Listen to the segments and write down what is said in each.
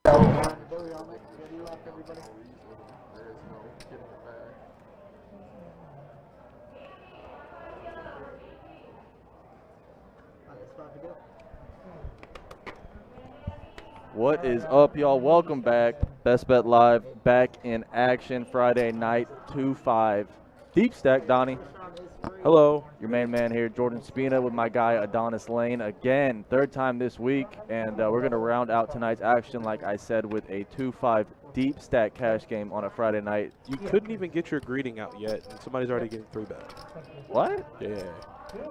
What is up, y'all? Welcome back. Best Bet Live back in action Friday night, 2-5. Deep stack, Donnie. Hello. Your main man here, Jordan Spina, with my guy Adonis Lane. Again, third time this week, and we're going to round out tonight's action, like I said, with a 2-5 deep stack cash game on a Friday night. You couldn't even get your greeting out yet, and somebody's already getting 3-bet. What? Yeah.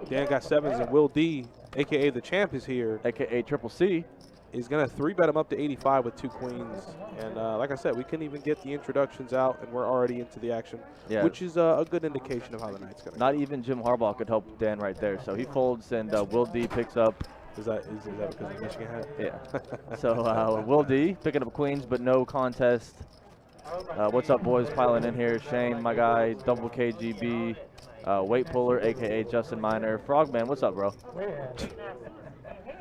Dan got 7s, and Will D, a.k.a. the champ, is here. A.k.a. Triple C. He's going to 3-bet him up to 85 with 2 queens. And like I said, we couldn't even get the introductions out, and we're already into the action, which is a good indication of how the night's going to go. Not even Jim Harbaugh could help Dan right there. So he folds, and Will D picks up. Is that because of Michigan hat? Yeah. So Will D picking up queens, but no contest. What's up, boys? Piling in here. Shane, my guy, double KGB, weight puller, a.k.a. Justin Miner. Frogman, what's up, bro?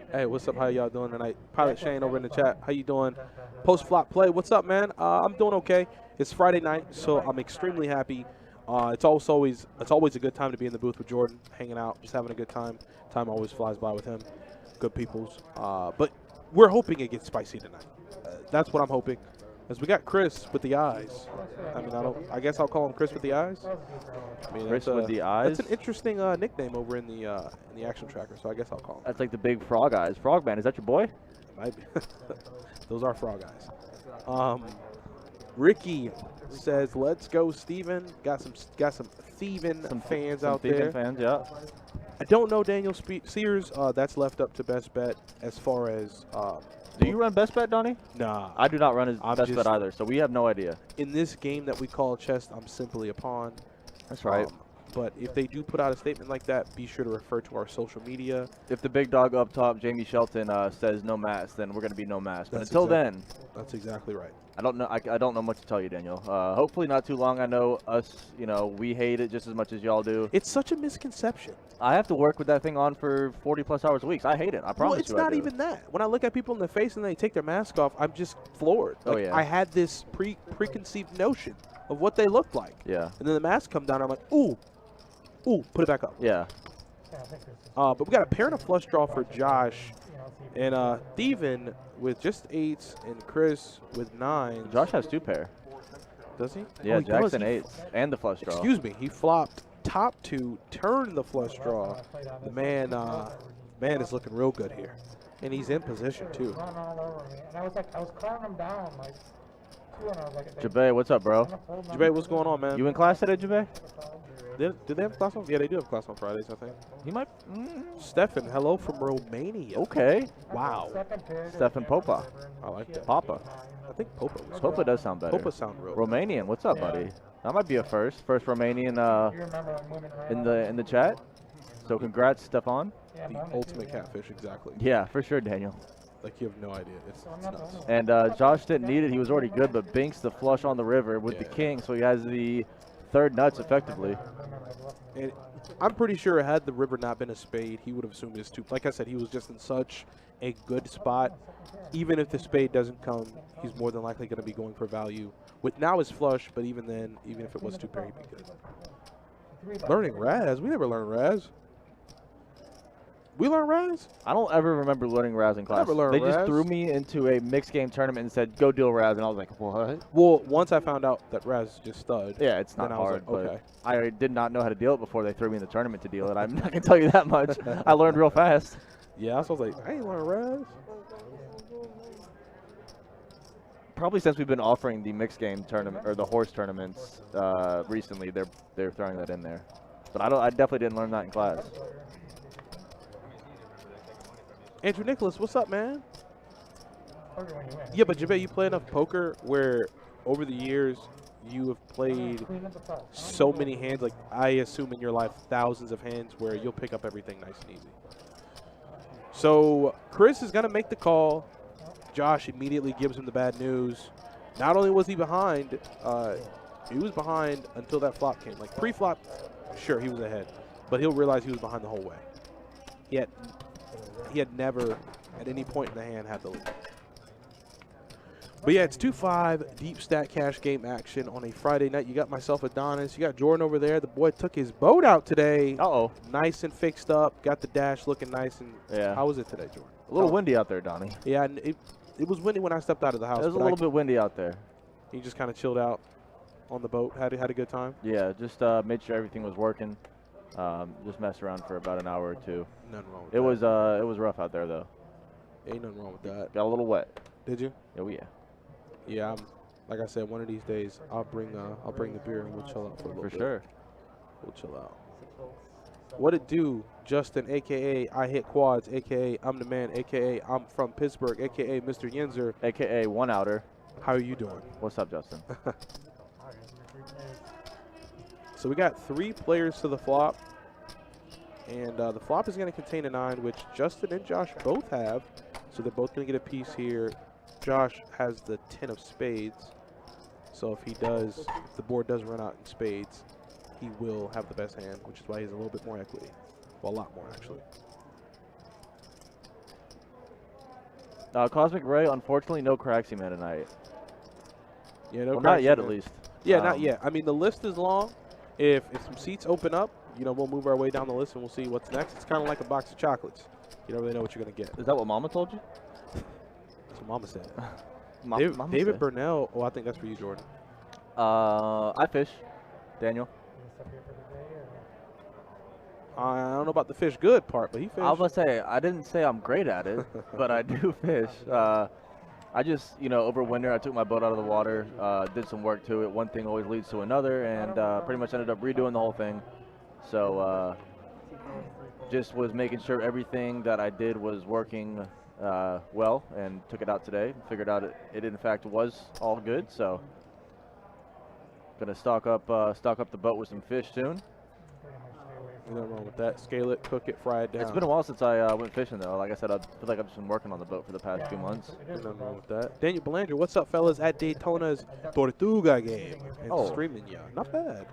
Hey, what's up? How y'all doing tonight? Pilot Shane over in the chat. How you doing? Post-flop play. What's up, man? I'm doing okay. It's Friday night, so I'm extremely happy. It's always a good time to be in the booth with Jordan, hanging out, just having a good time. Time always flies by with him. Good peoples. But we're hoping it gets spicy tonight. That's what I'm hoping. As we got Chris with the eyes. I mean, I guess I'll call him Chris with the eyes. I mean, Chris with the eyes. That's an interesting nickname over in the action tracker. So I guess I'll call him. That's like the big frog eyes. Frogman, is that your boy? It might be. Those are frog eyes. Ricky says, "Let's go, Steven." Got some thieving fans out there. Fans, yeah. I don't know Daniel Sears. That's left up to Best Bet as far as. Do you run Best Bet, Donnie? Nah. I do not run his Best Bet either, so we have no idea. In this game that we call chess, I'm simply a pawn. That's right. But if they do put out a statement like that, be sure to refer to our social media. If the big dog up top, Jamie Shelton, says no mask, then we're going to be no mask. But until then, that's exactly right. I don't know. I don't know much to tell you, Daniel. Hopefully not too long. I know us. We hate it just as much as y'all do. It's such a misconception. I have to work with that thing on for 40+ hours a week. So I hate it. I promise you. Well, it's not even that. When I look at people in the face and they take their mask off, I'm just floored. Like, oh yeah. I had this preconceived notion of what they looked like. Yeah. And then the mask come down. I'm like, ooh, put it back up. Yeah. But we got a pair and a flush draw for Josh, and Steven with just 8s and Chris with 9s. Josh has 2 pair. Does he? Yeah, Jackson 8s and the flush draw. Excuse me, he flopped top 2, turned the flush draw. The man is looking real good here, and he's in position too. I was calling him down like 2, and I was like, Jabay, what's up, bro? Jabay, what's going on, man? You in class today, Jabay? Do they have class on? Yeah, they do have class on Fridays, I think. He might. Stefan, hello from Romania. Okay. Wow. Stefan Popa. I like that. Papa. I think Popa. Popa does sound better. Popa sound real. Romanian, what's up, buddy? That might be a first Romanian in the chat. So congrats, Stefan. The ultimate catfish, exactly. Yeah, for sure, Daniel. Like, you have no idea. It's nuts. And Josh didn't need it. He was already good, but Binks the flush on the river with the king, so he has the 3rd nuts effectively. And I'm pretty sure had the river not been a spade, he would have assumed his 2. Like I said, he was just in such a good spot. Even if the spade doesn't come, he's more than likely going to be going for value. With now his flush, but even then, even if it was 2 pair, he'd be good. Learning Raz. We never learned Raz. We learned Raz? I don't ever remember learning Raz in class. They just threw me into a mixed game tournament and said, go deal Raz, and I was like, what? Well, once I found out that Raz is just stud. Yeah, it's not hard, like, okay. But I did not know how to deal it before they threw me in the tournament to deal it. I'm not going to tell you that much. I learned real fast. Yeah, so I was like, I ain't learned Raz. Probably since we've been offering the mixed game tournament or the horse tournaments recently, they're throwing that in there. But I definitely didn't learn that in class. Andrew Nicholas, what's up, man? Yeah, but Jabay, you play enough poker where over the years you have played so many hands, like I assume in your life thousands of hands where you'll pick up everything nice and easy. So Chris is going to make the call. Josh immediately gives him the bad news. Not only was he behind, he was behind until that flop came. Like pre-flop, sure, he was ahead, but he'll realize he was behind the whole way. He had never at any point in the hand had the lead. But yeah, it's 2-5 deep stat cash game action on a Friday night. You got myself Adonis. You got Jordan over there. The boy took his boat out today. Uh-oh. Nice and fixed up. Got the dash looking nice. And Yeah. how was it today, Jordan? A little windy out there, Donnie. Yeah, and it was windy when I stepped out of the house. It was a little bit windy out there. You just kind of chilled out on the boat. Had a good time. Yeah, just made sure everything was working. Just messed around for about an hour or two. Nothing wrong with It that. was rough out there though. Ain't nothing wrong with that. Got a little wet. Did you? Oh yeah. Yeah, like I said, one of these days I'll bring the beer and we'll chill out for a little bit. For sure. We'll chill out. What it do, Justin, a.k.a. I hit quads, a.k.a. I'm the man, a.k.a. I'm from Pittsburgh, a.k.a. Mr. Yenzer. AKA one outer. How are you doing? What's up, Justin? So we got 3 players to the flop. And the flop is going to contain a 9, which Justin and Josh both have. So they're both going to get a piece here. Josh has the 10 of spades. So if the board does run out in spades, he will have the best hand, which is why he has a little bit more equity. Well, a lot more, actually. Cosmic Ray, unfortunately, no Craxy Man tonight. Yeah, no, Well, not yet, at least. Yeah, not yet. I mean, the list is long. If some seats open up, we'll move our way down the list and we'll see what's next. It's kind of like a box of chocolates. You don't really know what you're going to get. Is that what Mama told you? That's what Mama said. Mama David said. Burnell. Oh, I think that's for you, Jordan. I fish. Daniel. I don't know about the fish good part, but he fished. I was going to say, I didn't say I'm great at it, but I do fish. I just, over winter, I took my boat out of the water, did some work to it. One thing always leads to another, and pretty much ended up redoing the whole thing. So just was making sure everything that I did was working well, and took it out today. Figured out it in fact was all good. So gonna stock up the boat with some fish soon. Nothing wrong with that. Scale it, cook it, fry it down. It's been a while since I went fishing though. Like I said, I feel like I've just been working on the boat for the past few months. Nothing wrong with that. Daniel Belanger, what's up, fellas? At Daytona's Tortuga game. And streaming ya. Not bad.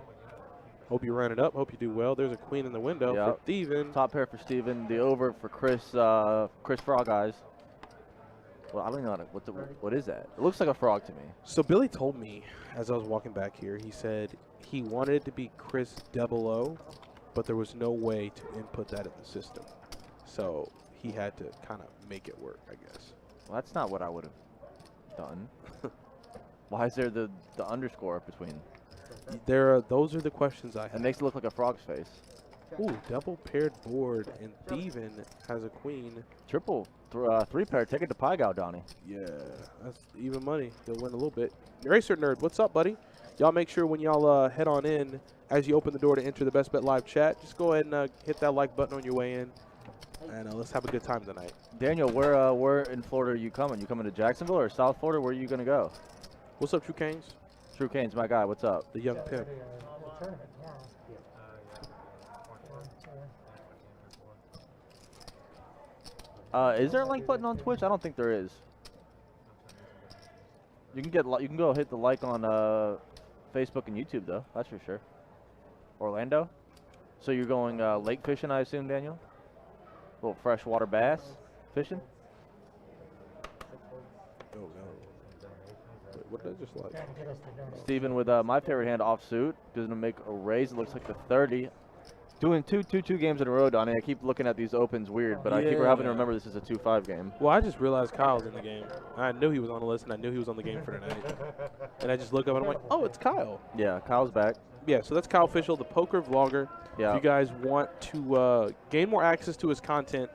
Hope you ran it up. Hope you do well. There's a queen in the window for Steven. Top pair for Steven. The over for Chris Frog Eyes. Well, I don't know what is that? It looks like a frog to me. So Billy told me as I was walking back here, he said he wanted it to be Chris Double O, but there was no way to input that in the system. So he had to kind of make it work, I guess. Well, that's not what I would have done. Why is there the underscore between? Those are the questions I have. It makes it look like a frog's face. Ooh, double paired board, and Steven has a queen. Triple, 3-pair. Take it to Pygow, Donnie. Yeah, that's even money. They'll win a little bit. Racer Nerd, what's up, buddy? Y'all make sure when y'all head on in, as you open the door to enter the Best Bet Live chat, just go ahead and hit that like button on your way in, and let's have a good time tonight. Daniel, where in Florida are you coming? You coming to Jacksonville or South Florida? Where are you going to go? What's up, True Canes? True Canes, my guy. What's up? The young pimp. Is there a like button on Twitch? I don't think there is. You can go hit the like on Facebook and YouTube though. That's for sure. Orlando. So you're going lake fishing, I assume, Daniel? A little freshwater bass fishing. Oh no! Wait, what did I just like? Steven with my favorite hand off suit. Gonna make a raise. It looks like the 30. Doing two games in a row, Donnie. I keep looking at these opens weird, but I keep having to remember this is a 2-5 game. Well, I just realized Kyle's in the game. I knew he was on the list, and I knew he was on the game for tonight. And I just look up and I'm like, oh, it's Kyle. Yeah, Kyle's back. Yeah, so that's Kyle Official, the poker vlogger. Yeah. If you guys want to gain more access to his content,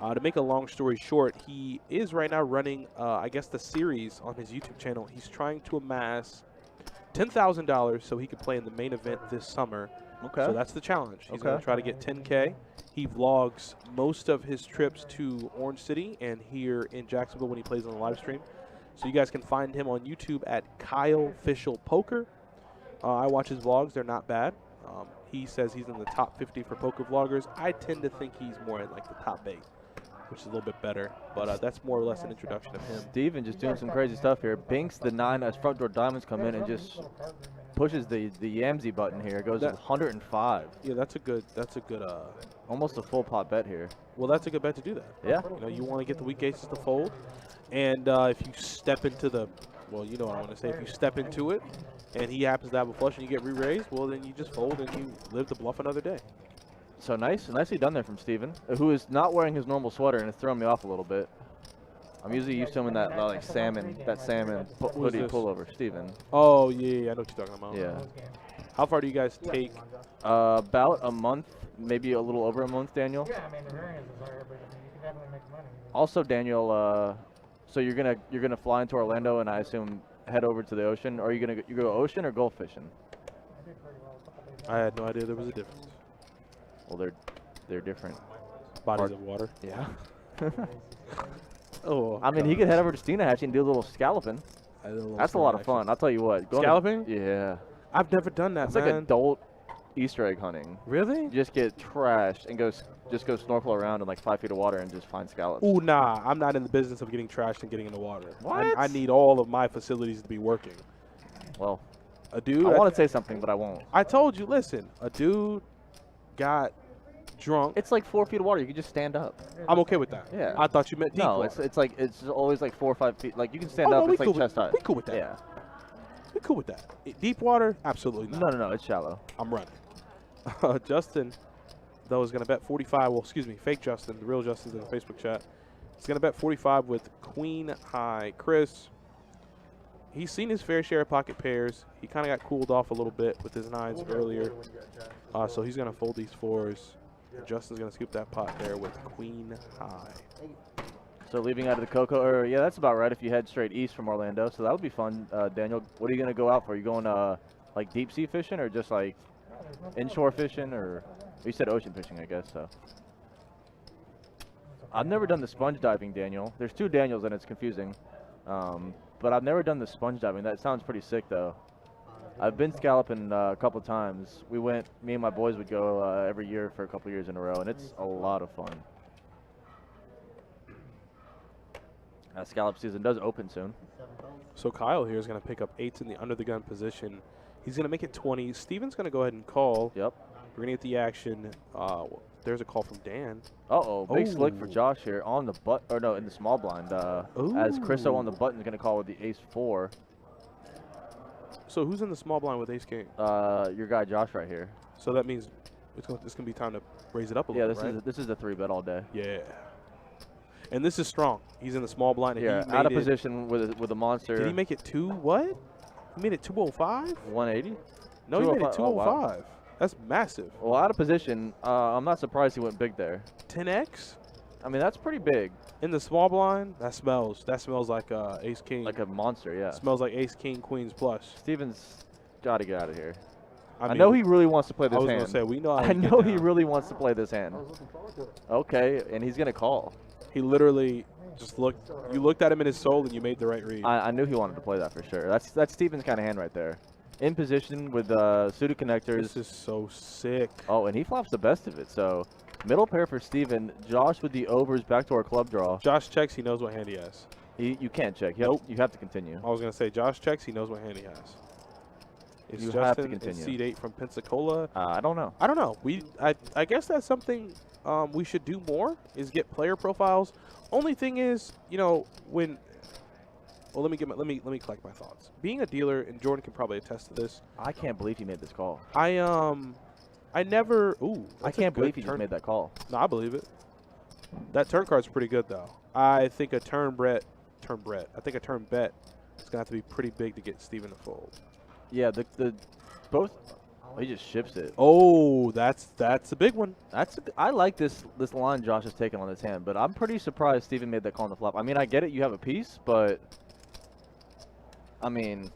to make a long story short, he is right now running, I guess, the series on his YouTube channel. He's trying to amass $10,000 so he can play in the main event this summer. Okay. So that's the challenge. He's going to try to get 10K. He vlogs most of his trips to Orange City and here in Jacksonville when he plays on the live stream. So you guys can find him on YouTube at Kyle Official Poker. I watch his vlogs. They're not bad. He says he's in the top 50 for poker vloggers. I tend to think he's more in like the top 8, which is a little bit better. But that's more or less an introduction of him. Steven just doing some crazy stuff here. Binks the 9 as front door diamonds come in and just pushes the Yamsy button here. It goes to 105. Yeah, that's a good Almost a full pot bet here. well, that's a good bet to do that. Yeah. You know, you want to get the weak aces to fold, and if you step into the, well, you know what I want to say. If you step into it, and he happens to have a flush and you get re-raised, well, then you just fold and you live to bluff another day. So nicely done there from Steven, who is not wearing his normal sweater, and it's throwing me off a little bit. I'm usually used to him in that like salmon hoodie this? pullover. Steven. Oh yeah, I know what you're talking about. Yeah. How far do you guys take? About a month, maybe a little over a month, Daniel. Yeah, I mean, the variance is higher, but I mean, you can definitely make money. Also, Daniel, so you're gonna fly into Orlando, and I assume head over to the ocean. Or are you go ocean or Gulf fishing? I did pretty well a couple days I had no idea there was a difference. Well, they're different. Bodies of water. Yeah. Oh. I mean, he could head over to Steenahatchee and do a little scalloping. That's a lot of fun. I'll tell you what. Scalloping? Yeah. I've never done that, It's man. like adult Easter egg hunting. Really? You just get trashed and just go snorkel around in like 5 feet of water and just find scallops. Ooh, nah. I'm not in the business of getting trashed and getting in the water. What? I need all of my facilities to be working. Well, A dude. I want to say something, but I won't. I told you. Listen, a dude got drunk. It's like 4 feet of water. You can just stand up. I'm okay with that. Yeah. I thought you meant deep No, water. it's always like 4 or 5 feet. Like you can stand Oh, no, up. we It's like cool with- chest high. we cool with that. Yeah. We cool with that. Deep water? Absolutely not. No. It's shallow. I'm running. Justin, though, is going to bet 45. Well, excuse me, fake Justin. The real Justin's in the Facebook chat. He's going to bet 45 with queen high. Chris, he's seen his fair share of pocket pairs. He kind of got cooled off a little bit with his nines earlier. So he's going to fold these fours. Justin's going to scoop that pot there with queen high. So leaving out of the Coco, or yeah, that's about right. If you head straight east from Orlando, so that would be fun. Daniel, what are you gonna go out for? Are you going like deep sea fishing, or just like inshore fishing, or you said ocean fishing, I guess. So I've never done the sponge diving, Daniel. There's two Daniels and it's confusing, but I've never done the sponge diving. That sounds pretty sick though. I've been scalloping a couple times. Me and my boys would go every year for a couple years in a row, and it's a lot of fun. Scallop season does open soon. So Kyle here is going to pick up eights in the under the gun position. He's going to make it 20. Steven's going to go ahead and call. Yep. We're going to get the action. There's a call from Dan. Uh-oh, big slick for Oh. Josh here on the in the small blind. As Chriso on the button is going to call with the ace-4. So who's in the small blind with ace king? Your guy Josh right here. So that means it's going to be time to raise it up a Yeah, little, right? this is a 3-bet all day. Yeah. And this is strong. He's in the small blind. And Yeah, he out of made it- position with a monster. Did he make it what? He made it 205? 180? No, he made it 205. Oh, wow. 205. That's massive. Well, out of position, I'm not surprised he went big there. 10x I mean, that's pretty big. in the small blind. That smells like ace king. Like a monster, yeah. Smells like ace king queens plus. Steven's got to get out of here. I mean, know he really wants to play I this was hand. gonna say we know. How I you get know he down. really wants to play this hand. Okay, and he's going to call. He literally just looked. You looked at him in his soul, and you made the right read. I knew he wanted to play that for sure. That's Steven's kind of hand right there. In position with suited connectors. This is so sick. Oh, and he flops the best of it. So middle pair for Steven. Josh with the overs backdoor club draw. Josh checks. He knows what hand he has. You can't check. You have to continue. I was gonna say Josh checks. He knows what hand he has. It's You Justin have to in continue. seed 8 from Pensacola. I don't know. I don't know. I guess that's something we should do more is get player profiles. Only thing is, you know, when. Well, let me collect my thoughts. Being a dealer, and Jordan can probably attest to this. I can't believe he made this call. I never. Ooh, I that's a can't good believe he just turn. made that call. No, I believe it. That turn card's pretty good though. I think a turn bet is gonna have to be pretty big to get Steven to fold. Yeah, both. Oh, he just ships it. Oh, that's a big one. I like this line Josh has taken on this hand, but I'm pretty surprised Steven made that call on the flop. I mean, I get it, you have a piece, but I mean,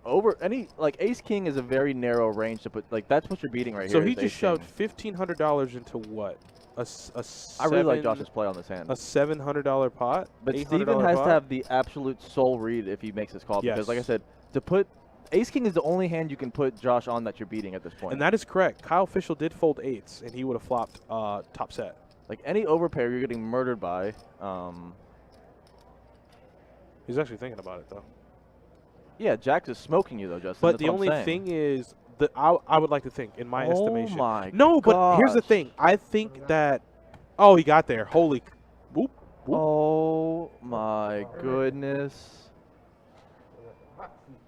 ace king is a very narrow range to put. Like that's what you're beating right So here. he is just ace shoved king. $1,500 into what? I really like Josh's play on this hand. A $700 pot. But $800 Steven has pot? to have the absolute soul read if he makes this call. Yes. Because, like I said, to put ace king is the only hand you can put Josh on that you're beating at this point. And that is correct. Kyle Fischel did fold eights, and he would have flopped top set. like any overpair, you're getting murdered by. He's actually thinking about it though. Yeah, Jax is smoking you though, Justin. But That's the what I'm only saying. thing is that I would like to think, in my estimation. My No, but here's the gosh. thing. I think that. Oh, he got there. Holy. Whoop. Whoop. Oh my goodness.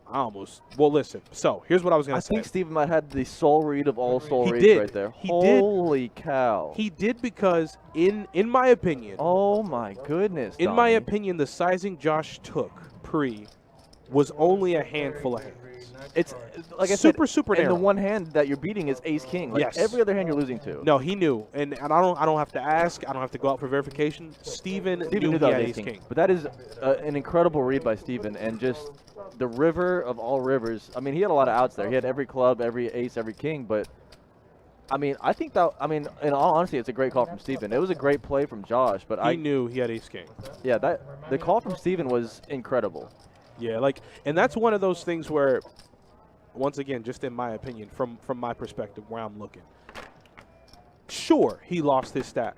I almost. Well, listen. So here's what I was gonna I say. think Steven might have the soul read of all soul He reads did. right there. He did. Holy cow. He did because in my opinion. Oh my goodness. In my Donnie. opinion, the sizing Josh took pre was only a handful of hands. It's like I super said, and narrow. the one hand that you're beating is ace king. Like Yes. every other hand you're losing to. No, he knew, and I don't have to ask. I don't have to go out for verification. Steven knew knew he that had was ace king. But that is an incredible read by Steven, and just the river of all rivers. I mean, he had a lot of outs there. He had every club, every ace, every king. But I mean, I think that. I mean, in all honesty, it's a great call from Steven. It was a great play from Josh, but He knew he had ace king. yeah, the call from Steven was incredible. Yeah, and that's one of those things where, once again, just in my opinion, from my perspective, where I'm looking, sure, he lost his stack,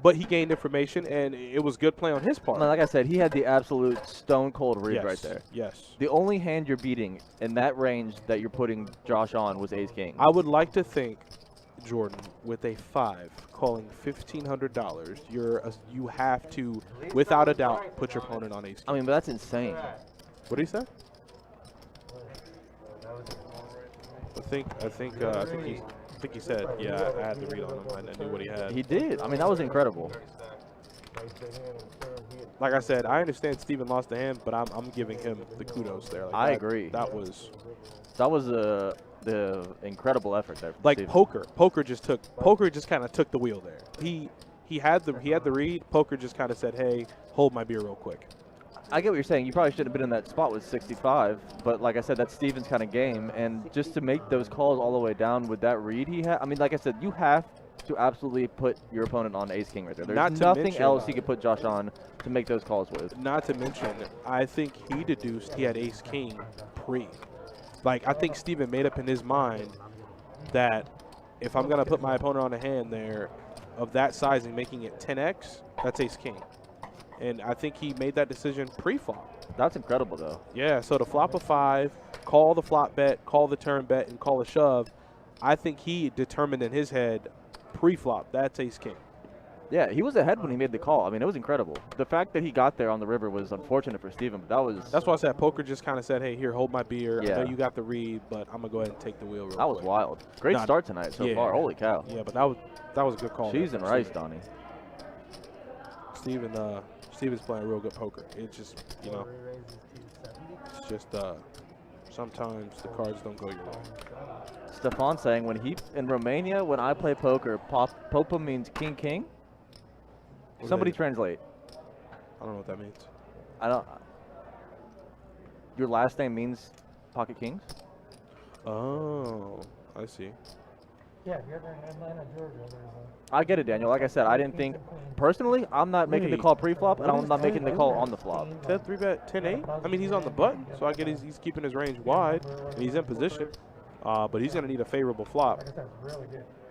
but he gained information, and it was good play on his part. Like I said, he had the absolute stone cold read right there. Yes. The only hand you're beating in that range that you're putting Josh on was ace king. I would like to think, Jordan, with a 5 calling $1,500, you have to, without a doubt, put your opponent on ace king. I mean, but that's insane. What did he say? I think he said, yeah, I had to read on him. I knew what he had. He did. I mean, that was incredible. Like I said, I understand Steven lost the hand, but I'm giving him the kudos there. Like I agree. That was the incredible effort there. From like Steven. Poker just kind of took the wheel there. He had the read. Poker just kind of said, hey, hold my beer real quick. I get what you're saying. You probably shouldn't have been in that spot with 65, but like I said, that's Steven's kind of game. And just to make those calls all the way down with that read he had, I mean, like I said, you have to absolutely put your opponent on ace king right there. There's nothing else you could put Josh on to make those calls with. Not to mention, I think he deduced he had ace king pre. Like, I think Steven made up in his mind that if I'm going to put my opponent on a hand there of that size and making it 10x, that's ace king. And I think he made that decision pre-flop. That's incredible, though. Yeah, so to flop a 5, call the flop bet, call the turn bet, and call a shove, I think he determined in his head pre-flop, that's ace king. Yeah, he was ahead when he made the call. I mean, it was incredible. The fact that he got there on the river was unfortunate for Steven, but that was... That's why I said Poker just kind of said, hey, here, hold my beer. Yeah. I know you got the read, but I'm going to go ahead and take the wheel real quick. That was wild. Great start tonight so far. Holy cow. Yeah, but that was a good call. Cheese and rice, Donnie. Steven's playing real good poker. It's just, it's just sometimes the cards don't go your way. Stefan saying in Romania, when I play poker, Popa means king king. Somebody translate. I don't know what that means. I don't. Your last name means pocket kings? Oh, I see. Yeah, if you're ever in Atlanta, Georgia, there's a... I get it, Daniel. Like I said, I didn't think personally. I'm not making the call pre-flop, and I'm not making the call on the flop. Ted 3-bet 10-8. I mean, he's on the button, so I get he's keeping his range wide, and he's in position. But he's going to need a favorable flop.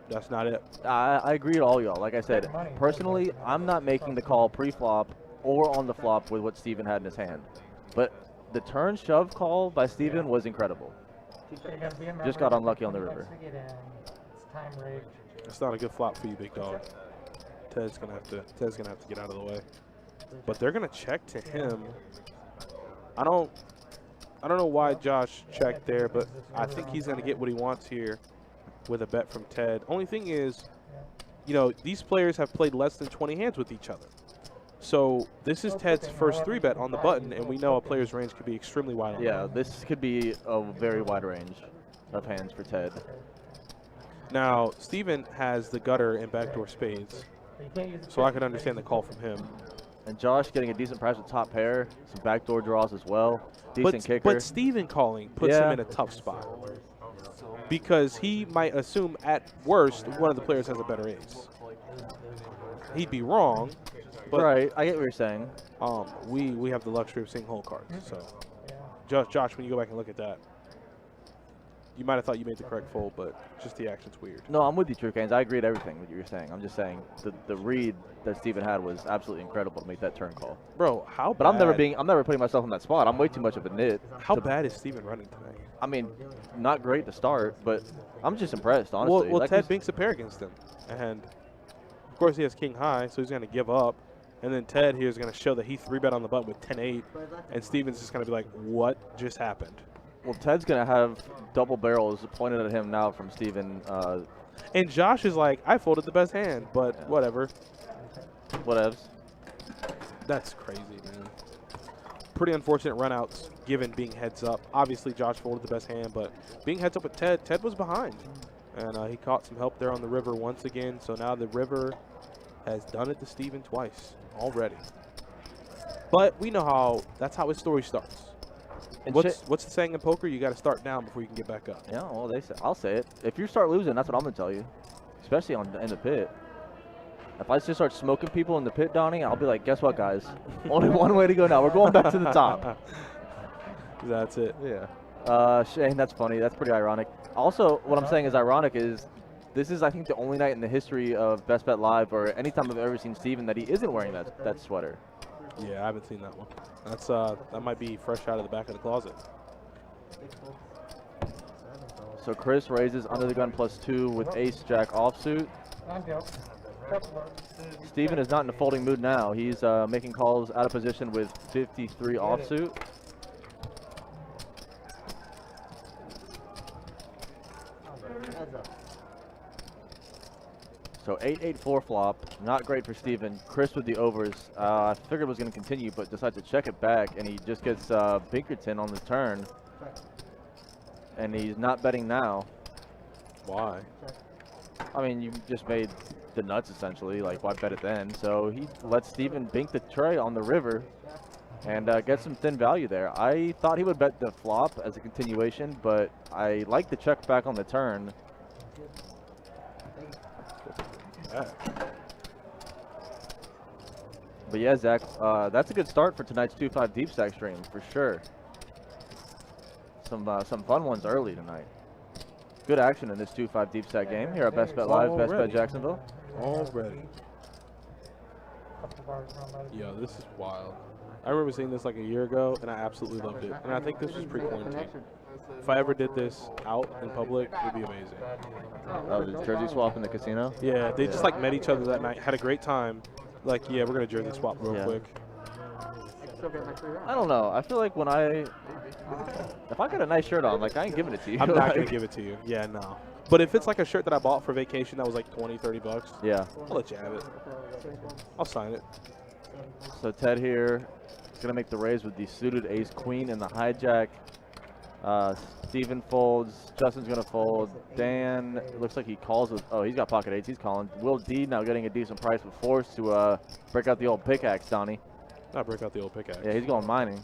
That's not it. I agree with all y'all. Like I said, personally, I'm not making the call pre-flop or on the flop with what Steven had in his hand. But the turn shove call by Steven was incredible. Just got unlucky on the river. It's not a good flop for you, big dog. Ted's gonna have to get out of the way. But they're gonna check to him. I don't know why Josh checked there, but I think he's gonna get what he wants here with a bet from Ted. Only thing is, these players have played less than 20 hands with each other. So this is Ted's first 3-bet on the button, and we know a player's range could be extremely wide. Yeah, this could be a very wide range of hands for Ted. Now, Steven has the gutter and backdoor spades, so I can understand the call from him. And Josh getting a decent price with top pair, some backdoor draws as well. Decent kicker. But Steven calling puts him in a tough spot because he might assume at worst one of the players has a better ace. He'd be wrong. But, right, I get what you're saying. We have the luxury of seeing whole cards. So, Josh, when you go back and look at that, you might have thought you made the correct fold, but just the action's weird. No, I'm with you, True Canes. I agree with everything that you're saying. I'm just saying the read that Steven had was absolutely incredible to make that turn call. Bro, how But bad? I'm never putting myself in that spot. I'm way too much of a nit. How bad is Steven running tonight? I mean, not great to start, but I'm just impressed, honestly. Well, Like, Ted binks a pair against him, and of course he has king high, so he's going to give up. And then Ted here is going to show that he 3-bet on the button with 10-8, and Steven's just going to be like, what just happened? well, Ted's going to have double barrels pointed at him now from Steven. And Josh is like, I folded the best hand, but Yeah. whatever. Whatevs. That's crazy, man. Pretty unfortunate runouts given being heads up. Obviously, Josh folded the best hand, but being heads up with Ted, Ted was behind. And he caught some help there on the river once again. So now the river has done it to Steven twice already. But we know that's how his story starts. And What's the saying in poker? You got to start down before you can get back up. Yeah, well, I'll say it. If you start losing, that's what I'm going to tell you, especially in the pit. If I just start smoking people in the pit, Donnie, I'll be like, guess what, guys? Only one way to go now. We're going back to the top. That's it. Yeah. Shane, that's funny. That's pretty ironic. Also, what I'm saying is ironic is this is, I think, the only night in the history of Best Bet Live or any time I've ever seen Steven that he isn't wearing that sweater. Yeah, I haven't seen that one. That's that might be fresh out of the back of the closet. So Chris raises under the gun +2 with ace-jack offsuit. Steven is not in a folding mood now. He's making calls out of position with 53 offsuit. So 8-8-4 flop, not great for Steven. Chris with the overs. I figured it was going to continue, but decides to check it back, and he just gets Pinkerton on the turn. And he's not betting now. Why? I mean, you just made the nuts essentially. Like, why bet it then? So he lets Steven bink the tray on the river and get some thin value there. I thought he would bet the flop as a continuation, but I like the check back on the turn. But yeah, Zach, that's a good start for tonight's 2-5 deep stack stream for sure. Some fun ones early tonight. Good action in this 2-5 deep stack game here at Best Bet Live, Best Bet Jacksonville. Already. Yo, this is wild. I remember seeing this like a year ago, and I absolutely loved it. And I think this was pre-quarantine. If I ever did this out in public, it would be amazing. Oh, the jersey swap in the casino? Yeah, they just like met each other that night, had a great time. Like, yeah, we're going to jersey swap real quick. I don't know. I feel like if I got a nice shirt on, like, I ain't giving it to you. I'm not going to give it to you. Yeah, no. But if it's like a shirt that I bought for vacation that was like 20, 30 bucks, yeah, I'll let you have it. I'll sign it. So Ted here is going to make the raise with the suited ace queen and the hijack. Steven folds. Justin's going to fold. Dan, it looks like he calls with, oh, he's got pocket eights. He's calling. Will D now getting a decent price with force to break out the old pickaxe, Donnie. Not break out the old pickaxe. Yeah, he's going mining.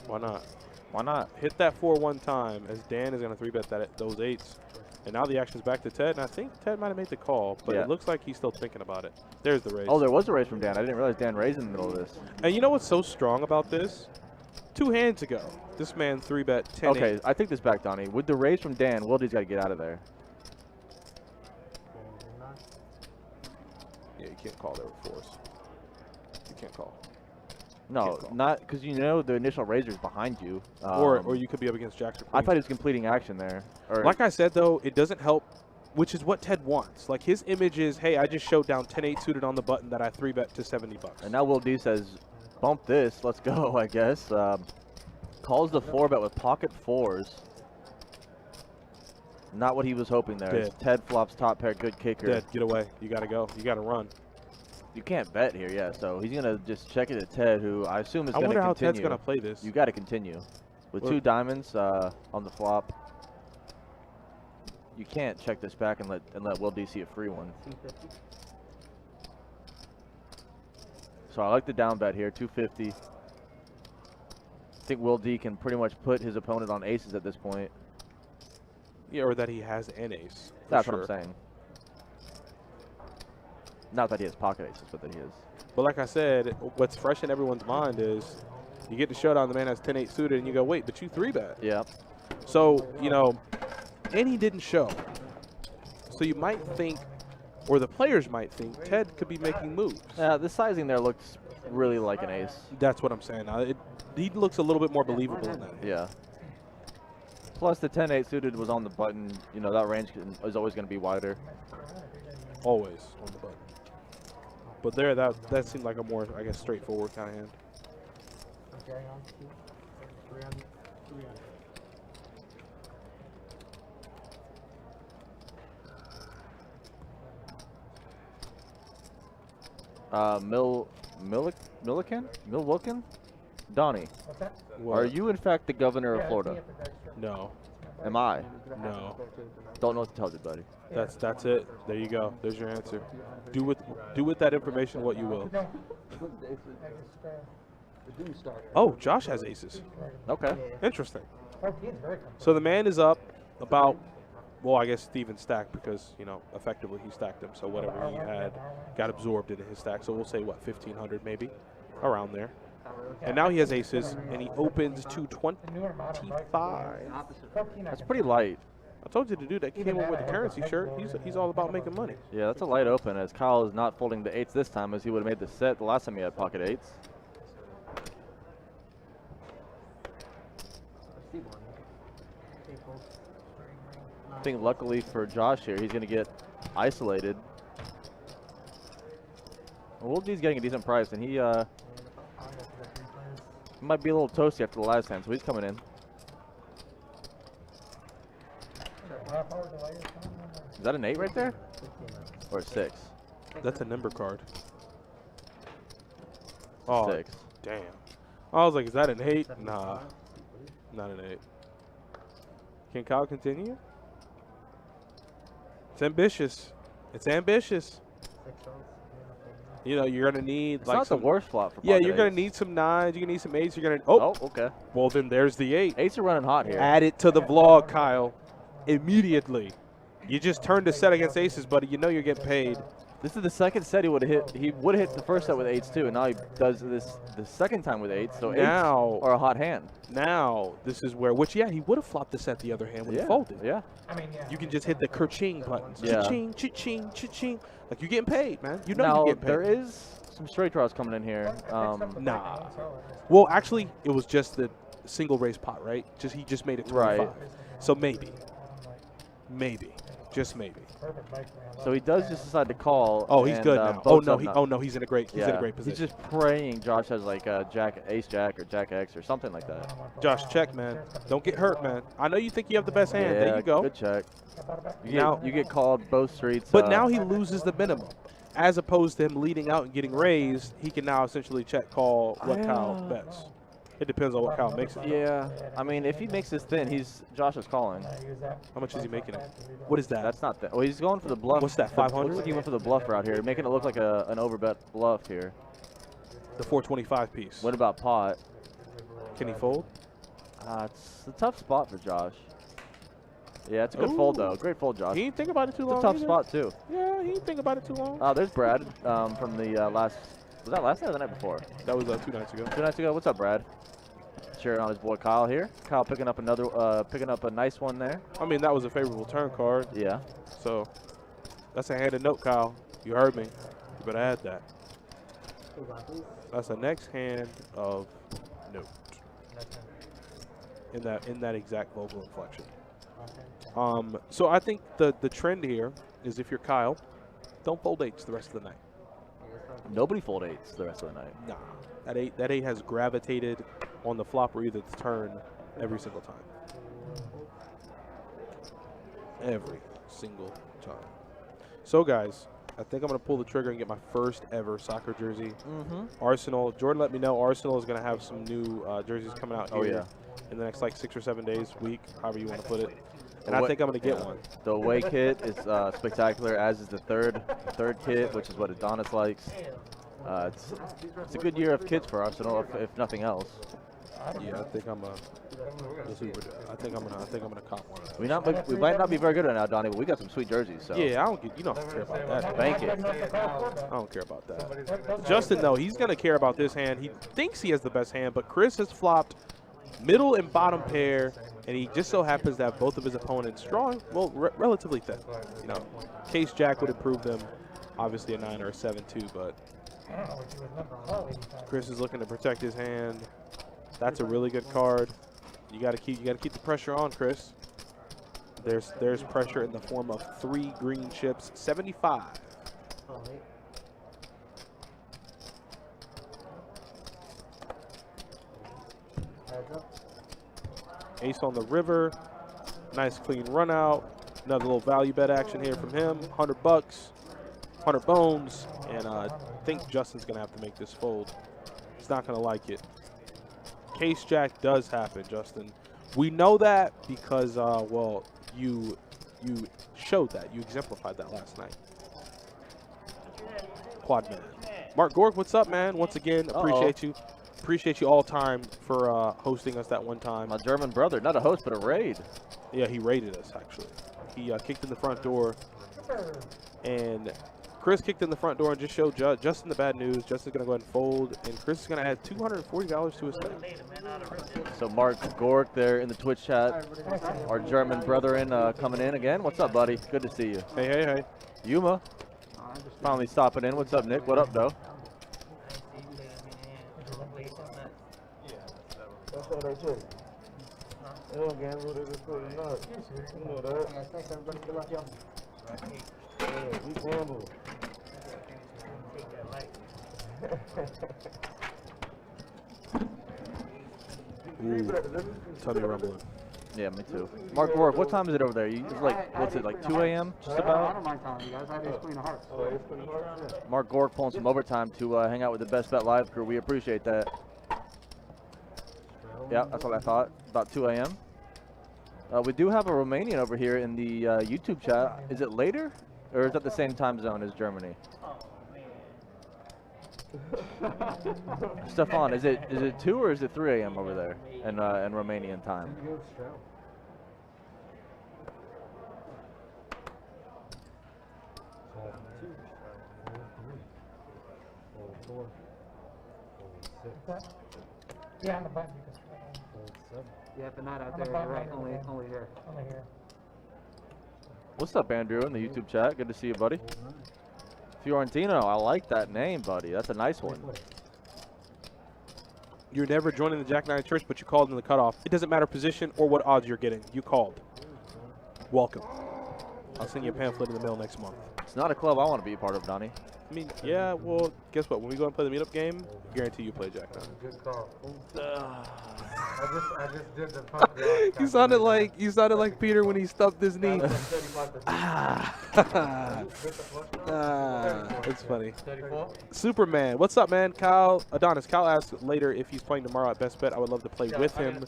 Why not? Why not? Hit that 4 one time as Dan is going to 3-bet those eights. And now the action's back to Ted, and I think Ted might have made the call, but yeah. It looks like he's still thinking about it. There's the raise. Oh, there was a raise from Dan. I didn't realize Dan raised in the middle of this. And you know what's so strong about this? 2 hands ago, this man 3-bet 10. Okay, I take this back, Donnie. With the raise from Dan, Wildy's got to get out of there. Yeah, you can't call there with force. You can't call. No, not because you know the initial raiser's behind you. Or you could be up against jacks or queens. I thought he was completing action there. Or like I said, though, it doesn't help, which is what Ted wants. Like, his image is, hey, I just showed down 10-8 suited on the button that I 3-bet to 70 bucks. And now Will D says, bump this, let's go, I guess. Calls the 4-bet with pocket fours. Not what he was hoping there. Dead. Ted flops top pair, good kicker. Dead, get away. You got to go. You got to run. You can't bet here, yeah. So he's going to just check it to Ted, who I assume is going to continue. I wonder how Ted's going to play this. You got to continue. With 2 diamonds on the flop, you can't check this back and let Will D see a free one. So I like the down bet here, 250. I think Will D can pretty much put his opponent on aces at this point. Yeah, or that he has an ace. That's what I'm saying. Not that he has pocket aces, but that he is. But like I said, what's fresh in everyone's mind is you get to showdown, the man has 10-8 suited, and you go, wait, but you 3-bet. Yeah. So, you know, and he didn't show. So you might think, or the players might think, Ted could be making moves. Yeah, the sizing there looks really like an ace. That's what I'm saying. He looks a little bit more believable than that. Yeah. Plus the 10-8 suited was on the button. You know, that range is always going to be wider. Always on the button. But there, that seemed like a more, I guess, straightforward kind of hand. Milwaukee? Donnie, are you in fact the governor of Florida? No. Am I? No. Don't know what to tell you, buddy. That's it. There you go. There's your answer. Do with that information what you will. Oh, Josh has aces. Okay. Interesting. So the man is up about, well, I guess Steven stacked because, you know, effectively he stacked him. So whatever he had got absorbed into his stack. So we'll say, what, 1,500 maybe? Around there. And now he has aces, and he opens to 25. That's pretty light. I told you the dude that came up with the currency shirt, he's all about making money. Yeah, that's a light open, as Kyle is not folding the eights this time, as he would have made the set the last time he had pocket eights. I think luckily for Josh here, he's going to get isolated. Wolfie's getting a decent price, and he might be a little toasty after the last hand, so he's coming in. Is that an 8 right there? Or a 6? That's a number card. Oh, 6. damn. I was like, is that an 8? Nah, not an 8. Can Kyle continue? It's ambitious. It's ambitious. You know, you're going to need It's like not the worst flop for yeah, pocket you're going eights. to need some 9s. You're going to need some 8s. You're going to Oh, okay. Well, then there's the 8. 8s are running hot here. Add it to the vlog, Kyle. Immediately. You just turned a set against aces, buddy. You know you're getting paid. This is the second set he would have hit. He would have hit the first set with 8s too, and now he does this the second time with 8s. So Now- 8s are a hot hand. Now, this is where, which, yeah, he would have flopped the set the other hand when he folded. Yeah. You can just hit the kerching buttons. Yeah. Cha-ching, cha-ching, cha-ching. Like, you're getting paid, man. You know Now you're getting paid. there is some straight draws coming in here. Nah. Well, actually, it was just the single raise pot, right? He just made it 25. Right. So maybe. Maybe. Just maybe. So he does just decide to call. Oh, he's and, good now. boats up Oh no, he's in a great He's position. just praying Josh has like a ace jack or jack X or something like that. Josh, check, man. Don't get hurt, man. I know you think you have the best hand. Yeah, There you go. good check. Now- You get called both streets. But now he loses the minimum. As opposed to him leading out and getting raised, he can now essentially check call what Kyle bets. It depends on what Kyle makes it. Yeah, I mean, if he makes this thin, Josh is calling. How much is he making it? What is that? That's not that. Well, he's going for the bluff. What's that, 500? Looks like he went for the bluff route here, making it look like an overbet bluff here. The 425 piece. What about pot? Can he fold? It's a tough spot for Josh. Yeah, it's a good fold, though. Great fold, Josh. He didn't think about it too long. It's a tough either. spot, too. Yeah, he didn't think about it too long. There's Brad from the last. Was that last night or the night before? That was 2 nights ago. 2 nights ago. What's up, Brad? Cheering on his boy Kyle here. Kyle picking up a nice one there. I mean, that was a favorable turn card. Yeah. So that's a hand of note, Kyle. You heard me. You better add that. That's the next hand of note. In that exact vocal inflection. So I think the trend here is if you're Kyle, don't fold 8s the rest of the night. Nobody fold 8s the rest of the night. Nah. That 8 has gravitated on the flop or either the turn every single time. Every single time. So, guys, I think I'm going to pull the trigger and get my first ever soccer jersey. Arsenal. Jordan let me know Arsenal is going to have some new jerseys coming out here in the next like 6 or 7 days, week, however you want to put it. And I think I'm going to get one. The away kit is spectacular, as is the third kit, which is what Adonis likes. It's a good year of kits for Arsenal, if nothing else. Yeah, I think I'm gonna cop one. We might not be very good right now, Donnie, but we got some sweet jerseys. So Yeah, you don't care about that. bank it. I don't care about that. Justin, though, he's gonna care about this hand. He thinks he has the best hand, but Chris has flopped middle and bottom pair And he just so happens to have both of his opponents strong, well, relatively thin. You know, Case Jack would improve them, obviously a 9 or a 7 too, but Chris is looking to protect his hand. That's a really good card. You gotta keep the pressure on, Chris. There's pressure in the form of 3 green chips, 75. Ace on the river. Nice clean run out. Another little value bet action here from him. 100 bucks, 100 bones, and I think Justin's gonna have to make this fold. He's not gonna like it. Case Jack does happen, Justin. We know that because, well, you showed that. You exemplified that last night. Quad man. Mark Gork, what's up, man? Once again, appreciate you. Appreciate you all time for hosting us that one time. My German brother, not a host, but a raid. Yeah, he raided us, actually. He kicked in the front door. And Chris kicked in the front door and just showed Justin the bad news. Justin's going to go ahead and fold. And Chris is going to add $240 to his thing. So Mark Gork there in the Twitch chat. Our German brethren coming in again. What's up, buddy? Good to see you. Hey, hey, hey. Yuma. Finally stopping in. What's up, Nick? What up, though? That's how they do. They don't gamble, they just put it up. You know that. Yeah, we gamble. Ooh, tummy rumbling. Yeah, me too. Mark Gork, what time is it over there? It's like, what's it, like 2 a.m. just I about? don't mind telling you guys. I have Ace Queen of Hearts. Oh, it's been hard. Mark Gork pulling some overtime to hang out with the Best Bet Live crew. We appreciate that. Yeah, that's what I thought. About 2 a.m. We do have a Romanian over here in the YouTube chat. Is it later, or is that the same time zone as Germany? Stefan, is it 2 or is it 3 a.m. over there in Romanian time? Yeah, on the button. Yeah, but not out there. You're right. Only here. Only here. What's up, Andrew, in the YouTube chat? Good to see you, buddy. Fiorentino, I like that name, buddy. That's a nice one. You're never joining the Jack 9 Church, but you called in the cutoff. It doesn't matter position or what odds you're getting. You called. Welcome. I'll send you a pamphlet in the mail next month. It's not a club I want to be a part of, Donnie. I mean, yeah, well, guess what? When we go and play the meetup game, I guarantee you play Jack 9. Good call. I just did the pump rock. You sounded like Peter when he stubbed his knee. It's funny. 34? Superman, what's up, man? Kyle Adonis. Kyle asked later if he's playing tomorrow at Best Bet. I would love to play with him.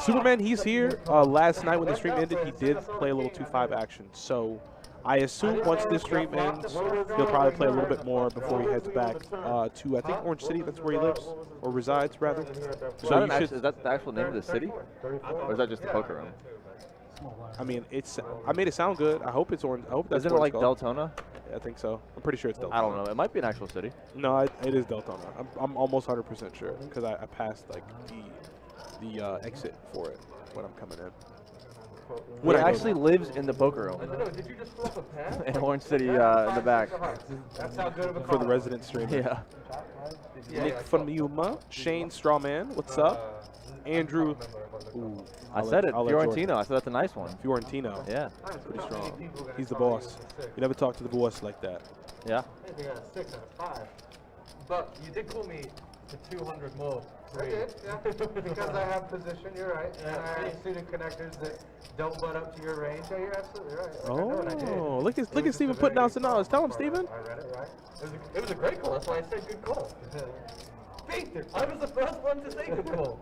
Superman, he's here. Last night when the stream ended, he did play a little 2-5 action. So I assume once this stream ends, he'll probably play a little bit more before he heads back to, I think, Orange City. That's where he lives, or resides, rather. So you should. Is that the actual name of the city? Or is that just the poker room? I mean, I made it sound good. I hope it's Orange. I hope that's Isn't it like Deltona? I think so. I'm pretty sure it's Deltona. I don't know. It might be an actual city. No, it is Deltona. I'm almost 100% sure because I passed like the exit for it when I'm coming in. He actually lives in the poker room. Did you just pull up a pen? In Orange City in the back. That's how good of a For the resident stream. Yeah. Nick from Yuma, Shane Strawman, what's up? Andrew, ooh, I said it, I'll let Jordan. Fiorentino. I said that's a nice one. Fiorentino, Yeah. pretty strong. He's the boss. You never talk to the boss like that. Yeah. I think I got a 6 and a 5. But you did call me to 200 more. I did, yeah. Because I have position, you're right. And I have suited connectors that don't butt up to your range. Yeah, you're absolutely right. Like, I know what I did. Oh, look at Steven putting down some knowledge. Tell him, Steven. I read it right. It was a great call. That's why I said good call. I was the first one to say good call.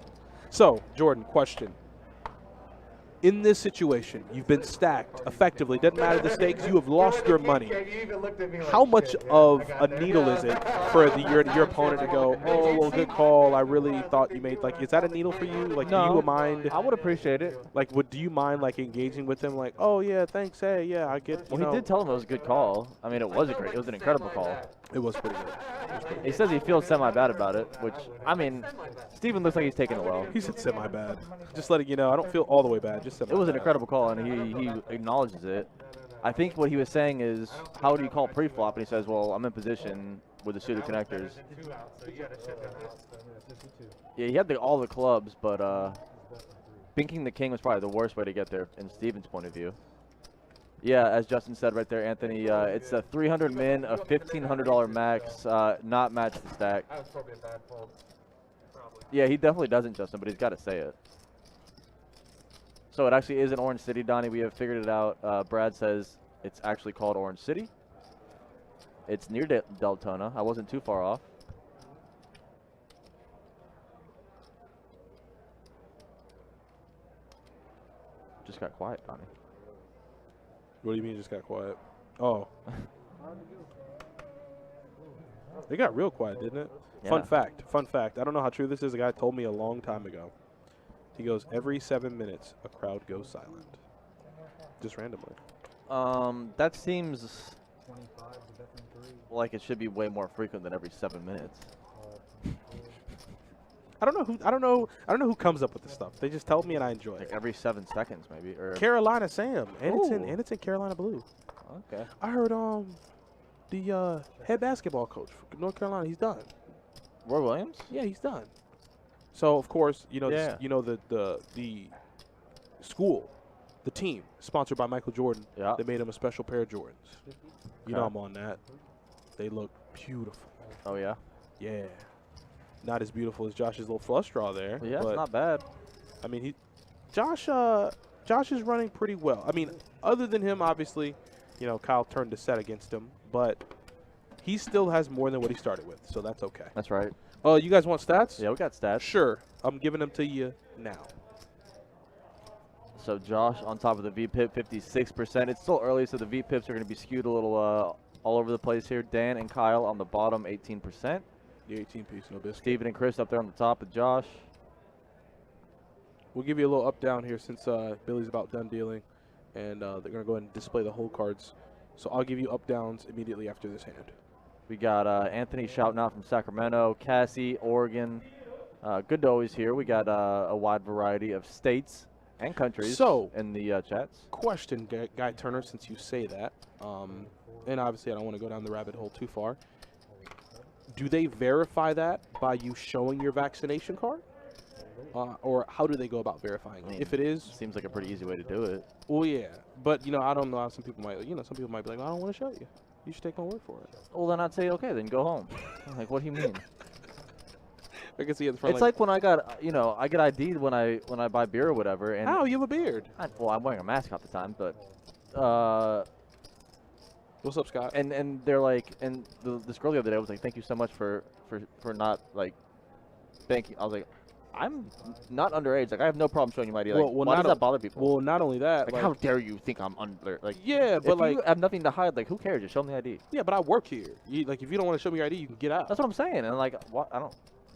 So, Jordan, question. In this situation, you've been stacked effectively. Doesn't matter the stakes. You have lost your money. How much of a needle is it for your opponent to go, oh, well, good call. I really thought you made, like, is that a needle for you? Like, do you mind? I would appreciate it. Like, do you mind, like, engaging with him? Like, oh, yeah, thanks. Hey, yeah, I get, Well, he did tell him it was a good call. I mean, it was an incredible call. It was pretty good. He says he feels semi-bad about it, which, I mean, Steven looks like he's taking it well. He said semi-bad. Just letting you know, I don't feel all the way bad. Just semi-bad. It was an incredible call, and he acknowledges it. I think what he was saying is, how do you call pre-flop? And he says, well, I'm in position with the suited connectors. Yeah, he had all the clubs, but binking the king was probably the worst way to get there in Steven's point of view. Yeah, as Justin said right there, Anthony, it's a 300 min, a $1,500 max, not match the stack. That was probably a bad fold. Yeah, he definitely doesn't, Justin, but he's got to say it. So it actually is in Orange City, Donnie. We have figured it out. Brad says it's actually called Orange City. It's near Deltona. I wasn't too far off. Just got quiet, Donnie. What do you mean just got quiet? Oh. It got real quiet, didn't it? Yeah. Fun fact. I don't know how true this is. A guy told me a long time ago. He goes, every 7 minutes, a crowd goes silent. Just randomly. That seems like it should be way more frequent than every 7 minutes. I don't know who comes up with this stuff. They just tell me and I enjoy Like it. every 7 seconds, maybe. Or Carolina Sam. And Ooh. it's in Carolina Blue. okay. I heard the head basketball coach for North Carolina, he's done. Roy Williams? Yeah, he's done. So of course, you know, Yeah. the school, the team, sponsored by Michael Jordan. Yeah. They made him a special pair of Jordans. You know Okay. I'm on that. They look beautiful. Oh, yeah? Yeah. Not as beautiful as Josh's little flush draw there. Yeah, but it's not bad. I mean, Josh is running pretty well. I mean, other than him, obviously, you know, Kyle turned the set against him, but he still has more than what he started with, so that's okay. That's right. You guys want stats? Yeah, we got stats. Sure. I'm giving them to you now. So Josh on top of the VPIP, 56%. It's still early, so the VPIPs are going to be skewed a little all over the place here. Dan and Kyle on the bottom, 18%. The 18-piece, no biscuit. Steven and Chris up there on the top with Josh. We'll give you a little up down here since Billy's about done dealing, and they're going to go ahead and display the whole cards. So I'll give you up downs immediately after this hand. We got Anthony shouting out from Sacramento, Cassie, Oregon. Good to always hear. We got a wide variety of states and countries in the chats. Question, Guy Turner, since you say that, and obviously I don't want to go down the rabbit hole too far. Do they verify that by you showing your vaccination card? Or how do they go about verifying it? If it is, Seems like a pretty easy way to do it. well, yeah. But, you know, I don't know how some people might be like, I don't want to show you. You should take my word for it. Well, then I'd say, okay, then go home. Like, what do you mean? I can see it in front. It's like when I got, I get ID'd when I buy beer or whatever. And How? You have a beard. well, I'm wearing a mask half the time, but What's up, Scott? and they're like, and this girl the other day was like, thank you so much for not like, thank you. I was like, I'm not underage. Like, I have no problem showing you my ID. Like, why does that bother people? Well, not only that. Like, how dare you think I'm under? Like, yeah, but if you have nothing to hide, like, who cares? Just show them the ID. yeah, but I work here. Like, if you don't want to show me your ID, you can get out. That's what I'm saying. And like, what? I don't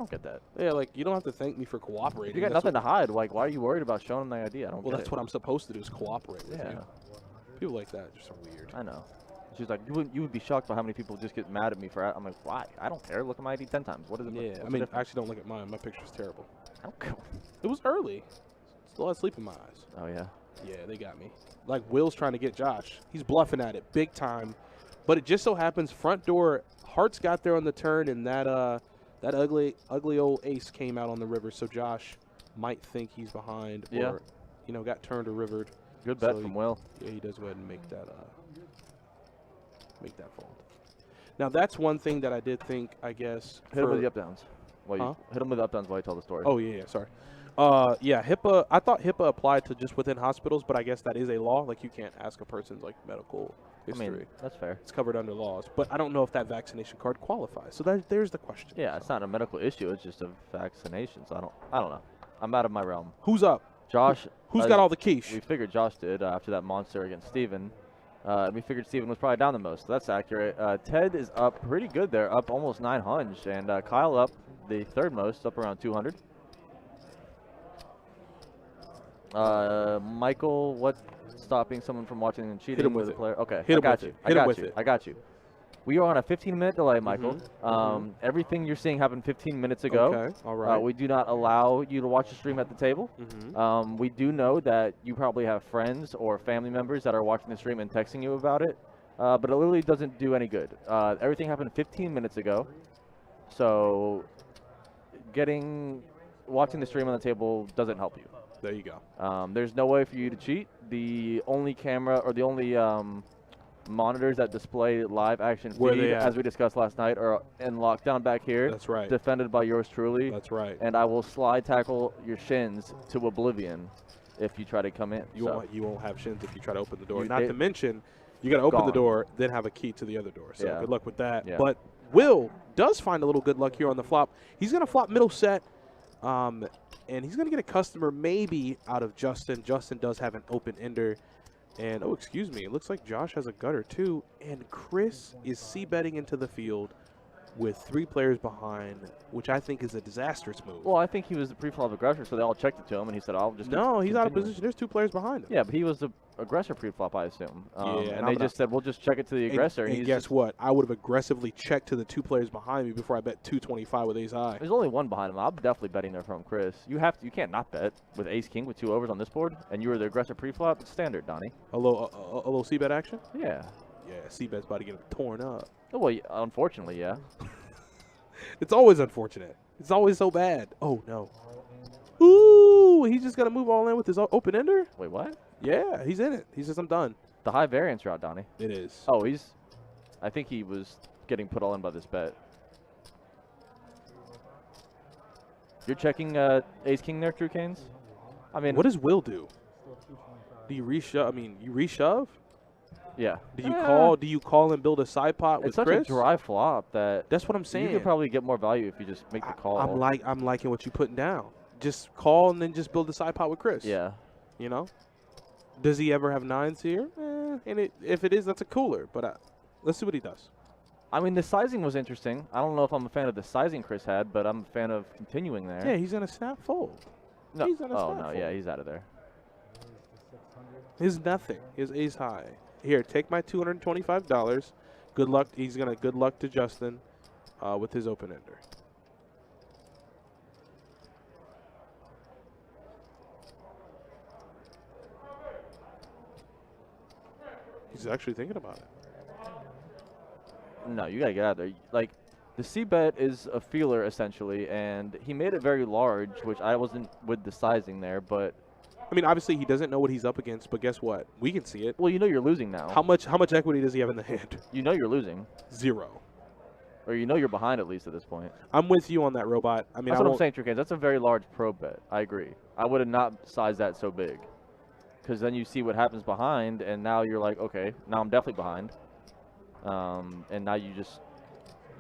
get that. Yeah, like, you don't have to thank me for cooperating. If you got nothing to hide, like, why are you worried about showing them the ID? I don't. Well, get that's it. what I'm supposed to do is cooperate with Yeah. you. People like that are just so weird. I know. She's like, you would be shocked by how many people just get mad at me for. I'm like, why? I don't care. Look at my ID 10 times. What is it? Yeah, what's I the mean, difference? actually, don't look at mine. My picture's terrible. I don't care. It was early. Still had sleep in my eyes. Oh yeah. Yeah, they got me. Like, Will's trying to get Josh. He's bluffing at it big time. But it just so happens front door, Hearts got there on the turn, and that ugly old ace came out on the river. So Josh might think he's behind or, got turned or rivered. Good bet So from Will. Yeah, he does go ahead and make that fold. Now, that's one thing that I did think, I guess. Hit him with the up downs. Huh? Hit him with the up downs while you tell the story. Oh, yeah, sorry. Yeah, HIPAA, I thought HIPAA applied to just within hospitals, but I guess that is a law. Like, you can't ask a person's, like, medical history. I mean, that's fair. It's covered under laws. But I don't know if that vaccination card qualifies. So there's the question. Yeah, it's not a medical issue. It's just a vaccination. So I don't know. I'm out of my realm. Who's up? Josh. Who's got all the quiche? We figured Josh did after that monster against Steven. We figured Steven was probably down the most. So that's accurate. Ted is up pretty good there, up almost 900. And Kyle up the third most, up around 200. Michael, what's stopping someone from watching and cheating Hit him with a it. player? Okay, Hit I him got with you. it. I Hit him got with you. it. I got you. We are on a 15-minute delay, Michael. Everything you're seeing happened 15 minutes ago. Okay, all right. We do not allow you to watch the stream at the table. We do know that you probably have friends or family members that are watching the stream and texting you about it, but it literally doesn't do any good. Everything happened 15 minutes ago, so watching the stream on the table doesn't help you. There you go. There's no way for you to cheat. The only camera or the only monitors that display live action feed, as we discussed last night, are in lockdown back here. That's right. Defended by yours truly. That's right. And I will slide tackle your shins to oblivion if you try to come in. You won't have shins if you try to open the door. You Not to mention, you got to open the door, then have a key to the other door. So good luck with that. Yeah. But Will does find a little good luck here on the flop. He's going to flop middle set, and he's going to get a customer maybe out of Justin. Justin does have an open ender. And, oh, excuse me, it looks like Josh has a gutter too. And Chris is c-betting into the field with 3 players behind, which I think is a disastrous move. Well, I think he was the pre-flop aggressor, so they all checked it to him, and he said, I'll just No, he's out of continue. position. There's 2 players behind him. Yeah, but he was the aggressor pre-flop, I assume. And they just said, we'll just check it to the aggressor. And guess what? I would have aggressively checked to the 2 players behind me before I bet 225 with ace high. There's only one behind him. I'm definitely betting there from Chris. You can't not bet with ace king with 2 overs on this board, and you were the aggressor pre-flop. It's standard, Donnie. A little c-bet action? Yeah. Yeah, c-bet's about to get torn up. Oh, well, unfortunately, yeah. It's always unfortunate. It's always so bad. Oh, no. Ooh, he's just going to move all in with his open ender? Wait, what? Yeah, he's in it. He says, I'm done. The high variance route, Donnie. It is. Oh, I think he was getting put all in by this bet. You're checking ace king there, True Canes? I mean, what does Will do? Do you reshove? I mean, you reshove? Yeah. Do you call and build a side pot with It's such Chris? a dry flop that That's what I'm saying. you could probably get more value if you just make the call. I'm liking what you're putting down. Just call and then just build a side pot with Chris. Yeah. You know? Does he ever have 9s here? If it is, that's a cooler. But let's see what he does. I mean, the sizing was interesting. I don't know if I'm a fan of the sizing Chris had, but I'm a fan of continuing there. Yeah, he's gonna snap fold. No. He's gonna snap no, fold. yeah, he's out of there. His nothing. His ace high. Here, take my $225. Good luck. He's gonna good luck to Justin with his open ender. He's actually thinking about it. No, you gotta get out of there. Like, the c-bet is a feeler essentially, and he made it very large, which I wasn't with the sizing there, but. I mean, obviously he doesn't know what he's up against, but guess what? We can see it. Well, you know you're losing now. How much equity does he have in the hand? You know you're losing. 0. Or you know you're behind at least at this point. I'm with you on that, Robot. I mean, that's what I'm saying, True Canes. That's a very large probe bet. I agree. I would have not sized that so big. Because then you see what happens behind, and now you're like, okay, now I'm definitely behind. And now you just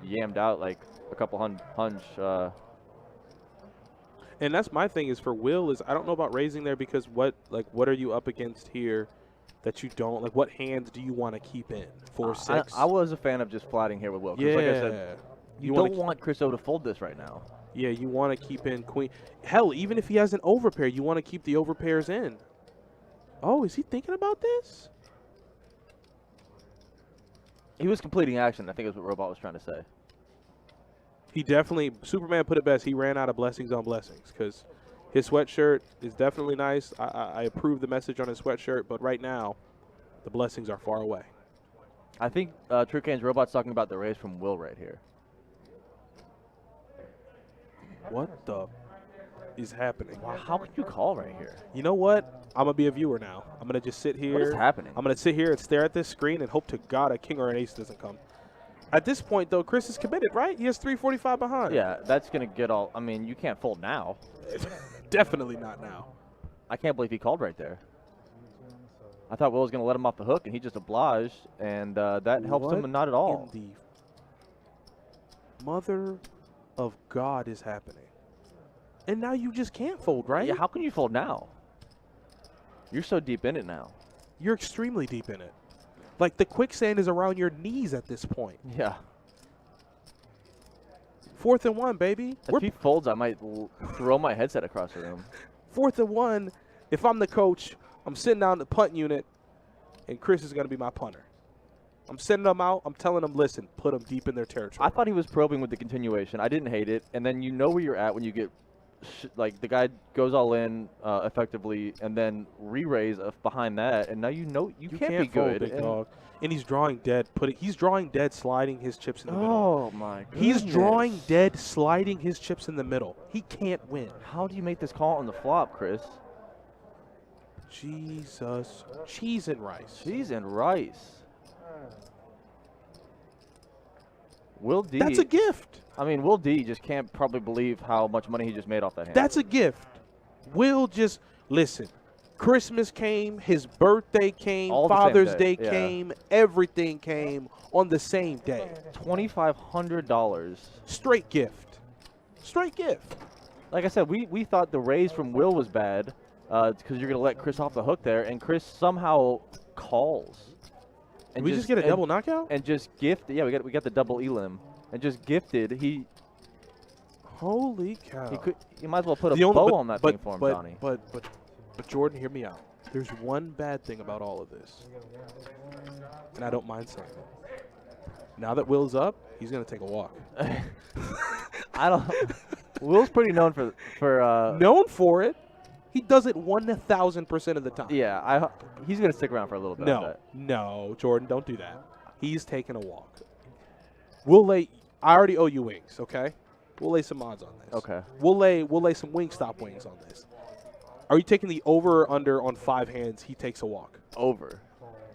yammed out like a couple hunch. And that's my thing is for Will is I don't know about raising there because what are you up against here that you don't like? What hands do you want to keep in? 4, 6. I was a fan of just flatting here with Will. Yeah. Like I said, you don't want Chris O to fold this right now. Yeah, you want to keep in queen. Hell, even if he has an overpair, you want to keep the overpairs in. Oh, is he thinking about this? He was completing action, I think is what Robot was trying to say. He definitely, Superman put it best, he ran out of blessings on blessings because his sweatshirt is definitely nice. I approve the message on his sweatshirt, but right now, the blessings are far away. I think True Cane's Robot's talking about the raise from Will right here. What the is happening? Wow, how could you call right here? You know what? I'm going to be a viewer now. I'm going to just sit here. What is happening? I'm going to sit here and stare at this screen and hope to God a king or an ace doesn't come. At this point, though, Chris is committed, right? He has 345 behind. Yeah, that's going to get all – I mean, you can't fold now. Definitely not now. I can't believe he called right there. I thought Will was going to let him off the hook, and he just obliged, and that helps him, and not at all. In the mother of God is happening? And now you just can't fold, right? Yeah, how can you fold now? You're so deep in it now. You're extremely deep in it. Like, the quicksand is around your knees at this point. Yeah. 4th and 1, baby. If he folds, I might throw my headset across the room. 4th and 1. If I'm the coach, I'm sitting down the punt unit, and Chris is going to be my punter. I'm sending them out. I'm telling them, listen, put them deep in their territory. I thought he was probing with the continuation. I didn't hate it. And then you know where you're at when you get, like, the guy goes all in effectively and then re-raise behind that. And now you know you can't be fold, good. big dog. And he's drawing dead. He's drawing dead, sliding his chips in the middle. Oh, my goodness. He's drawing dead, sliding his chips in the middle. He can't win. How do you make this call on the flop, Chris? Jesus. Cheese and rice. Cheese and rice. Will D. That's a gift. I mean, Will D just can't probably believe how much money he just made off that hand. That's a gift. Will just, listen, Christmas came, his birthday came, All the same Father's day, Day yeah. came, everything came on the same day. $2,500. Straight gift. Straight gift. Like I said, we thought the raise from Will was bad because you're going to let Chris off the hook there, and Chris somehow calls. Did we just get a double knockout? And just gifted. Yeah, we got the double elim. And just gifted. Holy cow. You might as well put a bow on that thing for him, Johnny. But Jordan, hear me out. There's one bad thing about all of this, and I don't mind saying it. Now that Will's up, he's gonna take a walk. I don't. Will's pretty known for known for it. He does it 1,000% of the time. Yeah, he's gonna stick around for a little bit. I bet. No, Jordan, don't do that. He's taking a walk. I already owe you wings, okay? We'll lay some odds on this. Okay. We'll lay some Wingstop wings on this. Are you taking the over or under on 5 hands? He takes a walk. Over.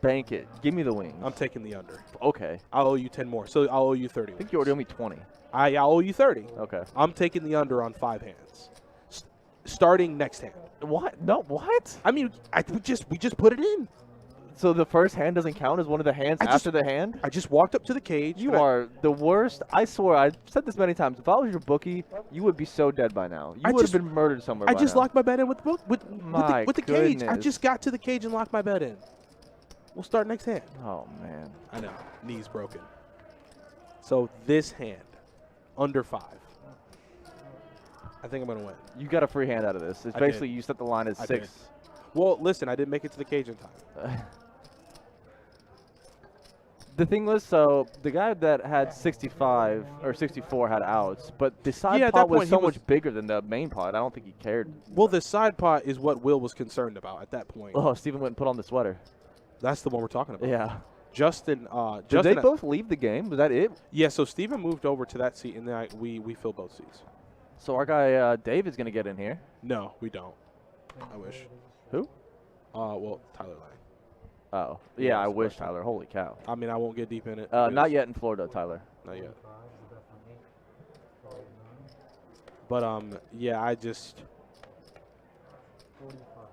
Bank it. Give me the wings. I'm taking the under. Okay. I'll owe you 10 more, so I'll owe you 30. I think you already owe me 20. I owe you 30. Okay. I'm taking the under on 5 hands. Starting next hand. What? No, what? I mean, we just put it in. So the first hand doesn't count as one of the hands after the hand? I just walked up to the cage. You are the worst. I swear, I've said this many times. If I was your bookie, you would be so dead by now. You would have been murdered somewhere I by just now. locked my bet in with the cage. I goodness. just got to the cage and locked my bet in. We'll start next hand. Oh, man. I know. Knees broken. So this hand, under 5. I think I'm going to win. You got a free hand out of this. It's basically you set the line at 6. Well, listen, I didn't make it to the cage in time. The thing was, so the guy that had 65 or 64 had outs, but the side pot was so much bigger than the main pot. I don't think he cared. Well, the side pot is what Will was concerned about at that point. Oh, Steven went and put on the sweater. That's the one we're talking about. Yeah. Justin. Did they both leave the game? Was that it? Yeah. So Steven moved over to that seat, and then we filled both seats. So our guy David's gonna get in here. No, we don't. I wish. Who? Well, Tyler Lang. Oh, yeah, I wish, Tyler. Holy cow. I mean, I won't get deep in it. Not yet in Florida, Tyler. Not yet. But, yeah, I just...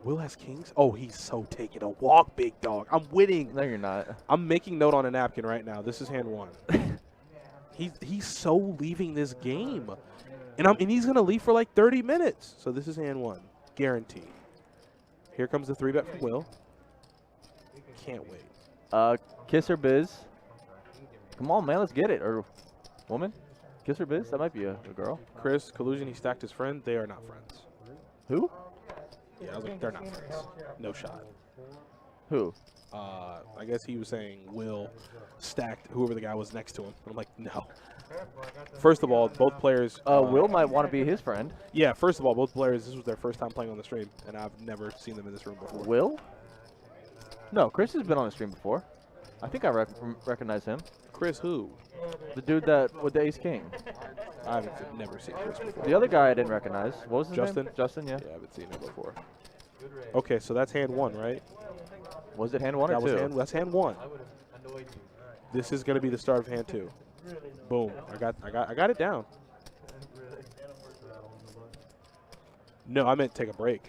Will has kings? Oh, he's so taking a walk, big dog. I'm winning. No, you're not. I'm making note on a napkin right now. This is hand 1. He's so leaving this game. And he's going to leave for like 30 minutes. So this is hand 1. Guaranteed. Here comes the 3-bet from Will. Can't wait. Kiss or Biz. Come on, man, let's get it. Or woman? Kiss or Biz? That might be a girl. Chris, collusion, he stacked his friend. They are not friends. Who? Yeah, I was like, they're not friends. No shot. Who? I guess he was saying Will stacked whoever the guy was next to him. I'm like, no. First of all, both players. Will might want to be his friend. Yeah, first of all, both players, this was their first time playing on the stream, and I've never seen them in this room before. Will? No, Chris has been on the stream before. I think I recognize him. Chris who? The dude that with the Ace King. I haven't never seen Chris before. The other guy I didn't recognize. What was his Justin? name? Justin, yeah. Yeah, I haven't seen him before. Okay, so that's hand 1, right? Was it hand 1 or 2? That's hand 1. This is going to be the start of hand 2. Boom. I got it down. No, I meant take a break.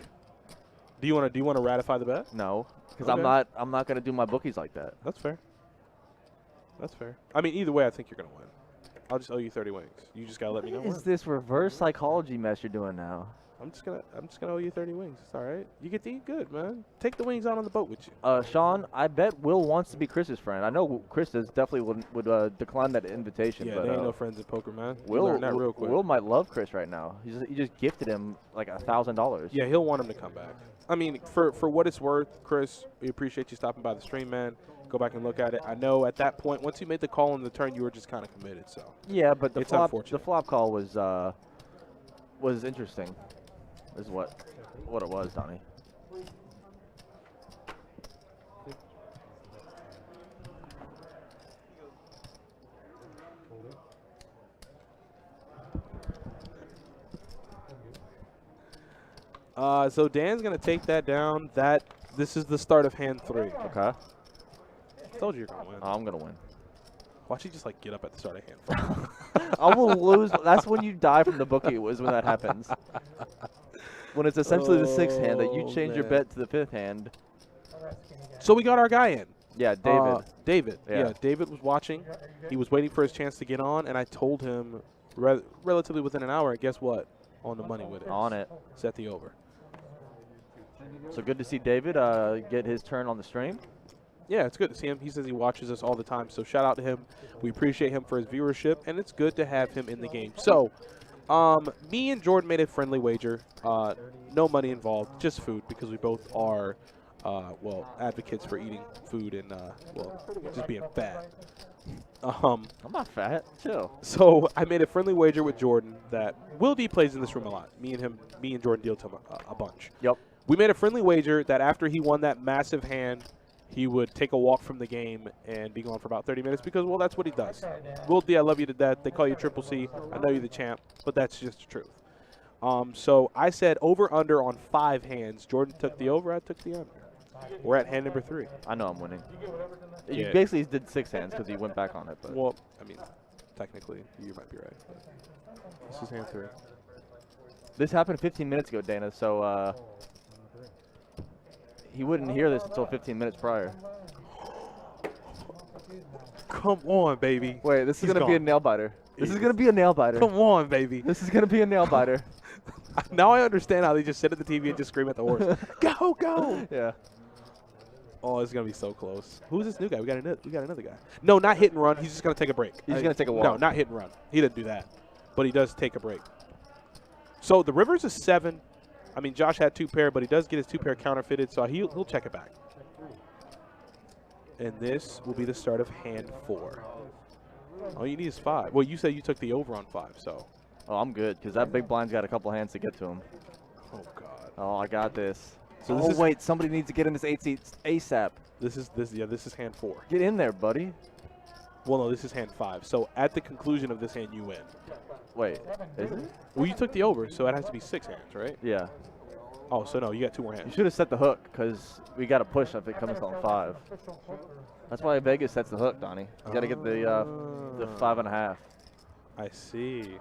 Do you want to ratify the bet? No, because Okay. I'm not going to do my bookies like that. That's fair. That's fair. I mean, either way, I think you're going to win. I'll just owe you 30 wings. You just got to let me know What is when. this reverse psychology mess you're doing now? I'm just gonna owe you 30 wings. It's all right. You get to eat good, man. Take the wings out on the boat with you. Sean, I bet Will wants to be Chris's friend. I know Chris definitely would decline that invitation. Yeah, but, there ain't no friends in poker, man. Will Learn that real quick. Will might love Chris right now. He just gifted him like $1,000. Yeah, he'll want him to come back. I mean, for what it's worth, Chris, we appreciate you stopping by the stream, man. Go back and look at it. I know at that point, once you made the call on the turn, you were just kind of committed. So Yeah, but the It's flop unfortunate. call was interesting. Is what it was, Donnie. So Dan's gonna take that down. This is the start of hand 3. Okay. Told you you're gonna win. I'm gonna win. Watch you just like get up at the start of hand 4. I will lose. That's when you die from the bookie. Was when that happens. When it's essentially the 6th hand that you Oh, change your man. bet to the 5th hand. So we got our guy in. Yeah, David. David. Yeah. Yeah, David was watching. He was waiting for his chance to get on, and I told him relatively within an hour. Guess what? On the money with it. On it. Set the over. So good to see David get his turn on the stream. Yeah, it's good to see him. He says he watches us all the time, so shout out to him. We appreciate him for his viewership, and it's good to have him in the game. So, me and Jordan made a friendly wager. No money involved, just food, because we both are, advocates for eating food and, just being fat. I'm not fat. Chill. So I made a friendly wager with Jordan that Will D plays in this room a lot. Me and Jordan deal to him a bunch. Yep. We made a friendly wager that after he won that massive hand, he would take a walk from the game and be gone for about 30 minutes because, well, that's what he does. Will D, I love you to death. They call you Triple C. I know you're the champ, but that's just the truth. So I said over-under on 5 hands. Jordan took the over. I took the under. We're at hand number 3. I know I'm winning. Yeah. You basically did 6 hands because he went back on it. But Well, I mean, technically, you might be right. But this is hand 3. this happened 15 minutes ago, Dana. So he wouldn't hear this until 15 minutes prior. Come on, baby. Wait, this is He's gonna be a gone. nail biter. This He is gonna be a nail biter. Come on, baby. This is gonna be a nail biter. Now I understand how they just sit at the TV and just scream at the horse. Go, go. Yeah. Oh, it's going to be so close. Who's this new guy? We got another guy. No, not hit and run. He's just going to take a break. He's gonna take a walk. No, not hit and run. He didn't do that. But he does take a break. So the river's a 7. I mean, Josh had 2 pair, but he does get his 2 pair counterfeited, so he'll check it back. And this will be the start of hand 4. All you need is 5. Well, you said you took the over on 5, so. Oh, I'm good because that big blind's got a couple hands to get to him. Oh, God. Oh, I got this. So Oh, wait, somebody needs to get in this 8 seats ASAP. This is hand 4. Get in there, buddy. Well, no, this is hand 5. So at the conclusion of this hand, you win. Wait, is it? Well, you took the over, so it has to be 6 hands, right? Yeah. Oh, so no, you got 2 more You hands. should have set the hook because we got to push if it comes on 5. That's why Vegas sets the hook, Donnie. You got to get the 5.5. I see.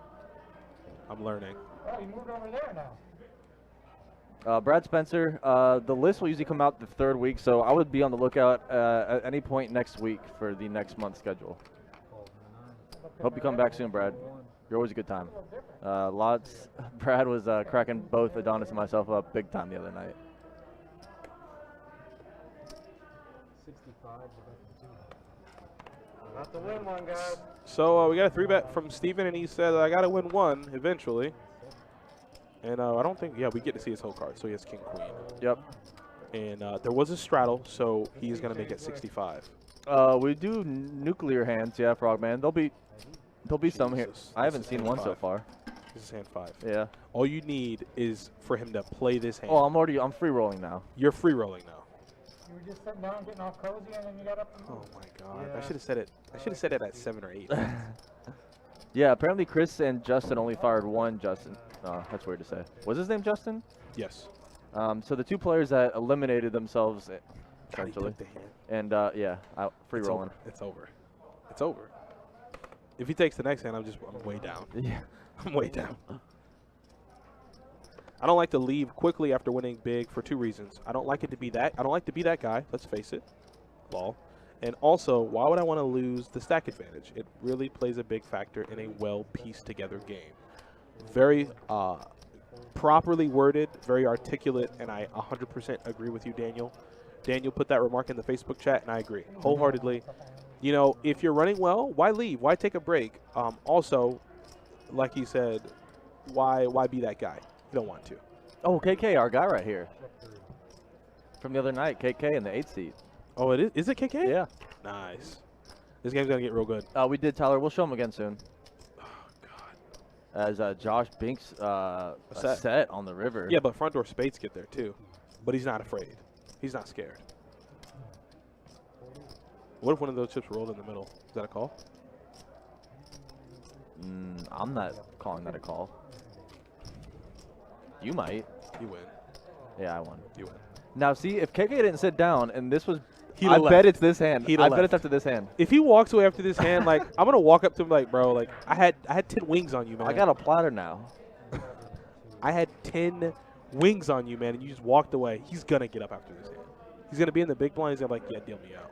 I'm learning. Oh, you moved over there now. Brad Spencer, the list will usually come out the 3rd week, so I would be on the lookout at any point next week for the next month's schedule. Hope you come back soon, Brad. You're always a good time. Brad was cracking both Adonis and myself up big time the other night. 65. About to win one, guys. So we got a 3-bet from Steven, and he said, I got to win 1 eventually. And I don't think, we get to see his whole card. So he has King, Queen. Yep. And there was a straddle, so he's going to make it 65. We do nuclear hands, yeah, Frogman. There'll be some here. Jesus, I haven't this is seen hand one so 5. far. This is hand 5. Yeah. All you need is for him to play this hand. Oh, I'm free rolling now. You're free rolling now. You were just sitting down getting all cozy and then you got up and Oh moved. my God! Yeah. I should have said it. I should have said it at 7 or 8. Yeah, apparently Chris and Justin only fired one Justin. Oh, that's weird to say. Was his name Justin? Yes. So the 2 players that eliminated themselves, God, he essentially. took the hand. And free It's rolling. over. It's over. It's over. If he takes the next hand, I'm way down. Yeah. I'm way down. I don't like to leave quickly after winning big for 2 reasons. I don't like to be that guy. Let's face it. Lol. And also, why would I want to lose the stack advantage? It really plays a big factor in a well pieced together game. Very properly worded, very articulate, and I 100% agree with you, Daniel. Daniel put that remark in the Facebook chat, and I agree wholeheartedly. You know, if you're running well, why leave? Why take a break? Also, like he said, why be that guy? You don't want to. Oh, KK, our guy right here. From the other night, KK in the 8th seat. Oh, it is? Is it KK? Yeah. Nice. This game's going to get real good. We did, Tyler. We'll show him again soon. Oh, God. As Josh Binks a set on the river. Yeah, but front door spades get there, too. But he's not afraid. He's not scared. What if one of those chips rolled in the middle? Is that a call? I'm not calling that a call. You might. You win. Yeah, I won. You win. Now, see, if KK didn't sit down and this was, He'd I have bet left. it's this hand. He'd I have bet it's left. after this hand. If he walks away after this hand, like, I'm going to walk up to him like, bro, like, I had 10 wings on you, man. I got a platter now. I had 10 wings on you, man, and you just walked away. He's going to get up after this hand. He's going to be in the big blind. He's going to be like, yeah, deal me out.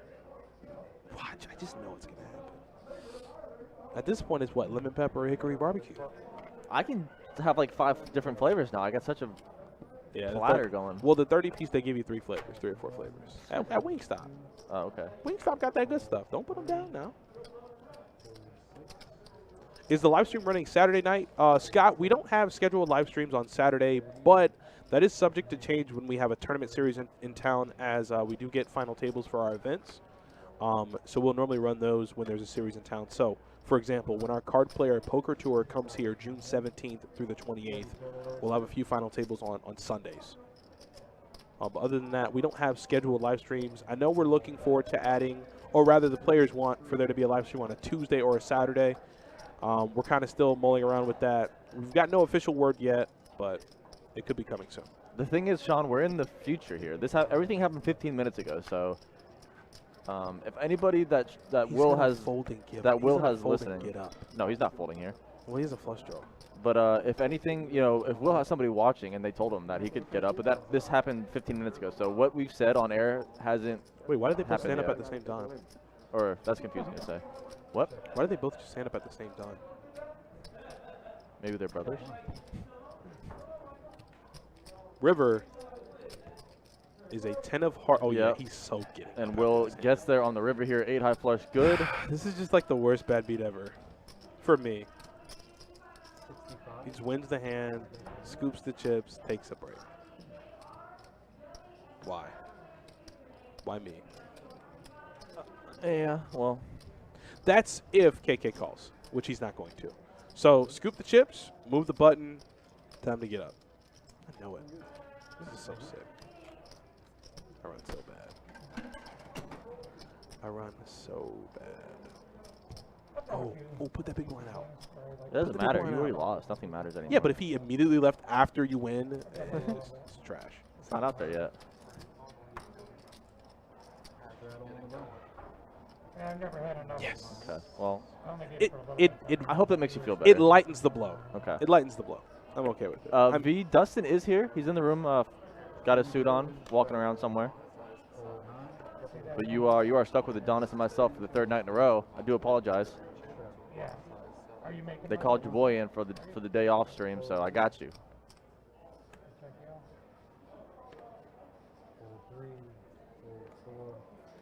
Watch. I just know it's going to happen. At this point, it's what? Lemon pepper or hickory barbecue? I can have like 5 different flavors now. I got such a platter going. Well, the 30-piece, they give you 3 flavors, 3 or 4 flavors. At Wingstop. Oh, okay. Wingstop got that good stuff. Don't put them down now. Is the live stream running Saturday night? Scott, we don't have scheduled live streams on Saturday, but that is subject to change when we have a tournament series in town, as we do get final tables for our events. So we'll normally run those when there's a series in town. So, for example, when our card player poker tour comes here June 17th through the 28th, we'll have a few final tables on Sundays. But other than that, we don't have scheduled live streams. I know we're looking forward to adding, or rather the players want for there to be a live stream on a Tuesday or a Saturday. We're kind of still mulling around with that. We've got no official word yet, but it could be coming soon. The thing is, Sean, we're in the future here. Everything happened 15 minutes ago, so if anybody that Will has listening, get up. No, he's not folding here. Well, he has a flush draw. But if anything, if Will has somebody watching and they told him that he could get up, but this happened 15 minutes ago. So what we've said on air hasn't. Wait, why did they both stand up yet. at the same time? Or that's confusing to say. What? Why did they both just stand up at the same time? Maybe they're brothers. River is a 10 of heart. Oh, yeah, Yep. he's so getting And up Will at this gets there on the river here. 8 high flush, good. hand. This is just like the worst bad beat ever for me. He just wins the hand, scoops the chips, takes a break. Why? Why me? Yeah, well. That's if KK calls, which he's not going to. So scoop the chips, move the button, time to get up. I know it. This is so sick. I run so bad. I run so bad. Oh, put that big one out. It doesn't Put the matter. big You one already out. lost. Nothing matters anymore. Yeah, but if he immediately left after you win, it's trash. It's not out there yet. Yeah, I've never had enough. Yes. Okay. Well, I only did It, for a little it, bit. it, I hope that makes you feel better. it lightens the blow. Okay. It lightens the blow. I'm okay with it. V, Dustin is here. He's in the room. Got his suit on, walking around somewhere. But you are stuck with Adonis and myself for the 3rd night in a row. I do apologize. Yeah. Are you making They money? called your boy in for the day off stream, so I got you. Check you out.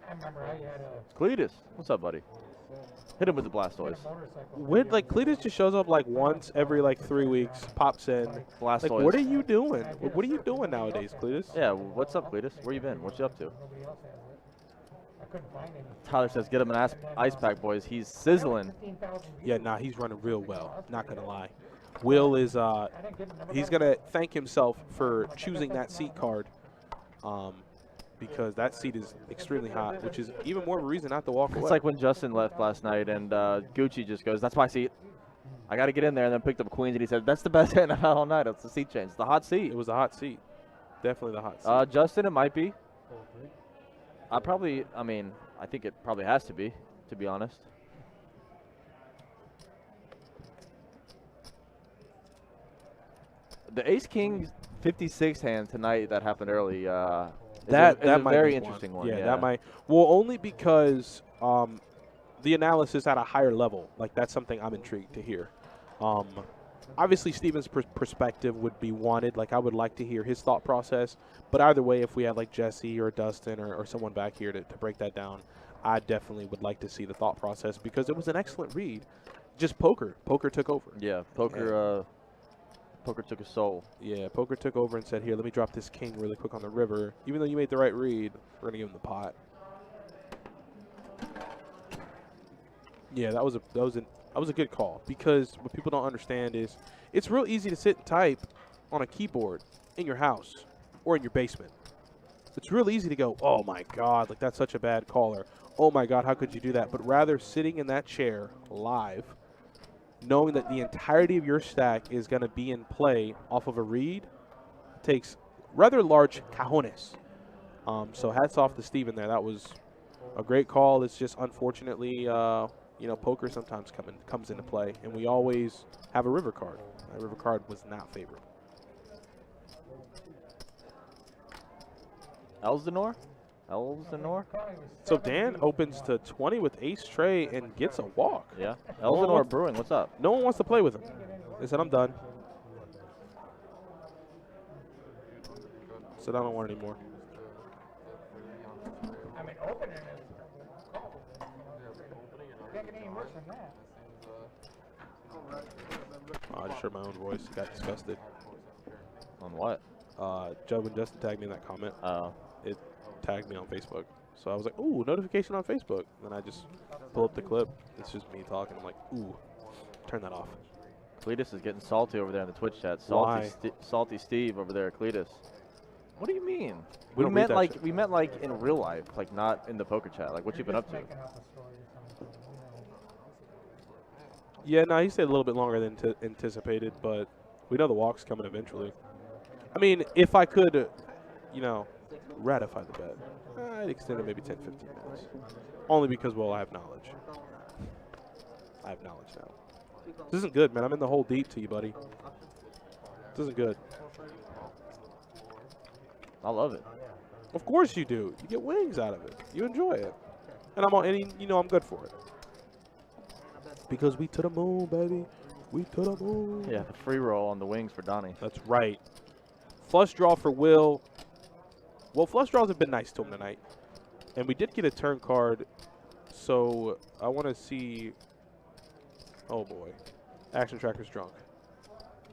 I remember how you had a Cletus, what's up, buddy? Hit him with the Blastoise. motorcycle. When like Cletus just shows up like once every like 3 weeks, pops in. Blastoise. Like, what are you doing? What are you doing nowadays, Cletus? Yeah, what's up, Cletus? Where you been? What you up to? Nobody else has it. I couldn't find any. Tyler says, get him an ice pack, boys. He's sizzling. 15,000 Yeah, nah, he's running real well. Not gonna lie. Will is I didn't get the number. he's gonna thank himself for choosing that seat card, because that seat is extremely hot, which is even more of a reason not to walk away. It's like when Justin left last night and Gucci just goes, that's my seat. I got to get in there, and then picked up Queens, and he said, that's the best hand I've had all night. It's the seat change. It's the hot seat. It was a hot seat, definitely the hot seat. Justin, it might be. I think it probably has to be honest. The Ace-King 56 hand tonight that happened early is that a might very be interesting one. Yeah, that might. Well, only because the analysis at a higher level. Like, that's something I'm intrigued to hear. Obviously, Steven's perspective would be wanted. Like, I would like to hear his thought process. But either way, if we had like Jesse or Dustin or someone back here to break that down, I definitely would like to see the thought process, because it was an excellent read. Just poker. Poker took over. Yeah, poker Poker took a soul. Yeah, Poker took over and said, here, let me drop this king really quick on the river. Even though you made the right read, we're going to give him the pot. Yeah, that was a good call, because what people don't understand is it's real easy to sit and type on a keyboard in your house or in your basement. It's real easy to go, oh my God, like that's such a bad caller. Oh my God, how could you do that? But rather sitting in that chair live, knowing that the entirety of your stack is going to be in play off of a read, takes rather large cojones. So hats off to Steven there. That was a great call. It's just unfortunately, poker sometimes comes into play, and we always have a river card. That river card was not favorable. Elsinore? So Dan opens to 20 with ace tray and gets a walk. Yeah. Elsinore Brewing, what's up? No one wants to play with him. They said, I'm done. Said, I don't want any more. I mean, opening is can't get any worse than that. Oh, I just heard my own voice. Got disgusted. On what? Joe and Justin tagged me in that comment. Oh. It tagged me on Facebook. So I was like, ooh, notification on Facebook. Then I just pull up the clip. It's just me talking. I'm like, ooh, turn that off. Cletus is getting salty over there in the Twitch chat. Why? Salty Steve over there, Cletus. What do you mean? We We don't read meant that like shit. in real life, like not in the poker chat. Like what you been up to? Making up a story or something, Yeah, no, he stayed a little bit longer than anticipated, but we know the walk's coming eventually. I mean, if I could, ratify the bet, I'd extend it maybe 10, 15 minutes. Only because, well, I have knowledge. I have knowledge now. This isn't good, man. I'm in the hole deep to you, buddy. This isn't good. I love it. Of course you do. You get wings out of it. You enjoy it. And I'm good for it. Because we to the moon, baby. We to the moon. Yeah, the free roll on the wings for Donnie. That's right. Flush draw for Will. Well, flush draws have been nice to him tonight. And we did get a turn card. So I want to see. Oh, boy. Action Tracker's drunk.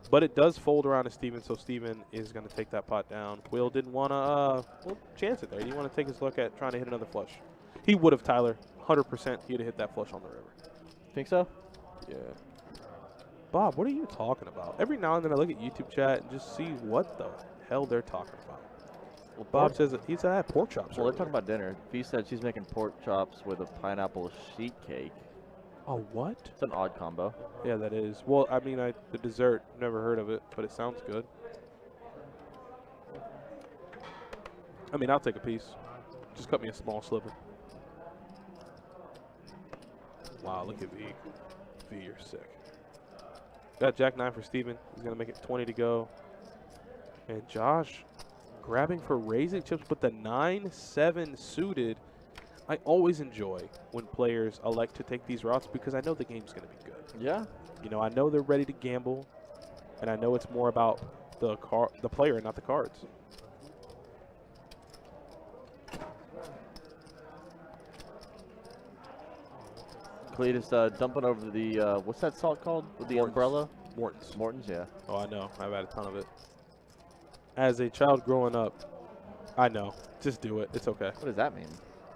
But it does fold around to Steven, so Steven is going to take that pot down. Will didn't want to chance it there. He didn't want to take his look at trying to hit another flush. He would have, Tyler. 100% he'd have hit that flush on the river. Think so? Yeah. Bob, what are you talking about? Every now and then I look at YouTube chat and just see what the hell they're talking about. Well, Bob says that he said I had pork chops. Well, they're earlier. talking about dinner. Fee said she's making pork chops with a pineapple sheet cake. Oh, what? It's an odd combo. Yeah, that is. Well, I mean, the dessert, never heard of it, but it sounds good. I mean, I'll take a piece. Just cut me a small sliver. Wow, look at V. V, you're sick. Got Jack 9 for Steven. He's going to make it 20 to go. And Josh grabbing for raising chips with the 9-7 suited. I always enjoy when players elect to take these routes because I know the game's going to be good. Yeah. I know they're ready to gamble, and I know it's more about the player and not the cards. Cletus dumping over the, what's that salt called? With the umbrella? Morton's. Morton's, yeah. Oh, I know. I've had a ton of it. As a child growing up, I know. Just do it. It's okay. What does that mean?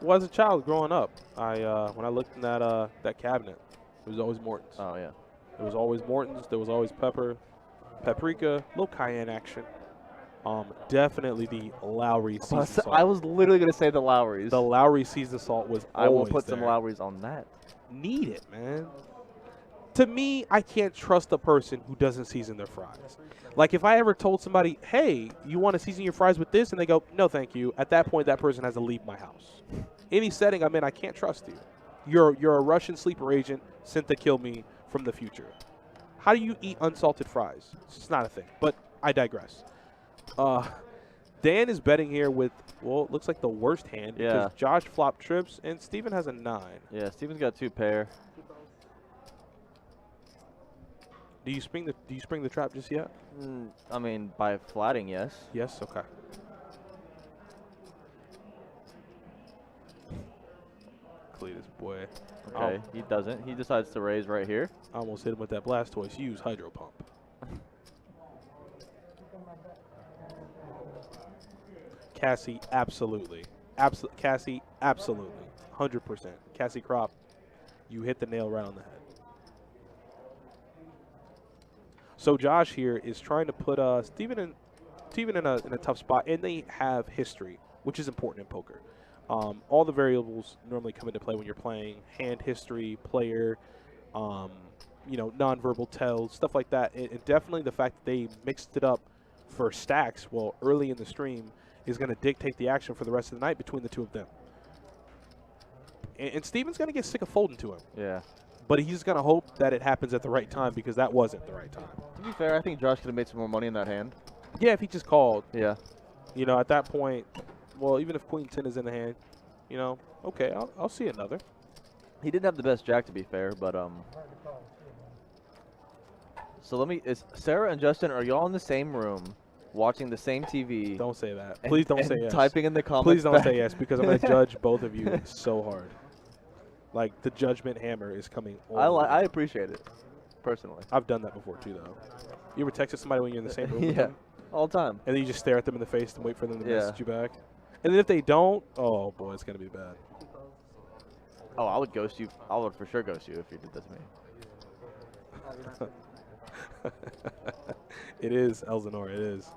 Well, as a child growing up, when I looked in that cabinet, it was always Morton's. Oh, yeah. It was always Morton's. There was always paprika, little cayenne action. Definitely the Lowry seasoned salt. I was literally going to say the Lowry's. The Lowry seasoned salt was I will always put some there. Lowry's on that. Need it, man. To me, I can't trust a person who doesn't season their fries. Like, if I ever told somebody, hey, you want to season your fries with this? And they go, no, thank you. At that point, that person has to leave my house. Any setting I'm in, I can't trust you. You're a Russian sleeper agent sent to kill me from the future. How do you eat unsalted fries? It's just not a thing. But I digress. Dan is betting here with, well, it looks like the worst hand. Yeah. Because Josh flopped trips, and Steven has a 9. Yeah, Steven's got 2 pair. Do you spring the trap just yet? I mean, by flatting, yes. Yes. Okay. Cletus, boy. Okay, he doesn't. He decides to raise right here. I almost hit him with that Blastoise. Use Hydro Pump. Cassie, absolutely. Cassie, absolutely. 100%. Cassie Crop, you hit the nail right on the head. So Josh here is trying to put Steven in a tough spot, and they have history, which is important in poker. All the variables normally come into play when you're playing: hand history, player, nonverbal tells, stuff like that. And definitely the fact that they mixed it up for stacks, well, early in the stream, is going to dictate the action for the rest of the night between the two of them. And Steven's going to get sick of folding to him. Yeah. But he's going to hope that it happens at the right time, because that wasn't the right time. To be fair, I think Josh could have made some more money in that hand. Yeah, if he just called. Yeah. At that point, well, even if Queen 10 is in the hand, okay, I'll see another. He didn't have the best jack, to be fair, but So is Sarah and Justin, are y'all in the same room, watching the same TV? Don't say that. Please don't say yes. Typing in the comments. Please don't say yes, because I'm going to judge both of you so hard. Like, the judgment hammer is coming. I appreciate it, personally. I've done that before too, though. You ever texted somebody when you're in the same room with them? All the time. And then you just stare at them in the face and wait for them to message you back. And then if they don't, oh boy, it's gonna be bad. Oh, I would ghost you. I would for sure ghost you if you did that to me. It is, Elsinore, it is.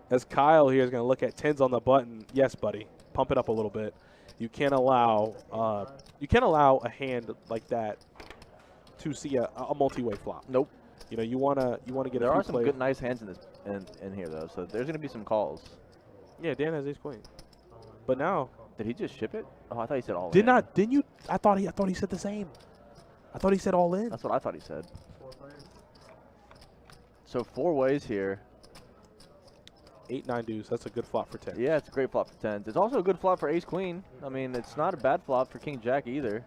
As Kyle here is gonna look at 10s on the button. Yes, buddy, pump it up a little bit. You can't allow a hand like that to see a multi-way flop. Nope. You wanna get. There are some good, nice hands in here though, so there's gonna be some calls. Yeah, Dan has ace queen, but now. Did he just ship it? Oh, I thought he said all in. Didn't you? I thought he said the same. I thought he said all in. That's what I thought he said. So 4 ways here. 8-9 deuce. That's a good flop for 10. Yeah, it's a great flop for 10s. It's also a good flop for ace queen. I mean, it's not a bad flop for king jack either.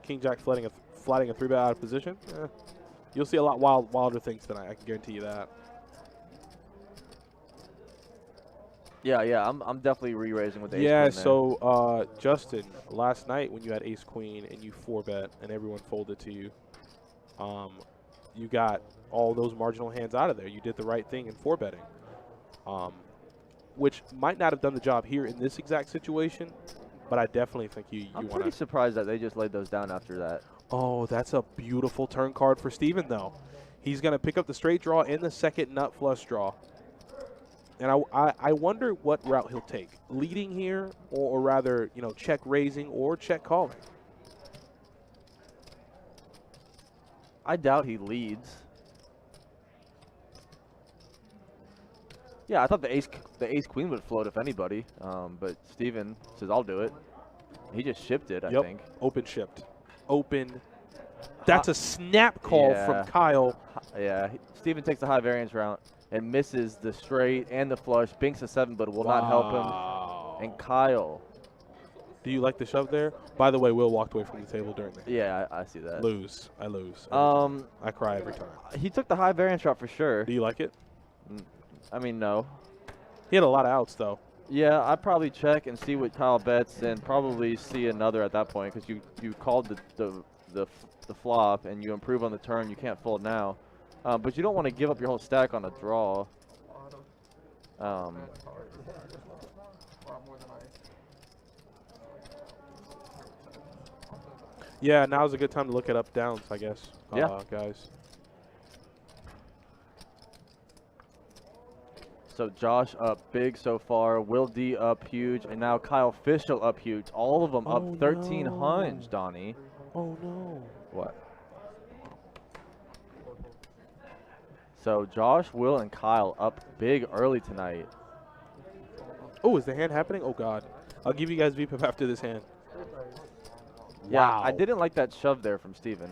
King jack flatting a 3-bet out of position. You'll see a lot wilder things tonight. I can guarantee you that. Yeah, I'm definitely re-raising with ace queen. Yeah, so Justin, last night when you had ace queen and you 4-bet and everyone folded to you, you got all those marginal hands out of there. You did the right thing in 4-betting, which might not have done the job here in this exact situation, but I definitely think you I'm want to. pretty surprised that they just laid those down after that. Oh, that's a beautiful turn card for Steven, though. He's going to pick up the straight draw and the second nut flush draw. And I wonder what route he'll take. Leading here, or rather, check raising or check calling. I doubt he leads. Yeah, I thought the ace queen would float if anybody, but Steven says I'll do it. He just shipped it, I think. Open shipped. Open. That's a snap call from Kyle. Yeah, Steven takes the high variance route and misses the straight and the flush. Binks a 7, but it will not help him. And Kyle. Do you like the shove there? By the way, Will walked away from the table during that. Yeah, I see that. Lose. I lose. I cry every time. He took the high variance route for sure. Do you like it? I mean, no. He had a lot of outs, though. Yeah, I'd probably check and see what Kyle bets and probably see another at that point because you called the flop and you improve on the turn. You can't fold now. But you don't want to give up your whole stack on a draw. Yeah, now's a good time to look at up downs, I guess. Guys. So Josh up big so far, Will D up huge, and now Kyle Fischel up huge. All of them up 1,300, Donnie. Oh no. What? So Josh, Will, and Kyle up big early tonight. Oh, is the hand happening? Oh God. I'll give you guys VPIP after this hand. Yeah, wow. I didn't like that shove there from Steven.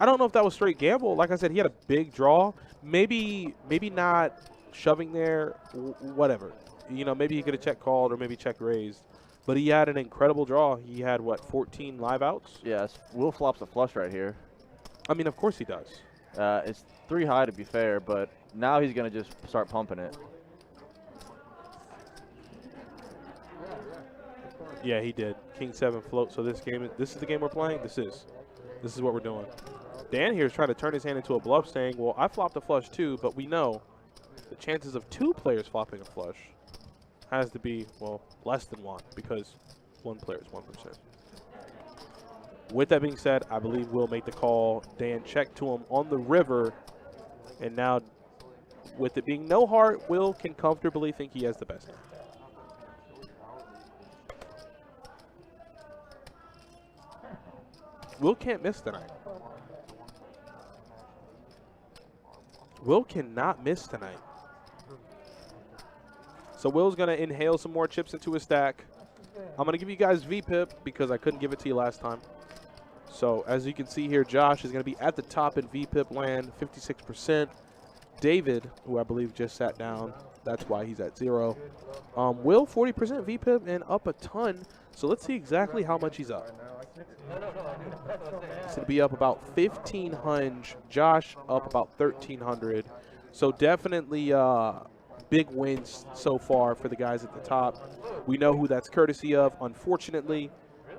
I don't know if that was straight gamble. Like I said, he had a big draw. Maybe not shoving there, whatever. Maybe he could have check called or maybe check raised. But he had an incredible draw. He had, what, 14 live outs? Yes, Will flops a flush right here. I mean, of course he does. It's 3 high to be fair, but now he's going to just start pumping it. Yeah, he did. King 7 float. So this is the game we're playing? This is what we're doing. Dan here is trying to turn his hand into a bluff, saying, well, I flopped a flush too, but we know the chances of 2 players flopping a flush has to be, well, less than 1 because 1 player is 1%. With that being said, I believe we'll make the call. Dan checked to him on the river, and now with it being no heart, Will can comfortably think he has the best. Will can't miss tonight. Will cannot miss tonight. So Will's going to inhale some more chips into his stack. I'm going to give you guys VPIP because I couldn't give it to you last time. So as you can see here, Josh is going to be at the top in VPIP land, 56%. David, who I believe just sat down, that's why he's at 0. Will, 40% VPIP and up a ton. So let's see exactly how much he's up. He's going to be up about 1,500. Josh up about 1,300. So definitely big wins so far for the guys at the top. We know who that's courtesy of, unfortunately.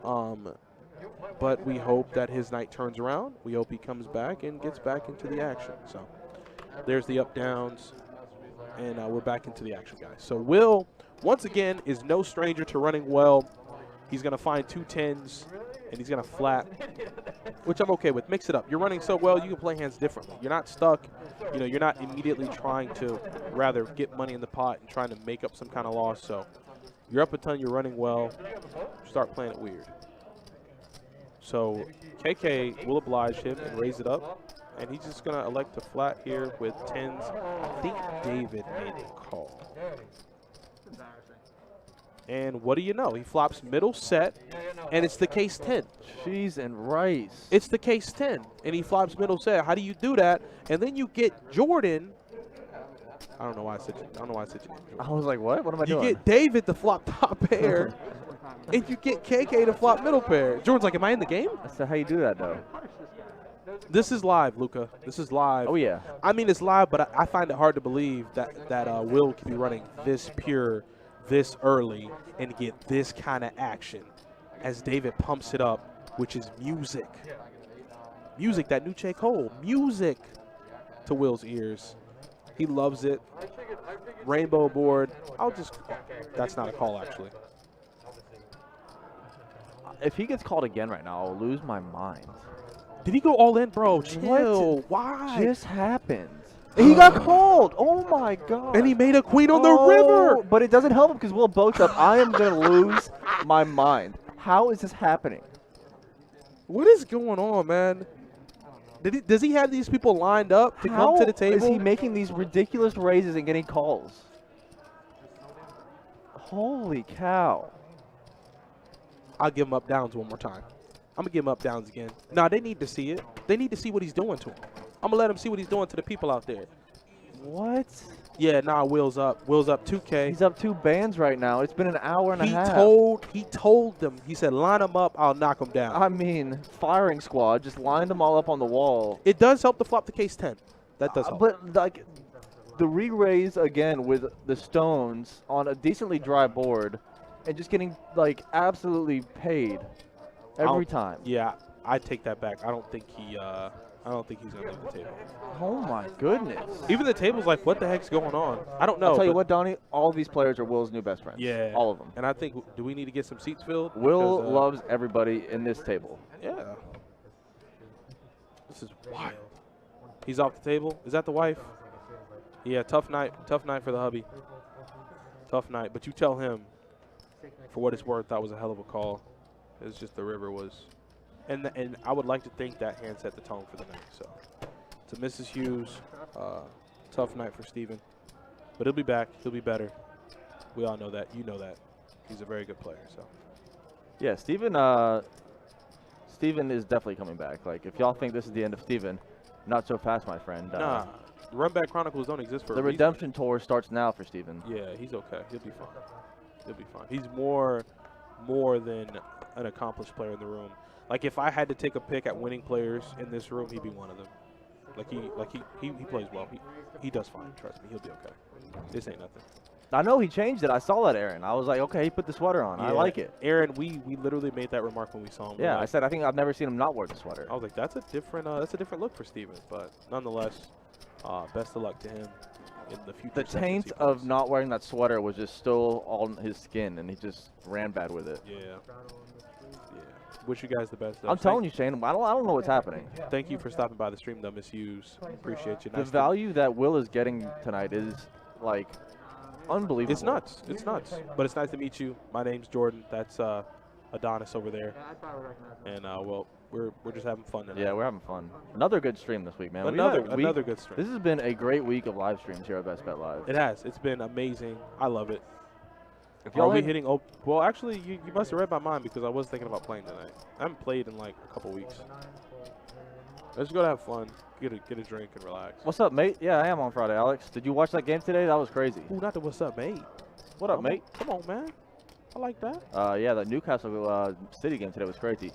But we hope that his night turns around. We hope he comes back and gets back into the action. So there's the up downs, and we're back into the action, guys. So Will, once again, is no stranger to running well. He's going to find 2 10s, and he's going to flat, which I'm okay with. Mix it up. You're running so well, you can play hands differently. You're not stuck. You know, you're not immediately trying to rather get money in the pot and trying to make up some kind of loss. So you're up a ton. You're running well. Start playing it weird. So KK will oblige him and raise it up. And he's just going to elect to flat here with 10s. I think David made the call. And what do you know? He flops middle set, and it's the case 10. Cheese and rice. It's the case 10, and he flops middle set. How do you do that? And then you get Jordan. I don't know why I said your name, Jordan. I was like, what? What am I doing? You get David to flop top pair, and you get KK to flop middle pair. Jordan's like, am I in the game? I said, how you do that, though? This is live, Luca. This is live. Oh, yeah. I mean, it's live, but I find it hard to believe that Will can be running this pure this early and get this kind of action as David pumps it up, which is music. Music, that new J. Cole. Music to Will's ears. He loves it. Rainbow board. That's not a call, actually. If he gets called again right now, I'll lose my mind. Did he go all in, bro? Chill. What Why? just happened? He got called. Oh, my God. And he made a queen on the river. But it doesn't help him because Will boats up. I am going to lose my mind. How is this happening? What is going on, man? Does he have these people lined up to come to the table? How is he making these ridiculous raises and getting calls? Holy cow. I'll give him up downs one more time. I'm going to give him up downs again. Nah, they need to see it. They need to see what he's doing to him. I'm going to let him see what he's doing to the people out there. What? Yeah, nah, Will's up. Will's up 2K. He's up 2 bands right now. It's been an hour and a half. He told them. He said, line them up, I'll knock them down. I mean, firing squad, just lined them all up on the wall. It does help to flop the case 10. That does help. But, like, the re-raise again with the stones on a decently dry board and just getting, like, absolutely paid every time. Yeah, I take that back. I don't think he's going to leave the table. Oh, my goodness. Even the table's like, what the heck's going on? I don't know. I'll tell you what, Donnie, all of these players are Will's new best friends. Yeah. All of them. And I think, do we need to get some seats filled? Will loves everybody in this table. Yeah. This is wild. He's off the table. Is that the wife? Yeah, tough night. Tough night for the hubby. Tough night. But you tell him, for what it's worth, that was a hell of a call. It's just the river was. And I would like to think that hand set the tone for the night. So, to Mrs. Hughes, tough night for Steven. But he'll be back. He'll be better. We all know that. You know that. He's a very good player. So, yeah, Steven is definitely coming back. Like, if y'all think this is the end of Steven, not so fast, my friend. Nah, Run Back Chronicles don't exist for a reason. The redemption tour starts now for Steven. Yeah, he's okay. He'll be fine. He'll be fine. He's more than an accomplished player in the room. Like, if I had to take a pick at winning players in this room, he'd be one of them. He plays well. He does fine. Trust me, he'll be okay. This ain't nothing. I know he changed it. I saw that, Aaron. I was like, okay, he put the sweater on. Yeah. I like it. Aaron, we literally made that remark when we saw him. Yeah, like, I said I think I've never seen him not wear the sweater. I was like, that's a different look for Steven. But nonetheless, best of luck to him. in the future. The taint of not wearing that sweater was just still on his skin, and he just ran bad with it. Yeah. Wish you guys the best. I'm telling you, Shane, I don't know what's happening. Thank you for stopping by the stream, though, Miss Hughes. Appreciate you. The value that Will is getting tonight is, like, unbelievable. It's nuts. It's nuts. But it's nice to meet you. My name's Jordan. That's Adonis over there. Yeah, I'd probably recognize that. And, well, we're just having fun tonight. Yeah, we're having fun. Another good stream this week, man. Another good stream. This has been a great week of live streams here at Best Bet Live. It has. It's been amazing. I love it. If Are we hitting? Oh, well, actually, you must have read my mind because I was thinking about playing tonight. I haven't played in like a couple weeks. Let's go to have fun, get a drink, and relax. What's up, mate? Yeah, I am on Friday, Alex. Did you watch that game today? That was crazy. Ooh, not the what's up, mate. What up, mate? Come on, man. I like that. Yeah, the Newcastle City game today was crazy.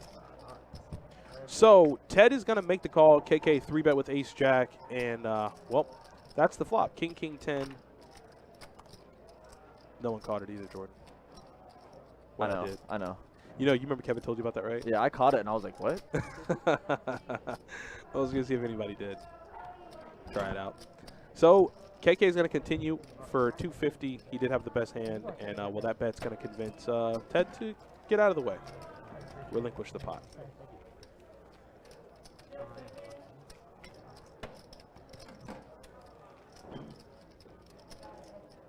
So Ted is gonna make the call. KK 3-bet with Ace Jack, and well, that's the flop. King 10. No one caught it either, Jordan. Well, I know. did. I know. You remember Kevin told you about that, right? Yeah, I caught it and I was like, what? I was gonna see if anybody did. Try it out. So KK is gonna continue for 250. He did have the best hand, and well, that bet's gonna convince Ted to get out of the way, relinquish the pot.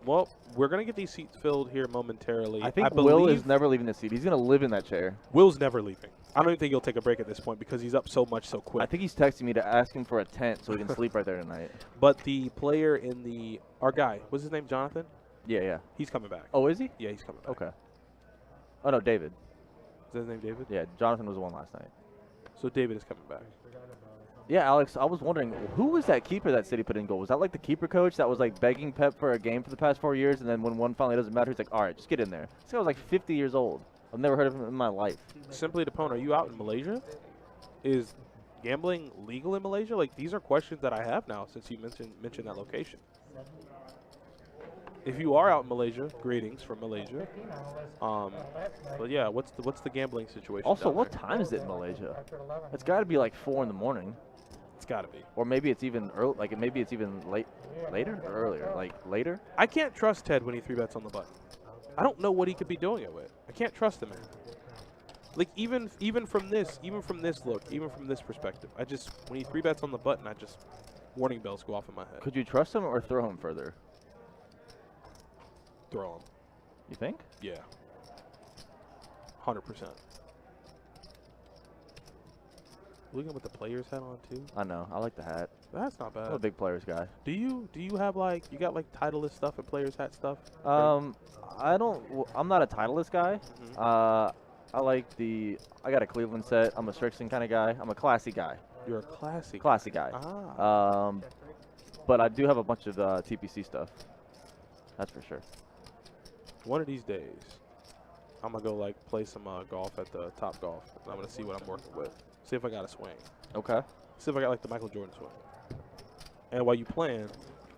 Well, we're going to get these seats filled here momentarily. I think Will is never leaving the seat. He's going to live in that chair. Will's never leaving. I don't even think he'll take a break at this point because he's up so much so quick. I think he's texting me to ask him for a tent so he can sleep right there tonight. But the player in our guy, what's his name, Jonathan? Yeah, yeah. He's coming back. Oh, is he? Yeah, he's coming back. Okay. Oh, no, David. Is that his name, David? Yeah, Jonathan was the one last night. So David is coming back. Yeah, Alex, I was wondering, who was that keeper that City put in goal? Was that like the keeper coach that was like begging Pep for a game for the past 4 years, and then when one finally doesn't matter, he's like, all right, just get in there. This guy was like 50 years old. I've never heard of him in my life. Simply Depone, are you out in Malaysia? Is gambling legal in Malaysia? Like, these are questions that I have now since you mentioned that location. If you are out in Malaysia, greetings from Malaysia. But yeah, what's the gambling situation? Also, down what there? time is it in Malaysia? It's got to be like 4 in the morning. It's got to be. Or maybe it's even early, like maybe it's even later or earlier, like later. I can't trust Ted when he 3-bets on the button. I don't know what he could be doing it with. I can't trust him. Like even from this look, even from this perspective, when he 3-bets on the button, warning bells go off in my head. Could you trust him or throw him further? Throw him. You think? Yeah. 100%. Looking at what the players had on too. I know. I like the hat. That's not bad. I'm a big players guy. Do you have you got like Titleist stuff and players hat stuff? I'm not a Titleist guy. Mm-hmm. I got a Cleveland set. I'm a Strixon kind of guy. I'm a classy guy. You're a classy guy. Ah. But I do have a bunch of TPC stuff. That's for sure. One of these days, I'm gonna go play some golf at the Top Golf. And I'm gonna see what I'm working with. See if I got a swing. Okay. See if I got the Michael Jordan swing. And while you playing,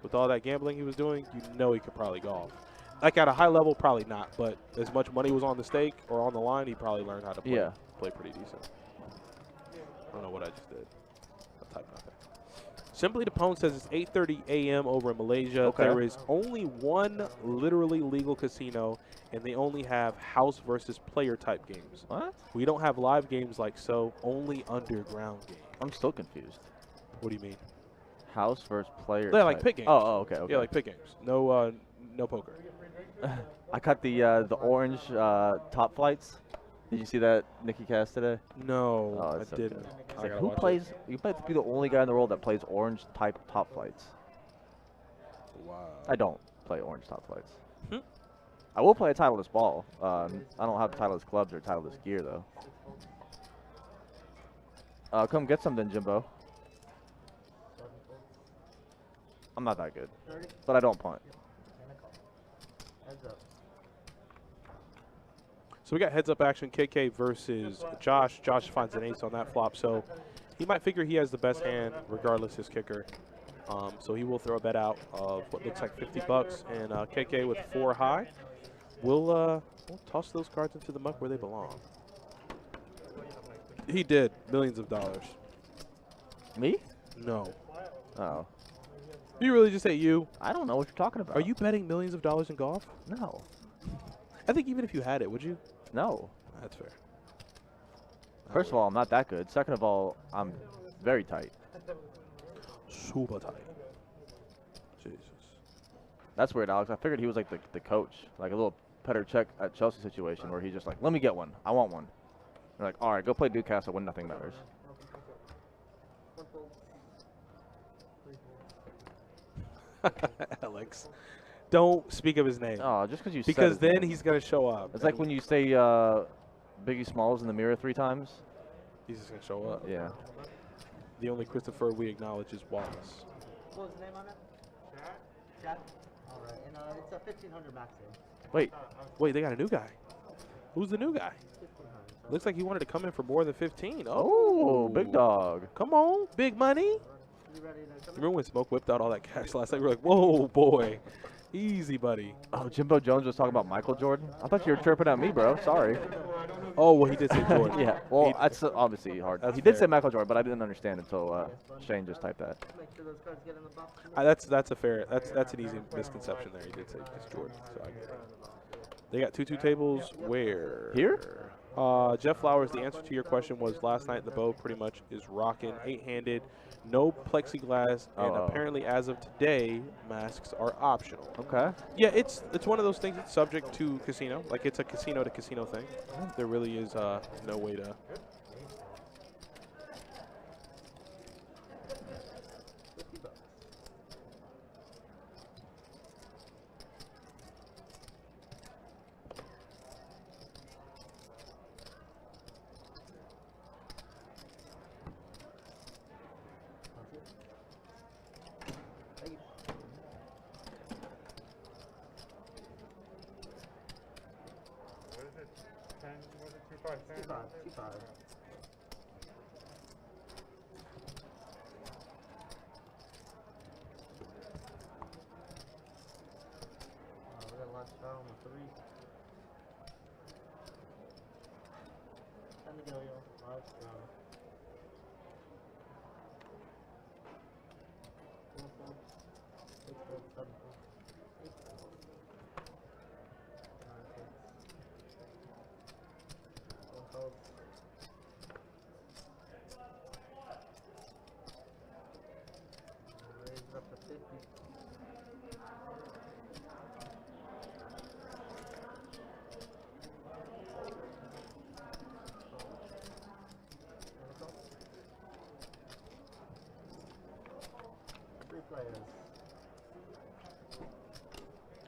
with all that gambling he was doing, he could probably golf. Like at a high level, probably not. But as much money was on the stake or on the line, he probably learned how to play. Yeah. Play pretty decent. I don't know what I just did. I'll type nothing. Simply Depone says it's 8:30 a.m. over in Malaysia. Okay. There is only one literally legal casino, and they only have house versus player type games. What? We don't have live games only underground games. I'm still confused. What do you mean? House versus player. Yeah, like type. pit games. Oh, okay. Yeah, like pit games. No, no poker. I cut the orange top flights. Did you see that Nikki cast today? No, Oh, I it's so didn't. good. It's I like, gotta who watch plays? You might be the only guy in the world that plays orange type top flights. Wow. I don't play orange top flights. Hmm. I will play a Titleist ball. I don't have Titleist clubs or Titleist gear though. Come get something, Jimbo. I'm not that good, but I don't punt. So we got heads up action, KK versus Josh. Josh finds an ace on that flop, so he might figure he has the best hand, regardless his kicker. So he will throw a bet out of what looks like 50 bucks, and KK with 4 high. We'll toss those cards into the muck where they belong. He did millions of dollars. Me? No. Oh. You really just say you? I don't know what you're talking about. Are you betting millions of dollars in golf? No. I think even if you had it, would you? No. That's fair. First of all, I'm not that good. Second of all, I'm very tight. Super tight. Jesus. That's weird, Alex. I figured he was like the coach, like a little Petr Cech at Chelsea situation where he's just like, let me get one. I want one. They're like, all right, go play Newcastle when nothing matters. Alex, don't speak of his name. Oh, just because you because said his then name. he's gonna show up. It's like when you say Biggie Smalls in the mirror 3 times. He's just gonna show up. Yeah. The only Christopher we acknowledge is Wallace. What was the name on it? Chad? Alright, and it's a 1500 max in. Wait, they got a new guy. Who's the new guy? 1500. Looks like he wanted to come in for more than 15. Oh, big dog. Come on, big money. You ready to come in? Remember when Smoke whipped out all that cash last night? We were like, whoa, boy. Easy, buddy. Oh, Jimbo Jones was talking about Michael Jordan. I thought you were chirping at me, bro. Sorry. Oh, well, he did say Jordan. Yeah. Well, that's obviously hard. That's He did fair. say Michael Jordan, but I didn't understand until Shane just typed that. Make sure those cards get in the box. That's a fair. That's an easy misconception there. He did say it's Jordan. So I get it. They got 2-2 tables. Where? Here? Jeff Flowers, the answer to your question was last night the bow pretty much is rocking 8-handed, no plexiglass, and apparently as of today, masks are optional. Okay. Yeah, it's one of those things that's subject to casino. Like it's a casino to casino thing. There really is no way to.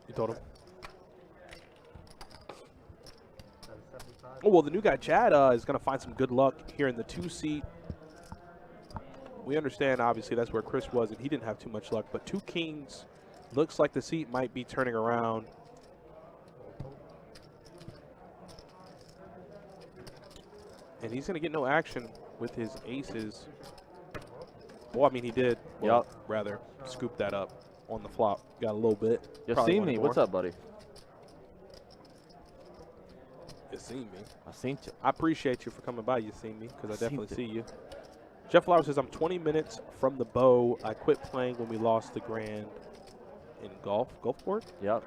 You told him. Oh, well, the new guy, Chad, is going to find some good luck here in the 2 seat. We understand, obviously, that's where Chris was, and he didn't have too much luck. But 2 kings, looks like the seat might be turning around. And he's going to get no action with his aces. Well, I mean, he did. Well, rather, scoop that up on the flop. Got a little bit. You seen me. What's up, buddy? You seen me. I seen you. I appreciate you for coming by. You seen me, because I definitely see you. Jeff Flowers says, I'm 20 minutes from the bow. I quit playing when we lost the grand in Gulfport. Yep.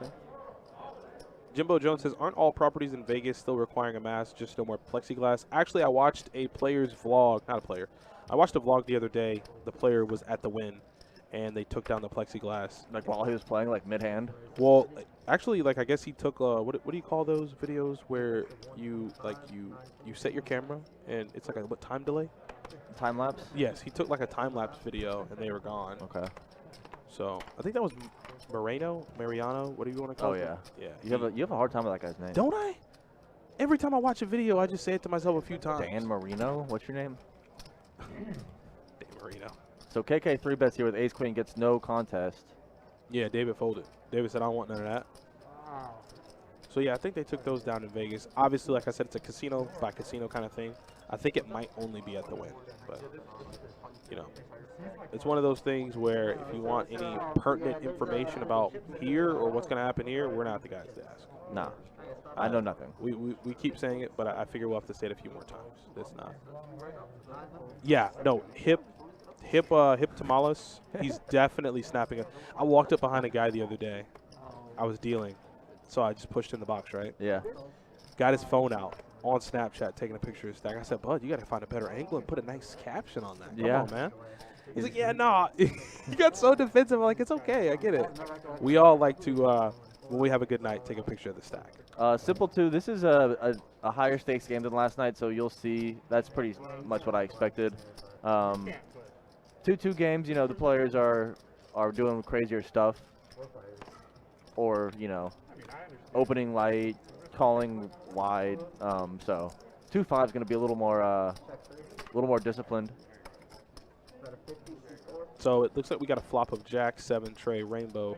Jimbo Jones says, aren't all properties in Vegas still requiring a mask, just no more plexiglass? Actually, I watched a player's vlog. Not a player. I watched a vlog the other day. The player was at the Wynn, and they took down the plexiglass. Like while he was playing, like mid-hand? Well, actually, like I guess he took, what do you call those videos where you set your camera, and it's like a time delay? Time lapse? Yes, he took like a time lapse video, and they were gone. Okay. So I think that was Mariano, what do you want to call it? Yeah. Yeah. You have a hard time with that guy's name. Don't I? Every time I watch a video, I just say it to myself a few times. Dan Marino? What's your name? Dan Marino. So KK 3-bets here with ace queen, gets no contest. Yeah, David folded. David said, I don't want none of that. So yeah, I think they took those down in Vegas. Obviously, like I said, it's a casino by casino kind of thing. I think it might only be at the Wynn, but you know, it's one of those things where if you want any pertinent information about here or what's going to happen here, we're not the guys to ask. Nah, I know nothing. We keep saying it, but I figure we'll have to say it a few more times. It's not. Yeah, no, hip Hip Tamales, he's definitely snapping it. I walked up behind a guy the other day. I was dealing, so I just pushed in the box, right? Yeah. Got his phone out on Snapchat taking a picture of his stack. I said, Bud, you got to find a better angle and put a nice caption on that. Come on, man. He's like, yeah, nah. He got so defensive. I'm like, it's okay. I get it. We all like to, when we have a good night, take a picture of the stack. Simple 2, this is a higher stakes game than last night, so you'll see that's pretty much what I expected. 2-2 games, you know, the players are doing crazier stuff, or, you know, opening light, calling wide. So 2-5 is going to be a little more disciplined. So it looks like we got a flop of Jack, 7, Trey, Rainbow.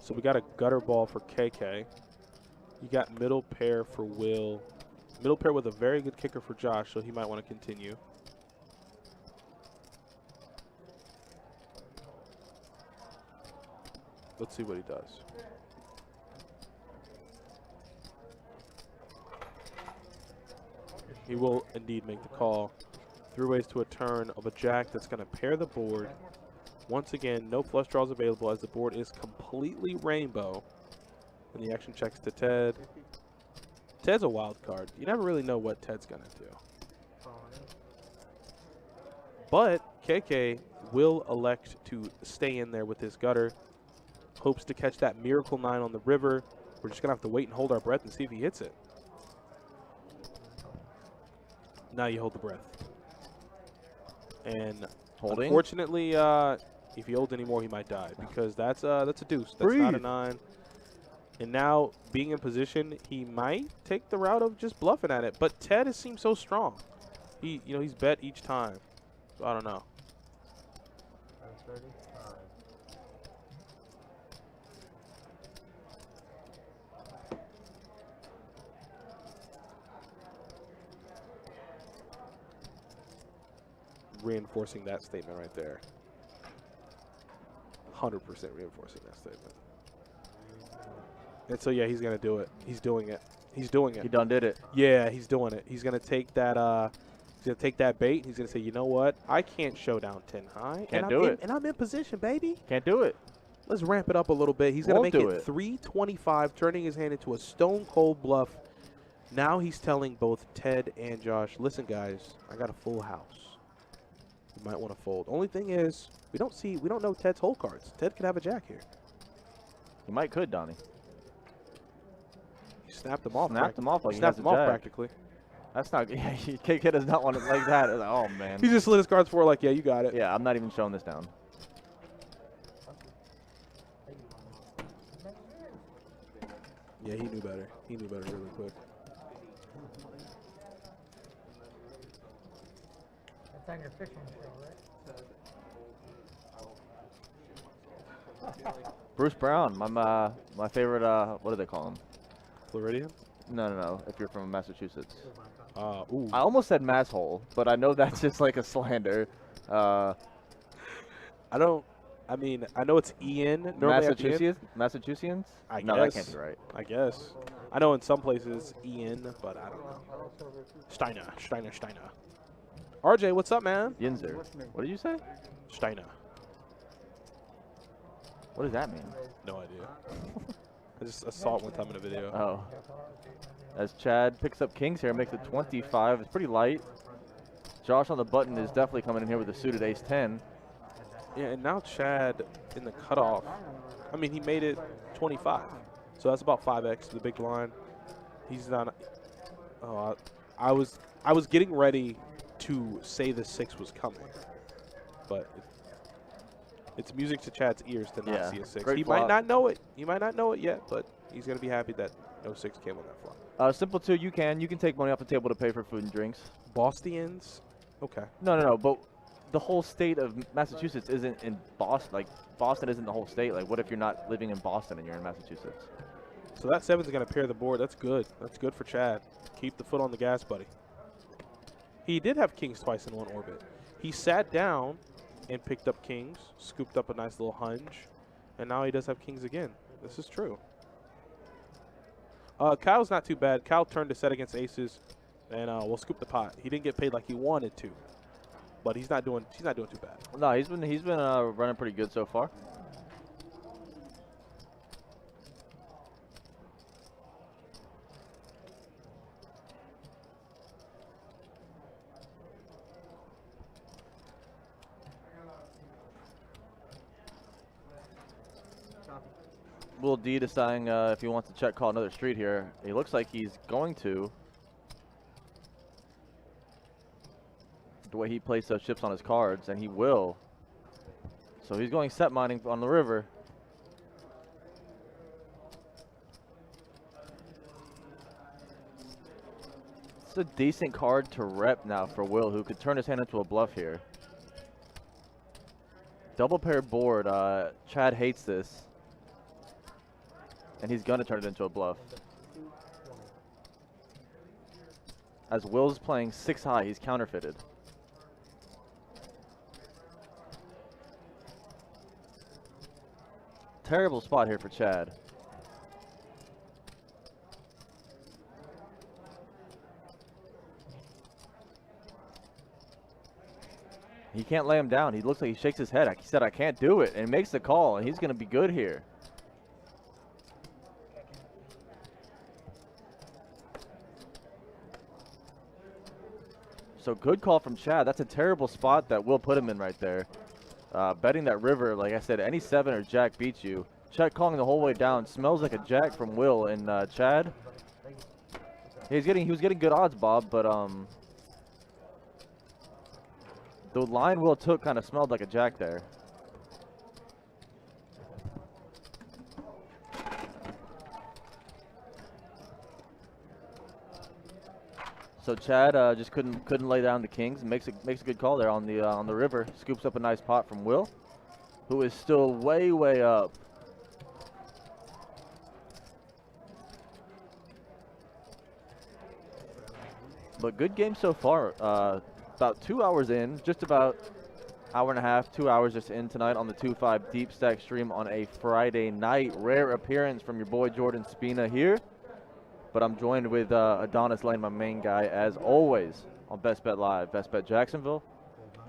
So we got a gutter ball for KK. You got middle pair for Will. Middle pair with a very good kicker for Josh, so he might want to continue. Let's see what he does. He will indeed make the call. 3 ways to a turn of a jack that's going to pair the board. Once again, no flush draws available as the board is completely rainbow. And the action checks to Ted. Ted's a wild card. You never really know what Ted's going to do. But KK will elect to stay in there with his gutter. Hopes to catch that miracle 9 on the river. We're just going to have to wait and hold our breath and see if he hits it. Now you hold the breath. And Holding. Unfortunately, if he holds anymore, he might die because that's a deuce. That's not a 9. And now, being in position, he might take the route of just bluffing at it. But Ted has seemed so strong. He's bet each time. So I don't know. Reinforcing that statement right there. 100% reinforcing that statement. And so, yeah, he's going to do it. He's doing it. He's doing it. He done did it. Yeah, he's doing it. He's going to take that bait. He's going to say, you know what? I can't show down 10 high. Can't do it. And I'm in position, baby. Can't do it. Let's ramp it up a little bit. He's going to make do it it. 325, turning his hand into a stone-cold bluff. Now he's telling both Ted and Josh, listen, guys, I got a full house. You might want to fold. Only thing is, we don't know Ted's hole cards. Ted could have a jack here. He could, Donnie. He snapped him off. Snapped him off like he snapped has him a off jack. practically. That's not. KK does not want it like that. Like, oh man. He just slid his cards for like, yeah, you got it. Yeah, I'm not even showing this down. Yeah, he knew better. He knew better really quick. That's on your fishing show, right? Bruce Brown, my favorite. What do they call him? Floridian? No. If you're from Massachusetts. Ooh. I almost said masshole, but I know that's just like a slander. I know it's Ian. Massachusetts? I No, guess. that can't be right. I guess. I know in some places Ian, but I don't know. Steiner. RJ, what's up, man? Yinzer. What did you say? Steiner. What does that mean? No idea. I saw it one time in a video. Oh. As Chad picks up kings here, makes it 25. It's pretty light. Josh on the button is definitely coming in here with a suited ace-10. Yeah, and now Chad in the cutoff. I mean, he made it 25. So that's about 5x to the big blind. He's not. Oh, I was getting ready to say the 6 was coming, but it's music to Chad's ears to not see a 6. He might not know it. He might not know it yet, but he's gonna be happy that no 6 came on that flop. Simple 2, you can take money off the table to pay for food and drinks. Bostonians, okay. No, but the whole state of Massachusetts isn't in Boston. Like, Boston isn't the whole state. Like, what if you're not living in Boston and you're in Massachusetts? So that 7's going to pair the board. That's good. That's good for Chad. Keep the foot on the gas, buddy. He did have kings twice in one orbit. He sat down and picked up kings, scooped up a nice little hunch, and now he does have kings again. This is true. Kyle's not too bad. Kyle turned to set against aces, and we'll scoop the pot. He didn't get paid like he wanted to, but he's not doing too bad. No, he's been running pretty good so far. Will D deciding if he wants to check call another street here. He looks like he's going to. The way he placed those chips on his cards, and he will. So he's going set mining on the river. It's a decent card to rep now for Will, who could turn his hand into a bluff here. Double pair board. Chad hates this. And he's going to turn it into a bluff. As Will's playing 6 high, he's counterfeited. Terrible spot here for Chad. He can't lay him down. He looks like he shakes his head. He said, I can't do it. And he makes the call, and he's going to be good here. So good call from Chad. That's a terrible spot that Will put him in right there. Betting that river, like I said, any 7 or jack beats you. Check calling the whole way down. Smells like a jack from Will and Chad. He was getting good odds, Bob, but the line Will took kind of smelled like a jack there. So Chad just couldn't lay down the kings. Makes a good call there on the river. Scoops up a nice pot from Will, who is still way up. But good game so far. About 2 hours in, just about hour and a half, 2 hours just in tonight on the 2-5 Deep Stack stream on a Friday night. Rare appearance from your boy Jordan Spina here. But I'm joined with Adonis Lane, my main guy, as always, on Best Bet Live, Best Bet Jacksonville.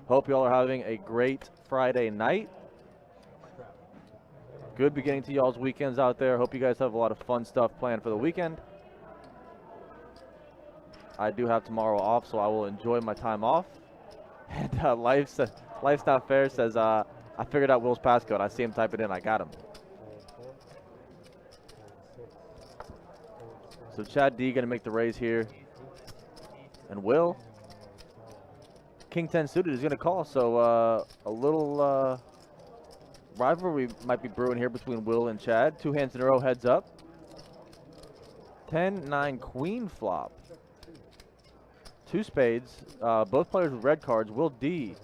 Hope you all are having a great Friday night. Good beginning to y'all's weekends out there. Hope you guys have a lot of fun stuff planned for the weekend. I do have tomorrow off, so I will enjoy my time off. And Life's Not Fair says, I figured out Will's passcode. I see him type it in. I got him. So Chad D going to make the raise here. And Will. King 10 suited is going to call. So a little rivalry might be brewing here between Will and Chad. 2 hands in a row, heads up. 10-9 queen flop. 2 spades. Both players with red cards. Will D,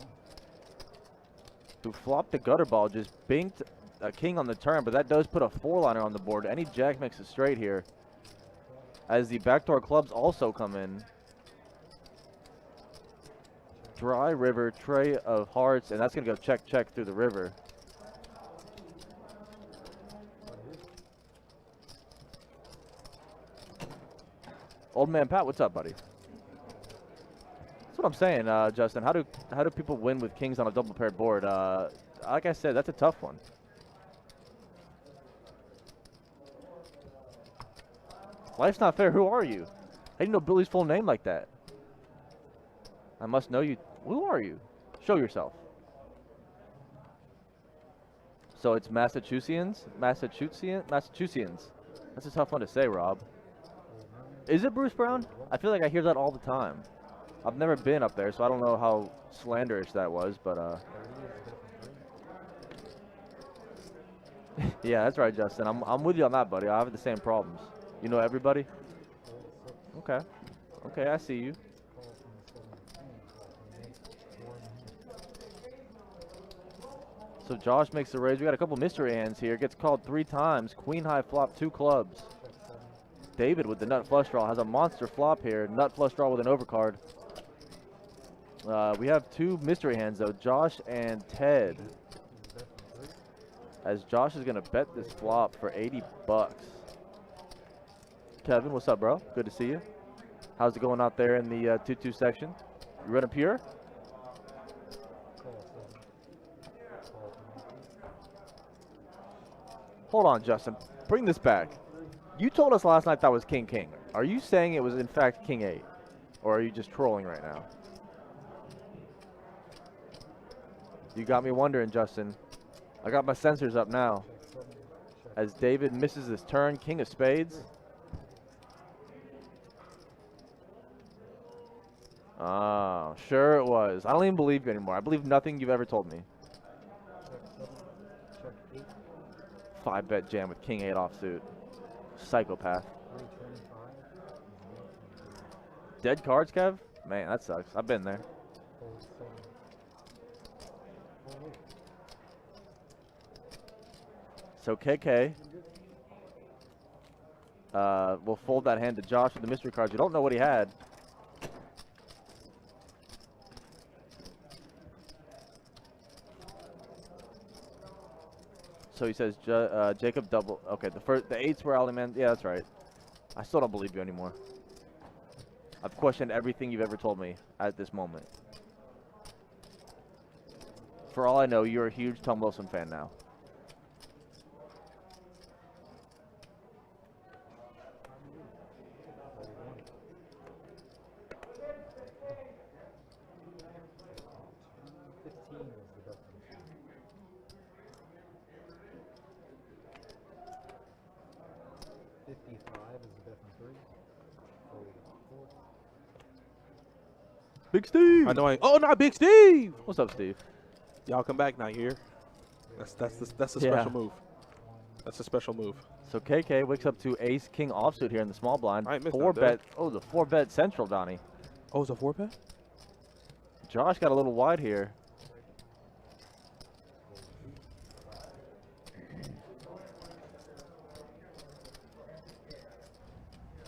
who flopped the gutter ball, just binked a king on the turn, but that does put a 4-liner on the board. Any jack makes it straight here, as the backdoor clubs also come in. Dry river, tray of hearts, and that's going to go check through the river. Old man Pat, what's up, buddy? That's what I'm saying, Justin. How do people win with kings on a double paired board? Like I said, that's a tough one. Life's Not Fair. Who are you? I didn't know Billy's full name like that. I must know you. Who are you? Show yourself. So it's Massachusettsians? Massachusettsians. That's a tough one to say, Rob. Is it Bruce Brown? I feel like I hear that all the time. I've never been up there, so I don't know how slanderish that was, but yeah, that's right, Justin. I'm with you on that, buddy. I have the same problems. You know everybody? Okay. Okay, I see you. So Josh makes the raise. We got a couple mystery hands here. Gets called 3 times. Queen high flop, 2 clubs. David with the nut flush draw has a monster flop here. Nut flush draw with an overcard. We have 2 mystery hands though, Josh and Ted. As Josh is gonna bet this flop for 80 bucks. Kevin, what's up, bro? Good to see you. How's it going out there in the 2-2 section? You running pure? Hold on, Justin. Bring this back. You told us last night that was King King. Are you saying it was in fact King 8? Or are you just trolling right now? You got me wondering, Justin. I got my sensors up now. As David misses his turn, King of Spades. Oh, sure it was. I don't even believe you anymore. I believe nothing you've ever told me. 5-bet jam with King 8 offsuit. Psychopath. Dead cards, Kev? Man, that sucks. I've been there. So KK will fold that hand to Josh with the mystery cards. You don't know what he had. So he says Jacob double. Okay, the 8s were alley man. Yeah, that's right. I still don't believe you anymore. I've questioned everything you've ever told me at this moment. For all I know, you're a huge Tom Wilson fan now. Big Steve. I know oh, not Big Steve. What's up, Steve? Y'all come back now here. That's a special move. That's a special move. So KK wakes up to Ace King offsuit here in the small blind. I ain't missed 4-bet. Oh, the 4-bet central, Donnie. Oh, it's a 4-bet? Josh got a little wide here.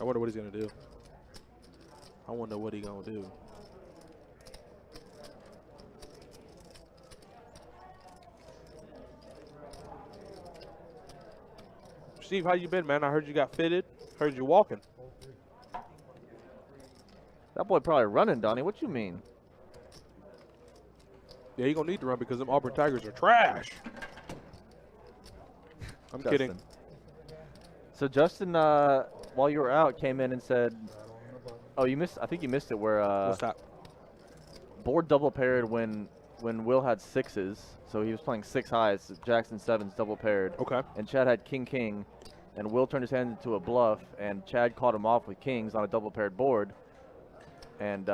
I wonder what he's gonna do. I wonder what he's gonna do. Steve, how you been, man? I heard you got fitted. Heard you walking. That boy probably running, Donnie. What you mean? Yeah, you gonna need to run because them Auburn Tigers are trash. I'm Justin. kidding. So Justin, while you were out, came in and said, "Oh, you missed. I think you missed it. Where What's that? board double paired when Will had 6s, so he was playing 6 highs. Jackson 7s double paired. Okay. And Chad had King King, and Will turned his hand into a bluff, and Chad caught him off with kings on a double paired board. And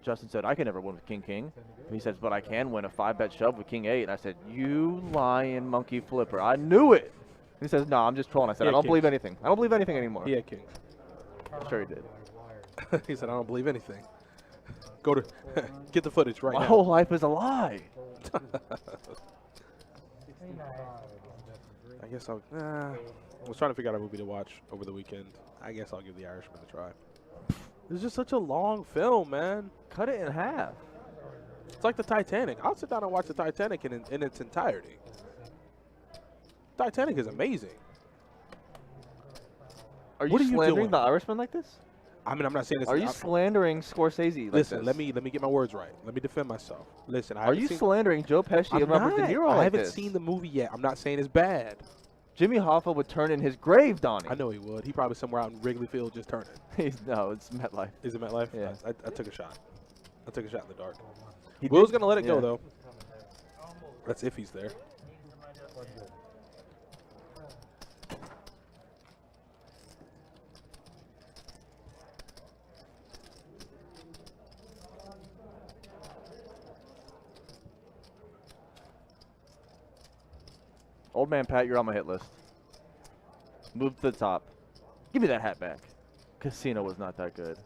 Justin said, "I can never win with King King." And he says, "But I can win a 5-bet shove with King 8." And I said, "You lying monkey flipper! I knew it." And he says, "No, I'm just trolling." I said, "I don't believe anything. I don't believe anything anymore." He had kings. Sure he did. He said, "I don't believe anything." Go to get the footage right My now. whole life is a lie. I guess I'll. I was trying to figure out a movie to watch over the weekend. I guess I'll give The Irishman a try. It's just such a long film, man. Cut it in half. It's like the Titanic. I'll sit down and watch the Titanic in its entirety. Titanic is amazing. Are you What are you slandering doing? the Irishman like this? I mean, I'm not saying this. Are you slandering Scorsese like Listen, this? let me get my words right. Let me defend myself. Listen, Are you slandering Joe Pesci I'm and Robert De not. Niro I like haven't this? seen the movie yet. I'm not saying it's bad. Jimmy Hoffa would turn in his grave, Donnie. I know he would. He probably somewhere out in Wrigley Field just turning. No, it's MetLife. Is it MetLife? Yeah. I took a shot. I took a shot in the dark. He Will's did- going to let it go, yeah. though. That's if he's there. Old man Pat, you're on my hit list. Move to the top. Give me that hat back. Casino was not that good.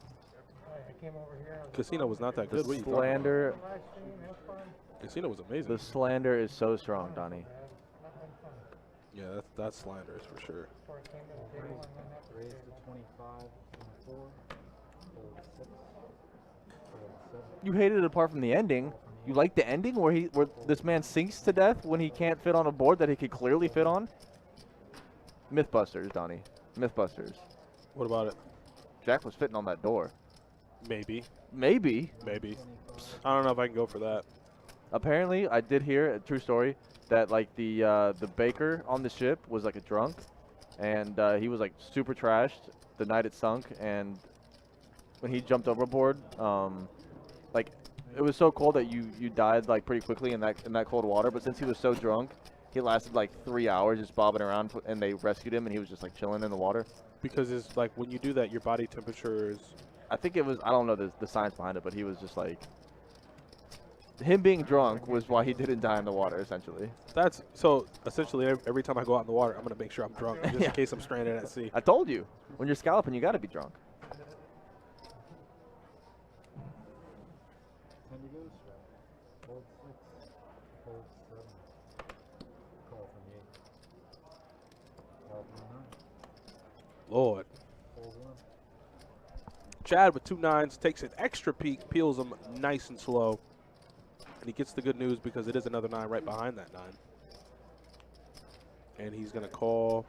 I came over here. Casino was not that good. The What are you talking about? slander, Live stream, have fun. Casino was amazing. the slander is so strong, Donnie. Not having fun. Yeah, that's slanderous for sure. Before I came to the table and then after the Raise table. to 25, 24, 36, 37. You hated it apart from the ending. You like the ending where this man sinks to death when he can't fit on a board that he could clearly fit on? Mythbusters, Donnie. Mythbusters. What about it? Jack was fitting on that door. Maybe. Maybe. Maybe. I don't know if I can go for that. Apparently, I did hear a true story that like the baker on the ship was like a drunk, and he was like super trashed the night it sunk, and when he jumped overboard, like it was so cold that you died like pretty quickly in that cold water. But since he was so drunk, he lasted like 3 hours just bobbing around, and they rescued him, and he was just like chilling in the water. Because it's like when you do that, your body temperature is. I think it was, I don't know the science behind it, but he was just like, him being drunk was why he didn't die in the water, essentially. That's so essentially every time I go out in the water, I'm gonna make sure I'm drunk just Yeah. in case I'm stranded at sea. I told you, when you're scalloping, you got to be drunk. Hold 6, hold 7. Call from 8. Call from 9. Lord. Hold 1. Chad with 2 9s takes an extra peek, peels them nice and slow, and he gets the good news because it is another 9 right behind that 9. And he's gonna call,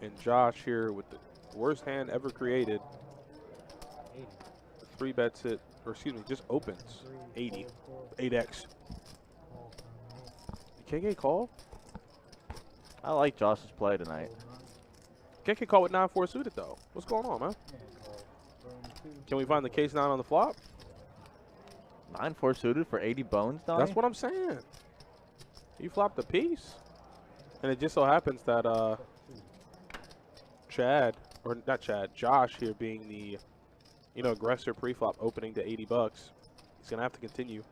and Josh here with the worst hand ever created. 80. 3 bets it, or excuse me, just opens 80, 8x. Call from KK call? I like Josh's play tonight. 8. KK call with 9-4 suited though. What's going on, man? And call from 2. Can we find the case 9 on the flop? 9-4 suited for 80 bones, Donnie? That's what I'm saying. He flopped a piece. And it just so happens that Chad, or not Chad, Josh here being the, aggressor pre-flop opening to 80 bucks. He's going to have to continue.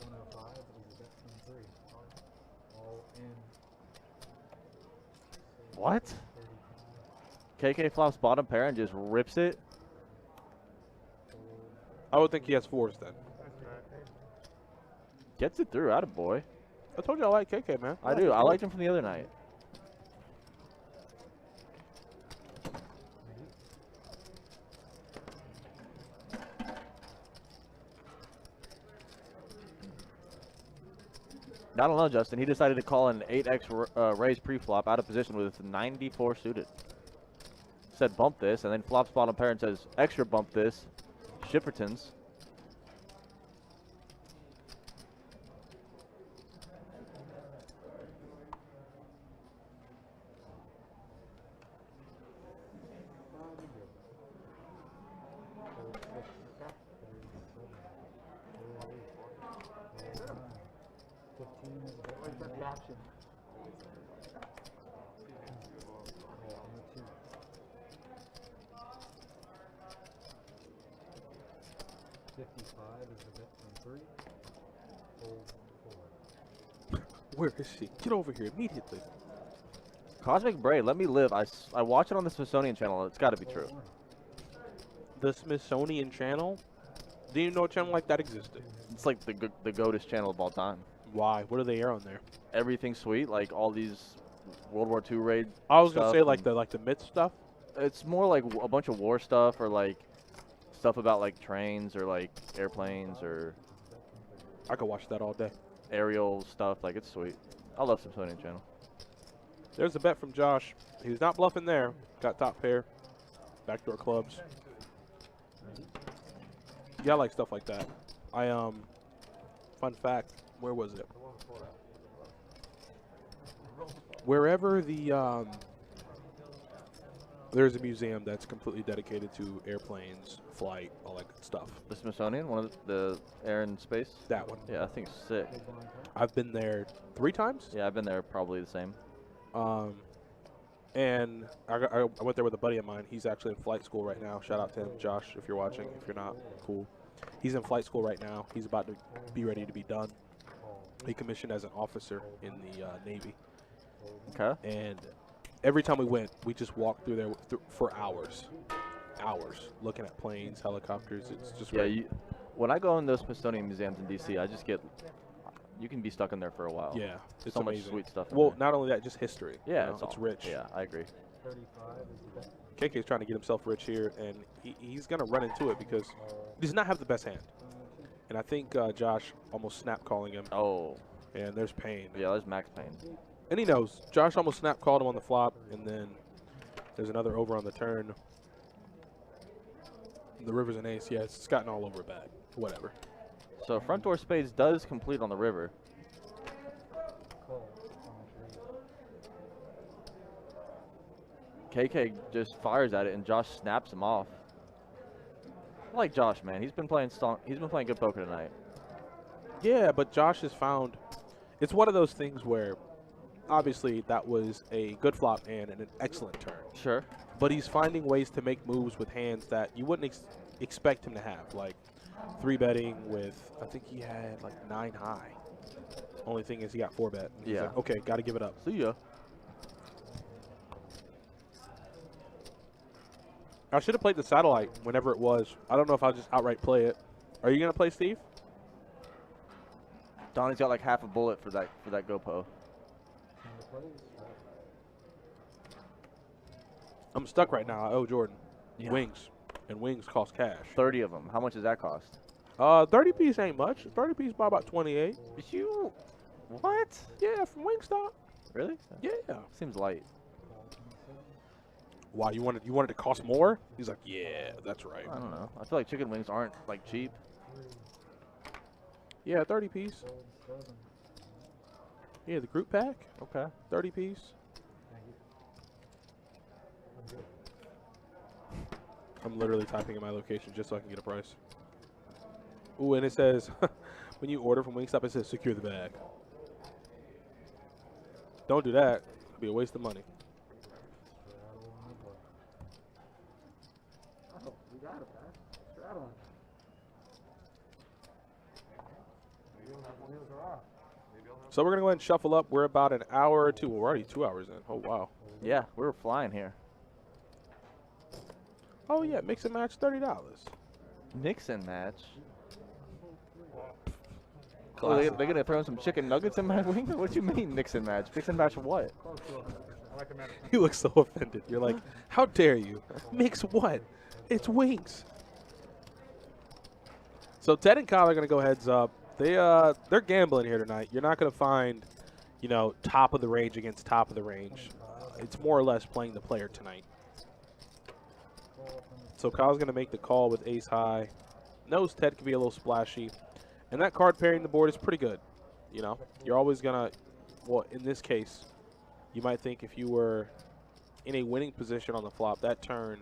105 is a bet from 3. All in. What? 35. KK flops bottom pair and just rips it? Hold. I would think he has 4s then. Gets it through, attaboy. I told you I like KK, man. I do. I liked him from the other night. I don't know, Justin. He decided to call an 8x raise pre-flop out of position with 94 suited. Said bump this, and then flops bottom pair and says extra bump this. Shippertons. Caption. $55 is the bet from 3. Hold 4. Where is she? Get over here immediately. Cosmic Braid, let me live. I watch it on the Smithsonian channel. It's got to be true. The Smithsonian Channel? Didn't even know a channel like that existed. It's like the goatest channel of all time. Why? What do they air on there? Everything sweet, like all these World War II raid. I was gonna stuff say like and the myth stuff. It's more like a bunch of war stuff or like stuff about like trains or like airplanes or I could watch that all day. aerial stuff. Like it's sweet. I love Smithsonian channel. There's a bet from Josh. He was not bluffing there. Got top pair. Backdoor clubs. Yeah, I like stuff like that. Fun fact, where was it? Wherever the, there's a museum that's completely dedicated to airplanes, flight, all that good stuff. The Smithsonian, one of the air and space. That one. Yeah, I think it's sick. I've been there 3 times. Yeah, I've been there probably the same. And I went there with a buddy of mine. He's actually in flight school right now. Shout out to him, Josh, if you're watching. If you're not, cool. He's in flight school right now. He's about to be ready to be done. He commissioned as an officer in the Navy. Okay. And every time we went, we just walked through there for hours. Looking at planes, helicopters. It's just Yeah, when I go in those Smithsonian museums in DC, I just get. You can be stuck in there for a while. Yeah, it's so amazing. much sweet stuff. Well, not only that, just history. Yeah, it's rich. Yeah, I agree. 35 is the bet. KK's trying to get himself rich here, and he's going to run into it because he does not have the best hand. And I think Josh almost snap calling him, Oh, and there's pain. yeah, there's max pain. And he knows. Josh almost snap called him on the flop, and then there's another over on the turn. The river's an ace. Yeah, it's gotten all over bad. Whatever. So front door spades does complete on the river. KK just fires at it, and Josh snaps him off. I like Josh, man. He's been playing good poker tonight. Yeah, but Josh has found it's one of those things where obviously that was a good flop and an excellent turn. Sure. But he's finding ways to make moves with hands that you wouldn't expect him to have, like 3-betting with, I think he had like 9 high. Only thing is he got 4-bet. Yeah. Like, okay, got to give it up. See ya. I should have played the satellite whenever it was. I don't know if I'll just outright play it. Are you going to play, Steve? Donnie's got like half a bullet for that GoPro. I'm stuck right now. I owe Jordan Yeah. wings, and wings cost cash. 30 of them. How much does that cost? 30 piece ain't much. 30 piece by about 28. You, what? Yeah, from Wingstop. Really? Yeah. Seems light. Why you wanted to cost more? He's like, yeah, that's right. I don't know. I feel like chicken wings aren't like cheap. Yeah, 30 piece. Yeah, the group pack, Okay. 30 piece. I'm literally typing in my location just so I can get a price. Ooh, and it says, when you order from Wingstop, it says secure the bag. Don't do that. It'll be a waste of money. Oh, we got it, man. Straddling. So we're going to go ahead and shuffle up. We're about an hour or two. We're already 2 hours in. Oh, wow. Yeah, we're flying here. Oh, yeah, mix and match, $30. Nixon match. Oh, they're gonna throw some chicken nuggets in my wing? What do you mean Nixon match? Nixon match what? You look so offended. You're like, how dare you? Mix what? It's wings. So Ted and Kyle are going to go heads up. They're gambling here tonight. You're not going to find, top of the range against top of the range. It's more or less playing the player tonight. So Kyle's going to make the call with ace high. Knows Ted can be a little splashy. And that card pairing the board is pretty good. You're always going to, well, in this case, you might think if you were in a winning position on the flop, that turn,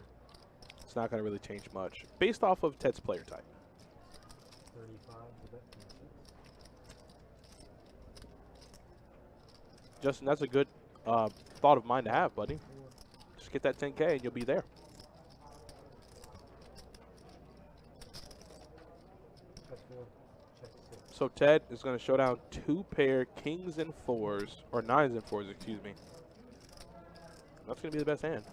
it's not going to really change much. Based off of Ted's player type. 35 to bet 26. Justin, that's a good thought of mine to have, buddy. Just get that 10K and you'll be there. So Ted is going to show down 2 pair kings and 4s, or 9s and 4s, excuse me. That's going to be the best hand.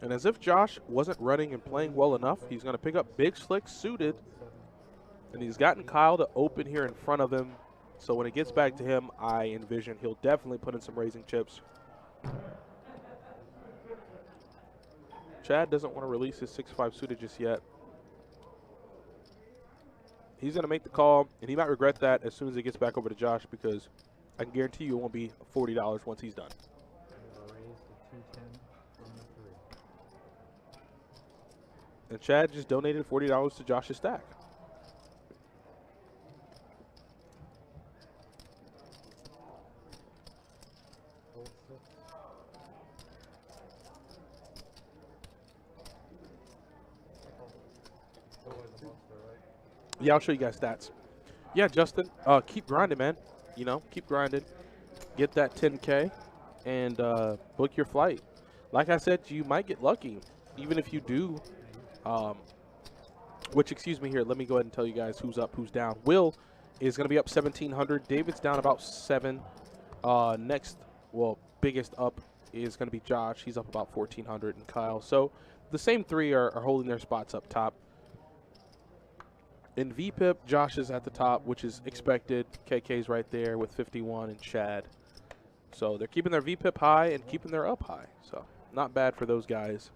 And as if Josh wasn't running and playing well enough, he's going to pick up big slick suited. And he's gotten Kyle to open here in front of him. So when it gets back to him, I envision he'll definitely put in some raising chips. Chad doesn't want to release his 6-5 suited just yet. He's going to make the call, and he might regret that as soon as he gets back over to Josh, because I can guarantee you it won't be $40 once he's done. And Chad just donated $40 to Josh's stack. Yeah, I'll show you guys stats. Yeah, Justin, keep grinding, man. Keep grinding. Get that 10K and book your flight. Like I said, you might get lucky. Even if you do Which, excuse me here, let me go ahead and tell you guys who's up, who's down. Will is going to be up 1,700. David's down about 7. Next, well, biggest up is going to be Josh. He's up about 1,400, and Kyle. So the same 3 are holding their spots up top. In VPIP, Josh is at the top, which is expected. KK's right there with 51, and Chad. So they're keeping their VPIP high and keeping their up high. So not bad for those guys.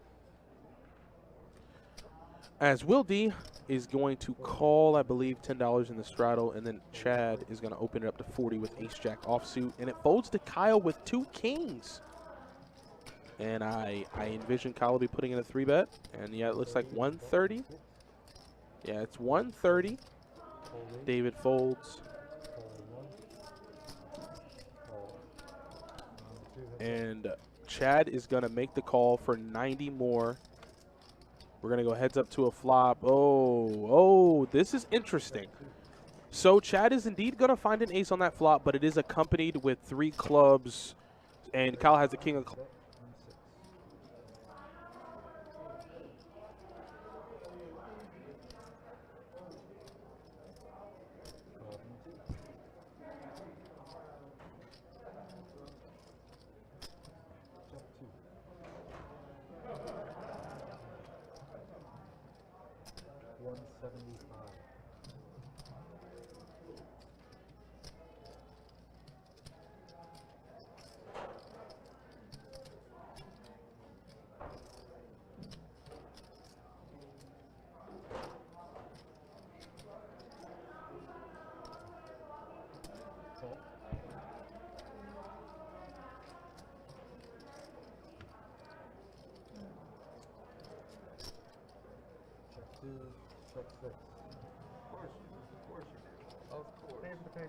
As Will D is going to call, I believe, $10 in the straddle, and then Chad is going to open it up to 40 with ace-jack offsuit, and it folds to Kyle with 2 kings. And I envision Kyle will be putting in a 3-bet, and yeah, it looks like 130. Yeah, it's 130. David folds. And Chad is going to make the call for 90 more. We're going to go heads up to a flop. Oh, this is interesting. So Chad is indeed going to find an ace on that flop, but it is accompanied with 3 clubs, and Kyle has the king of clubs.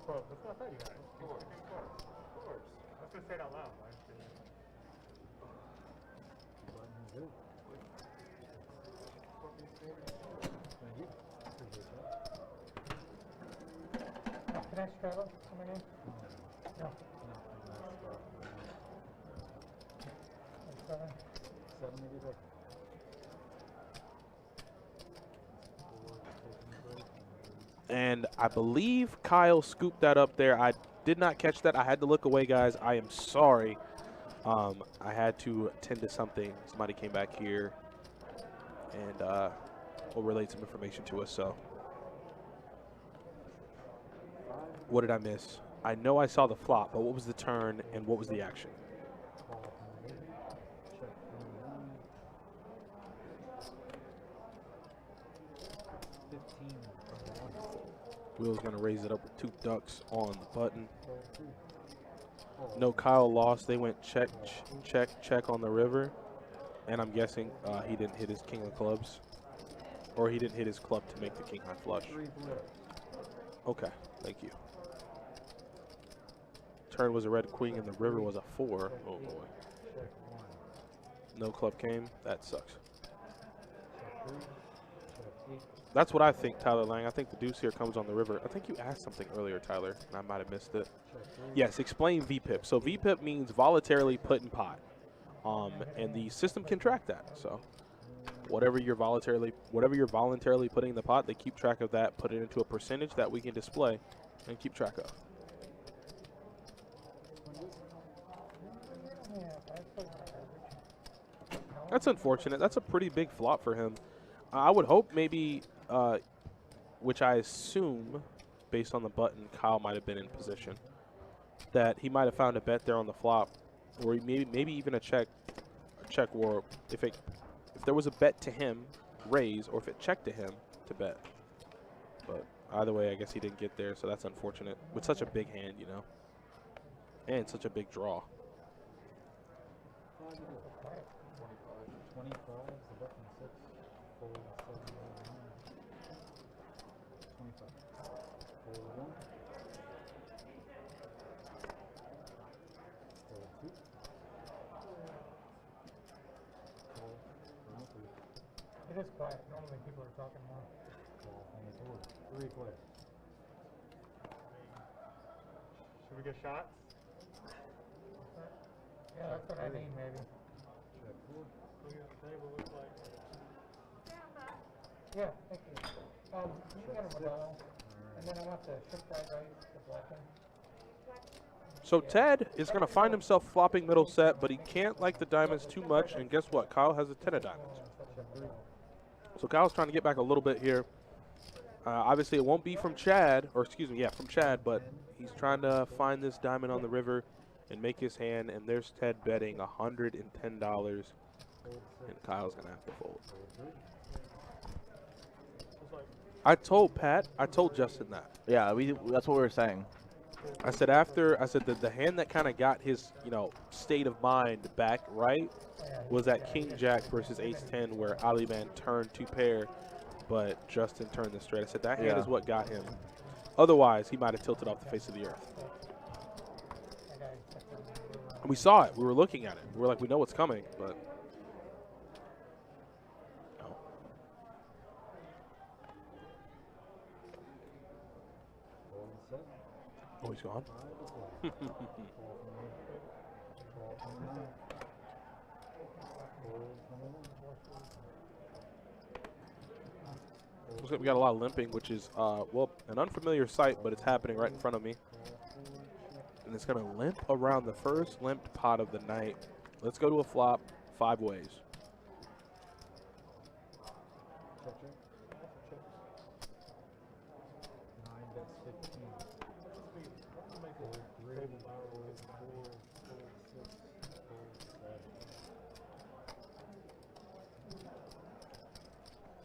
That's what I thought you guys. Of course. I was going to say it out loud. Can I straddle coming in? No. 7. 7 maybe. And I believe Kyle scooped that up there. I did not catch that. I had to look away, guys. I am sorry. I had to attend to something. Somebody came back here and will relate some information to us. So, what did I miss? I know I saw the flop, but what was the turn and what was the action? Will's going to raise it up with 2 ducks on the button. No, Kyle lost. They went check, check on the river. And I'm guessing he didn't hit his king of clubs. Or he didn't hit his club to make the king high flush. Okay, thank you. Turn was a red queen and the river was a 4. Oh boy. No club came. That sucks. That's what I think, Tyler Lang. I think the deuce here comes on the river. I think you asked something earlier, Tyler, and I might have missed it. Yes, explain VPIP. So VPIP means voluntarily put in pot, and the system can track that. So whatever you're voluntarily putting in the pot, they keep track of that, put it into a percentage that we can display and keep track of. That's unfortunate. That's a pretty big flop for him. I would hope maybe, which I assume, based on the button, Kyle might have been in position, that he might have found a bet there on the flop, or maybe even a check war. If there was a bet to him, raise, or if it checked to him, to bet. But either way, I guess he didn't get there, so that's unfortunate. With such a big hand, you know, and such a big draw. 25 is the button 6. 4, 7, 25. 4, 1. 4, 2. 4, 3. It is quiet. Normally people are talking more. 3 plays. Should we get shots? Yeah, that's what I need, maybe. Check 4. Look at the table, looks like. Yeah, thank you. You got a Modelo, and then I want the ship fried rice, the blackened. So Ted is going to find himself flopping middle set, but he can't like the diamonds too much. And guess what? Kyle has a 10 of diamonds. So Kyle's trying to get back a little bit here. Obviously, it won't be from Chad, or excuse me, yeah, from Chad, but he's trying to find this diamond on the river and make his hand. And there's Ted betting $110, and Kyle's going to have to fold. I told Justin that. Yeah, that's what we were saying. I said that the hand that kind of got his, state of mind back right was that King Jack versus Ace 10 where Ali Man turned 2 pair, but Justin turned the straight. I said that hand is what got him. Otherwise, he might have tilted off the face of the earth. And we saw it. We were looking at it. We were like, we know what's coming, but no. Oh, he's gone. Looks like we got a lot of limping, which is, well, an unfamiliar sight, but it's happening right in front of me. And it's going to limp around the first limped pot of the night. Let's go to a flop 5 ways.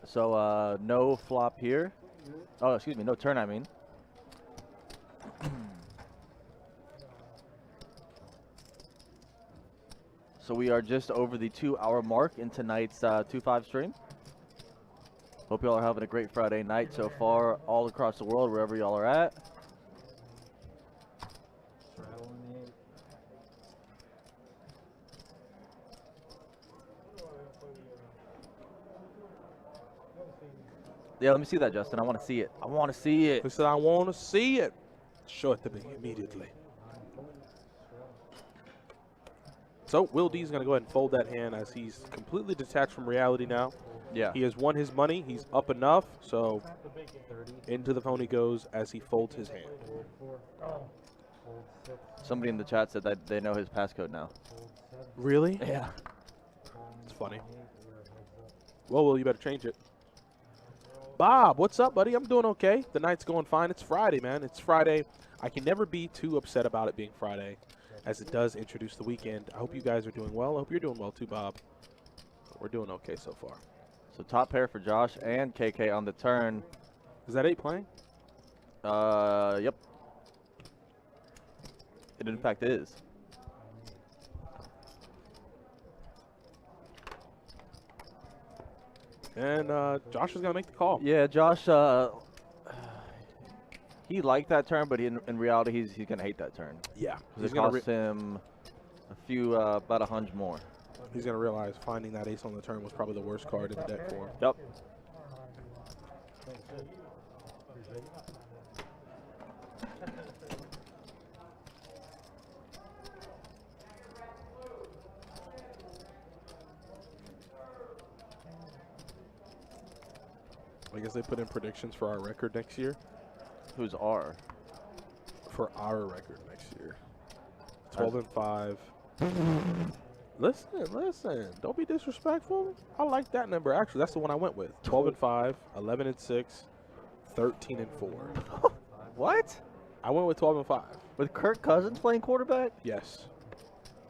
So no flop here. Oh, excuse me, no turn, I mean. So we are just over the 2-hour mark in tonight's 2-5 stream. Hope y'all are having a great Friday night so far, all across the world, wherever y'all are at. Yeah, let me see that, Justin. I want to see it. I want to see it. He said, I want to see it. Show it to me immediately. So Will D is going to go ahead and fold that hand as he's completely detached from reality now. Yeah. He has won his money. He's up enough. So into the phone he goes as he folds his hand. Somebody in the chat said that they know his passcode now. Really? Yeah. It's funny. Well, Will, you better change it. Bob, what's up, buddy? I'm doing okay. The night's going fine. It's Friday, man. It's Friday. I can never be too upset about it being Friday, as it does introduce the weekend. I hope you guys are doing well. I hope you're doing well too, Bob. We're doing okay so far. So top pair for Josh and KK on the turn. Is that 8 playing? Yep. It in fact is. And Josh is going to make the call. Yeah, Josh, he liked that turn, but in reality, he's going to hate that turn. Yeah. It cost him a few, about 100 more. He's going to realize finding that ace on the turn was probably the worst card in the deck for him. Yep. I guess they put in predictions for our record next year. Who's R? For our record next year. 12-5. Listen. Don't be disrespectful. I like that number. Actually, that's the one I went with. 12-5, 11-6, 13-4. What? I went with 12-5. With Kirk Cousins playing quarterback? Yes.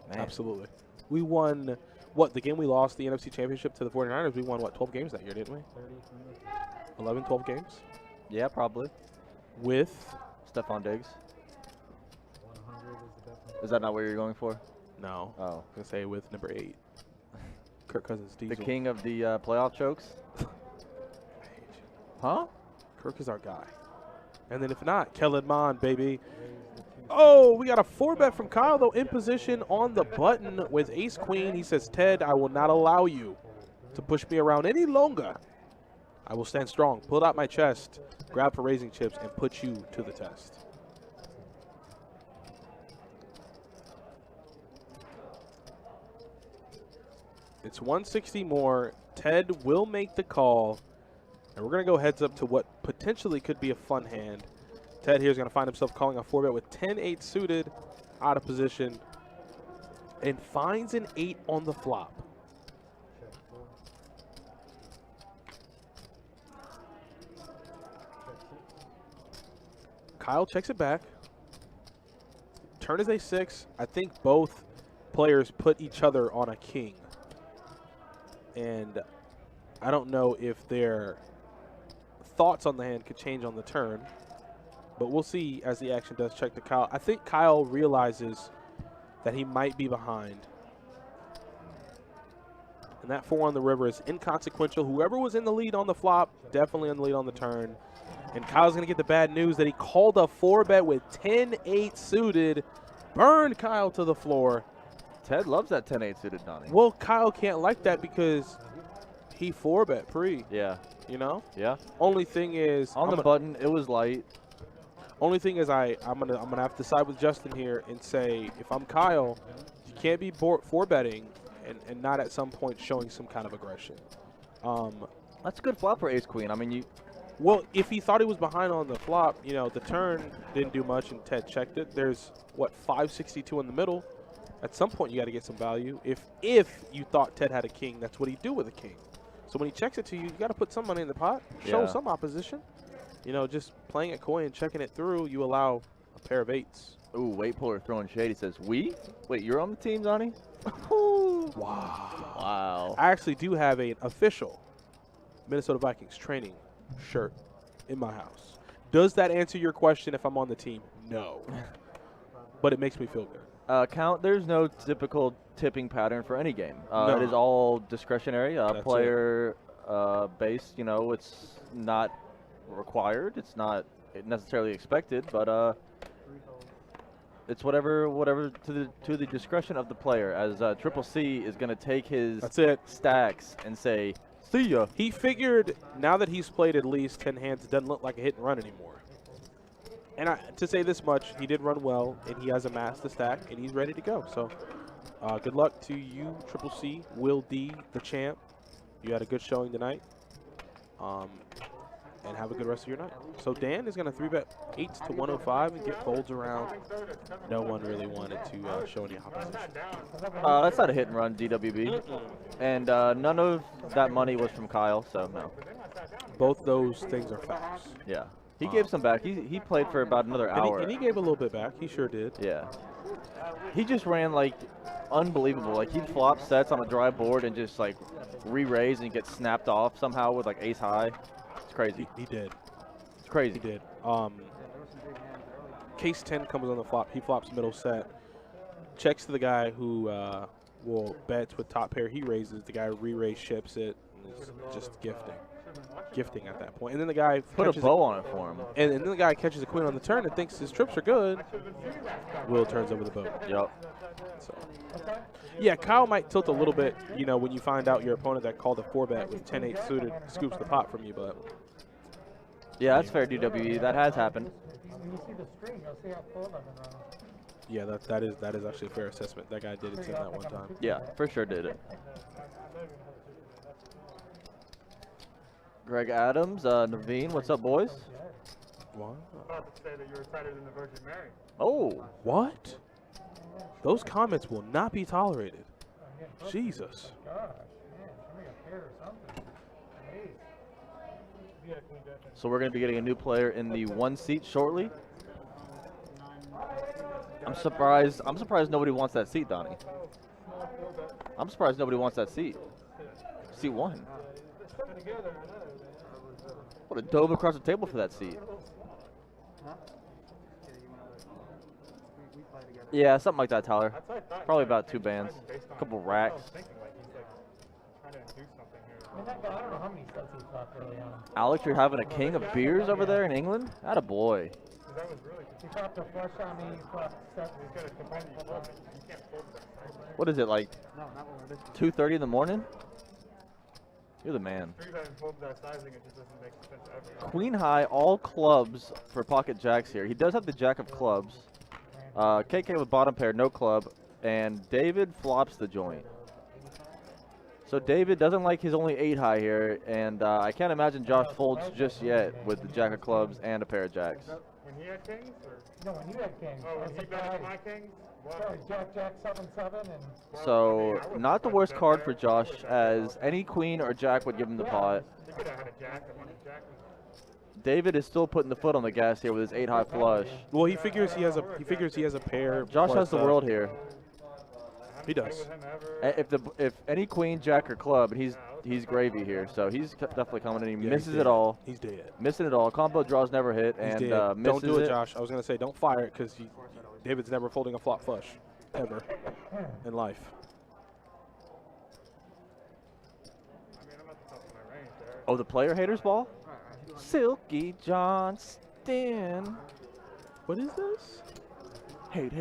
Man. Absolutely. We won, what, the game we lost the NFC Championship to the 49ers, we won, what, 12 games that year, didn't we? 11, 12 games? Yeah, probably. With? Stephon Diggs. Is that not what you're going for? No. Oh. I was going to say with number 8. Kirk Cousins Diesel. The king of the playoff chokes? Huh? Kirk is our guy. And then if not, Kellen Mond, baby. Oh, we got a 4-bet from Kyle, though, in position on the button with ace-queen. He says, Ted, I will not allow you to push me around any longer. I will stand strong, pull out my chest, grab for raising chips, and put you to the test. It's 160 more. Ted will make the call. And we're going to go heads up to what potentially could be a fun hand. Ted here is going to find himself calling a 4-bet with 10-8 suited, out of position, and finds an 8 on the flop. Kyle checks it back. Turn is a 6. I think both players put each other on a king. And I don't know if their thoughts on the hand could change on the turn. But we'll see as the action does check to Kyle. I think Kyle realizes that he might be behind. And that 4 on the river is inconsequential. Whoever was in the lead on the flop, definitely in the lead on the turn. And Kyle's going to get the bad news that he called a 4-bet with 10-8 suited. Burned Kyle to the floor. Ted loves that 10-8 suited, Donnie. Well, Kyle can't like that because he 4-bet pre. Yeah. You know? Yeah. Only thing is on the button, it was light. Only thing is I'm gonna have to side with Justin here and say if I'm Kyle, you can't be 4-betting and not at some point showing some kind of aggression. That's a good flop for ace queen. I mean, well, if he thought he was behind on the flop, you know, the turn didn't do much and Ted checked it. There's what 562 in the middle. At some point you got to get some value. If you thought Ted had a king, that's what he'd do with a king. So when he checks it to you, you got to put some money in the pot, show some opposition. You know, just playing a coin, checking it through, you allow a pair of 8s. Ooh, weight puller throwing shade. He says, "We? Wait, you're on the team, Donnie?" Wow. Wow. I actually do have an official Minnesota Vikings training shirt in my house. Does that answer your question if I'm on the team? No. But it makes me feel good. There's no typical tipping pattern for any game. No. It is all discretionary, That's player based. You know, it's not required. It's not necessarily expected, but it's whatever to the discretion of the player. As Triple C is going to take his stacks and say, "See ya." He figured now that he's played at least 10 hands, it doesn't look like a hit and run anymore. And to say this much, he did run well, and he has amassed the stack, and he's ready to go. So good luck to you, Triple C, Will D, the champ. You had a good showing tonight. And have a good rest of your night. So Dan is going to 3-bet 8 to 105 and get folds around. No one really wanted to show any opposition. That's not a hit and run, DWB. And none of that money was from Kyle, so no. Both those things are facts. Yeah. He gave some back. He played for about another hour. And he gave a little bit back. He sure did. Yeah. He just ran like unbelievable. Like he'd flop sets on a dry board and just like re-raise and get snapped off somehow with like ace high. It's crazy. He did. It's crazy. He did. Case 10 comes on the flop. He flops middle set. Checks to the guy who will bets with top pair. He raises. The guy re-raise ships it. And it's just gifting at that point. And then the guy put a bow on it for him. And then the guy catches a queen on the turn and thinks his trips are good. Will turns over the boat. Yep. So, yeah, Kyle might tilt a little bit, you know, when you find out your opponent that called a 4-bet with 10-8 suited scoops the pot from you, but. Yeah, that's fair, DWE. That has happened. When you see the string, you'll see how full I've been running. Yeah, that is actually a fair assessment. That guy did it that one time. Yeah, for sure did it. Greg Adams, Naveen, what's up, boys? What? About to say that you were tighter than the Virgin Mary. Oh. What? Those comments will not be tolerated. Jesus. Gosh, man, show me a pair or something. So we're going to be getting a new player in the 1 seat shortly. I'm surprised nobody wants that seat, Donnie. I'm surprised nobody wants that seat. Seat 1. Would have dove across the table for that seat. Yeah, something like that, Tyler. Probably about 2 bands, a couple racks. I don't know how many sets he flopped early on. Alex, you're having a king of beers over there in England? Atta boy. He flopped a flush on me, he flopped set. What is it, like 2:30 in the morning? You're the man. Queen high, all clubs for pocket jacks here. He does have the jack of clubs. KK with bottom pair, no club. And David flops the joint. So David doesn't like his only 8 high here, and I can't imagine Josh folds just yet with the jack of clubs and a pair of jacks. When he had kings, or no? When he had kings. Oh, when he bet my kings. Sorry, Jack, 7-7, and. So not the worst card for Josh, as any queen or jack would give him the pot. He could have had a jack. I wanted jack. David is still putting the foot on the gas here with his 8 high flush. Well, he figures he has a pair. Josh has the world here. He does. If any queen, jack, or club, he's gravy here. So he's definitely coming in. He misses it all. He's dead. Missing it all. Combo draws never hit, He's and dead. misses Don't do it, it. Josh. I was gonna say don't fire it because David's never folding a flop flush ever in life. Oh, the player haters ball? Silky Johnston. What is this? Hate.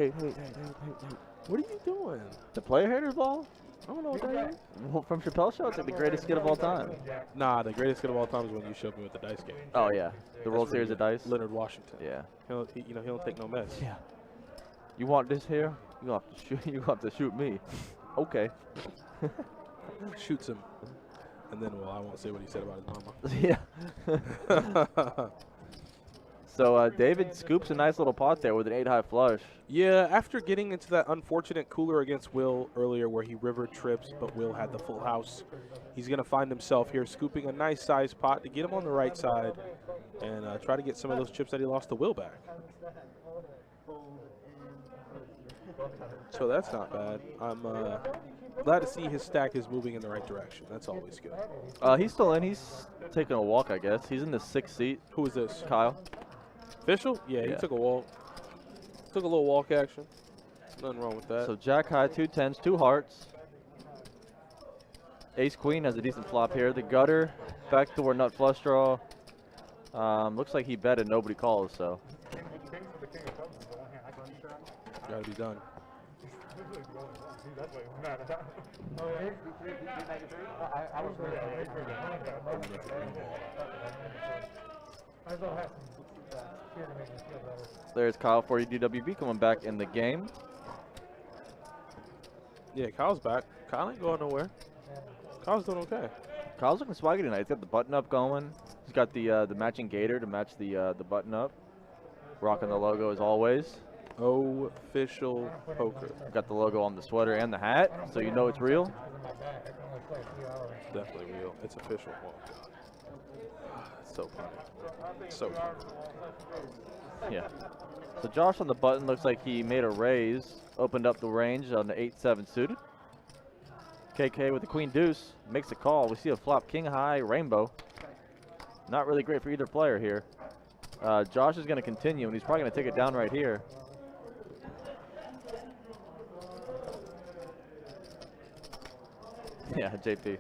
What are you doing? The player haters ball? I don't know what that is. Well, from Chappelle's show, it's like the greatest skit of all time. Nah, the greatest skit of all time is when you showed me with the dice game. Oh yeah, the World Series of Dice. Leonard Washington. Yeah. He don't take no mess. Yeah. You want this here? You have to shoot. You have to shoot me. Okay. Shoots him, and then I won't say what he said about his mama. Yeah. So David scoops a nice little pot there with an 8 high flush. Yeah, after getting into that unfortunate cooler against Will earlier where he river trips, but Will had the full house, he's going to find himself here scooping a nice sized pot to get him on the right side and try to get some of those chips that he lost to Will back. So that's not bad. I'm glad to see his stack is moving in the right direction. That's always good. He's still in. He's taking a walk, I guess. He's in the 6th seat. Who is this? Kyle. Official? Yeah, he took a walk. Took a little walk action. Nothing wrong with that. So jack high, 2 10s, 2 hearts. Ace queen has a decent flop here. The gutter, backdoor nut flush draw. Looks like he bet and nobody calls, so. Gotta be done. There's Kyle for you, DWB, coming back in the game. Yeah, Kyle's back. Kyle ain't going nowhere. Kyle's doing okay. Kyle's looking swaggy tonight. He's got the button up going. He's got the matching gator to match the button up. Rocking the logo as always. Official poker. Got the logo on the sweater and the hat, so you know it's real. Definitely real. It's official. Oh, God. So funny. So funny. Yeah. So Josh on the button looks like he made a raise, opened up the range on the 8-7 suited. KK with the queen deuce makes a call. We see a flop king high rainbow. Not really great for either player here. Josh is going to continue, and he's probably going to take it down right here. Yeah, JP.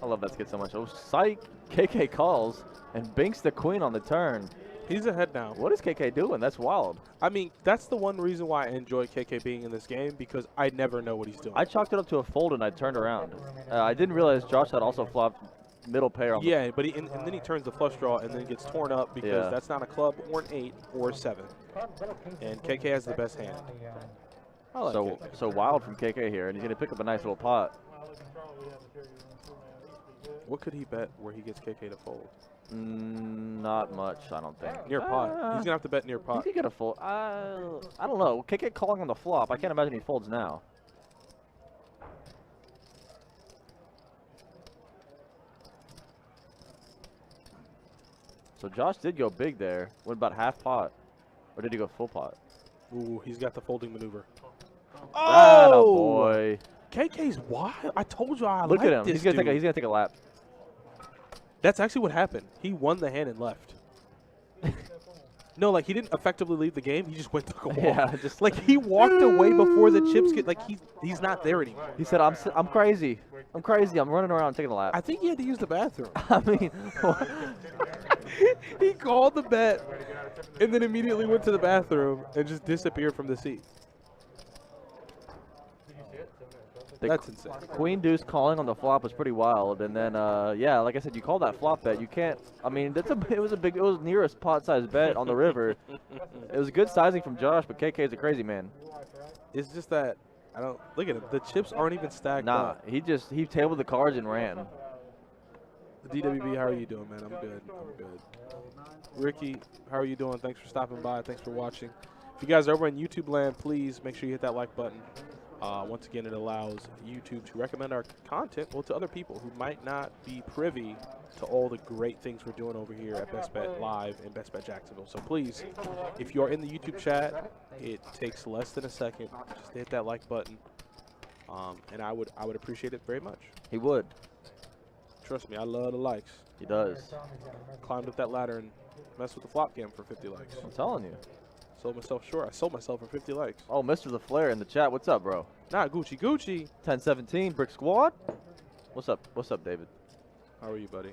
I love that skit so much. Oh, psych. KK calls and binks the queen on the turn. He's ahead now. What is KK doing? That's wild. I mean, that's the one reason why I enjoy KK being in this game, because I never know what he's doing. I chalked it up to a fold and I turned around. I didn't realize Josh had also flopped middle pair on yeah, but and then he turns the flush draw and then gets torn up because that's not a club or an 8 or a 7. And KK has the best hand. I like it. So wild from KK here, and he's going to pick up a nice little pot. What could he bet where he gets KK to fold? Not much, I don't think. Near pot. He's going to have to bet near pot. He could get a fold. I don't know. KK calling on the flop. I can't imagine he folds now. So Josh did go big there. Went about half pot. Or did he go full pot? Ooh, he's got the folding maneuver. Oh boy. KK's wild. I told you I Look like at him. this He's gonna dude. take a lap. That's actually what happened. He won the hand and left. No, like he didn't effectively leave the game. He just went took a walk. Yeah, just like he walked away before the chips get. Like he's not there anymore. He said, "I'm crazy. I'm crazy. I'm running around taking a lap." I think he had to use the bathroom. I mean, he called the bet and then immediately went to the bathroom and just disappeared from the seat. That's insane. Queen deuce calling on the flop was pretty wild, and then yeah, like I said, you call that flop bet. You can't. I mean, it was near a pot-sized bet on the river. It was good sizing from Josh, but KK is a crazy man. It's just that I don't look at it. The chips aren't even stacked Nah, up. he tabled the cards and ran. DWB, how are you doing, man? I'm good. I'm good. Ricky, how are you doing? Thanks for stopping by. Thanks for watching. If you guys are over in YouTube land, please make sure you hit that like button. Once again, it allows YouTube to recommend our content to other people who might not be privy to all the great things we're doing over here at Best Bet Live and Best Bet Jacksonville. So please, if you are in the YouTube chat, it takes less than a second just to hit that like button, and I would appreciate it very much. He would. Trust me, I love the likes. He does. Climbed up that ladder and messed with the flop game for 50 likes. I'm telling you. Sold myself short. I sold myself for 50 likes. Oh, Mr. LaFleur in the chat. What's up, bro? Not Gucci Gucci. 1017 Brick Squad. What's up? What's up, David? How are you, buddy?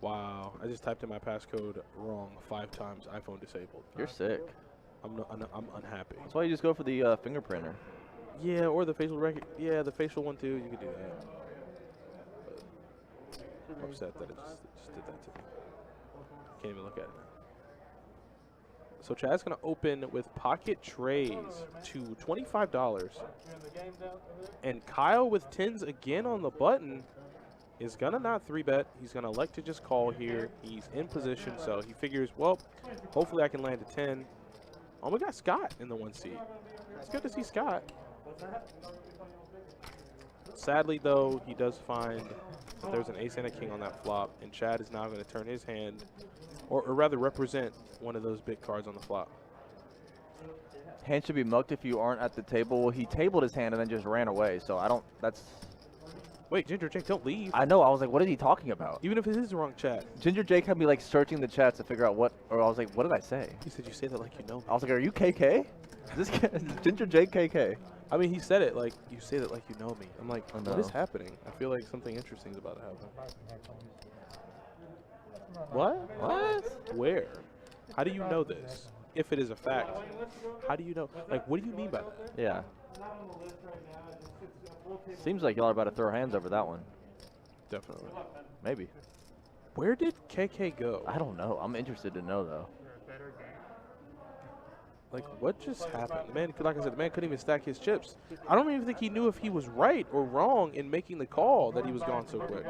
Wow, I just typed in my passcode wrong 5 times. iPhone disabled. You're sick. I'm unhappy. That's why you just go for the fingerprinter. Yeah, or the facial Yeah, the facial one too. You could do that. But I'm upset that it just did that to me. Can't even look at it now. So Chad's gonna open with pocket trays to $25, and Kyle with 10s again on the button is gonna not 3-bet. He's gonna elect to just call here. He's in position, so he figures, well, hopefully I can land a 10. Oh, we got Scott in the 1 seat. It's good to see Scott. Sadly, though, he does find that there's an ace and a king on that flop, and Chad is now going to turn his hand, or rather represent one of those big cards on the flop. Hand should be mucked if you aren't at the table. Well, he tabled his hand and then just ran away, so I don't, that's... Wait, Ginger Jake, don't leave. I know, I was like, what is he talking about? Even if it is the wrong chat. Ginger Jake had me like searching the chats to figure out what, or I was like, what did I say? He said you say that like you know me. I was like, are you KK? Is this is Ginger Jake KK? I mean, he said it like, you say that like you know me. I'm like, I what is know. happening? I feel like something interesting is about to happen. What? What? Where? How do you know this? If it is a fact, how do you know? Like, what do you mean by that? Yeah. Seems like y'all are about to throw hands over that one. Definitely. Maybe. Where did KK go? I don't know. I'm interested to know, though. Like, what just happened? The man, like I said, the man couldn't even stack his chips. I don't even think he knew if he was right or wrong in making the call that he was gone so quick.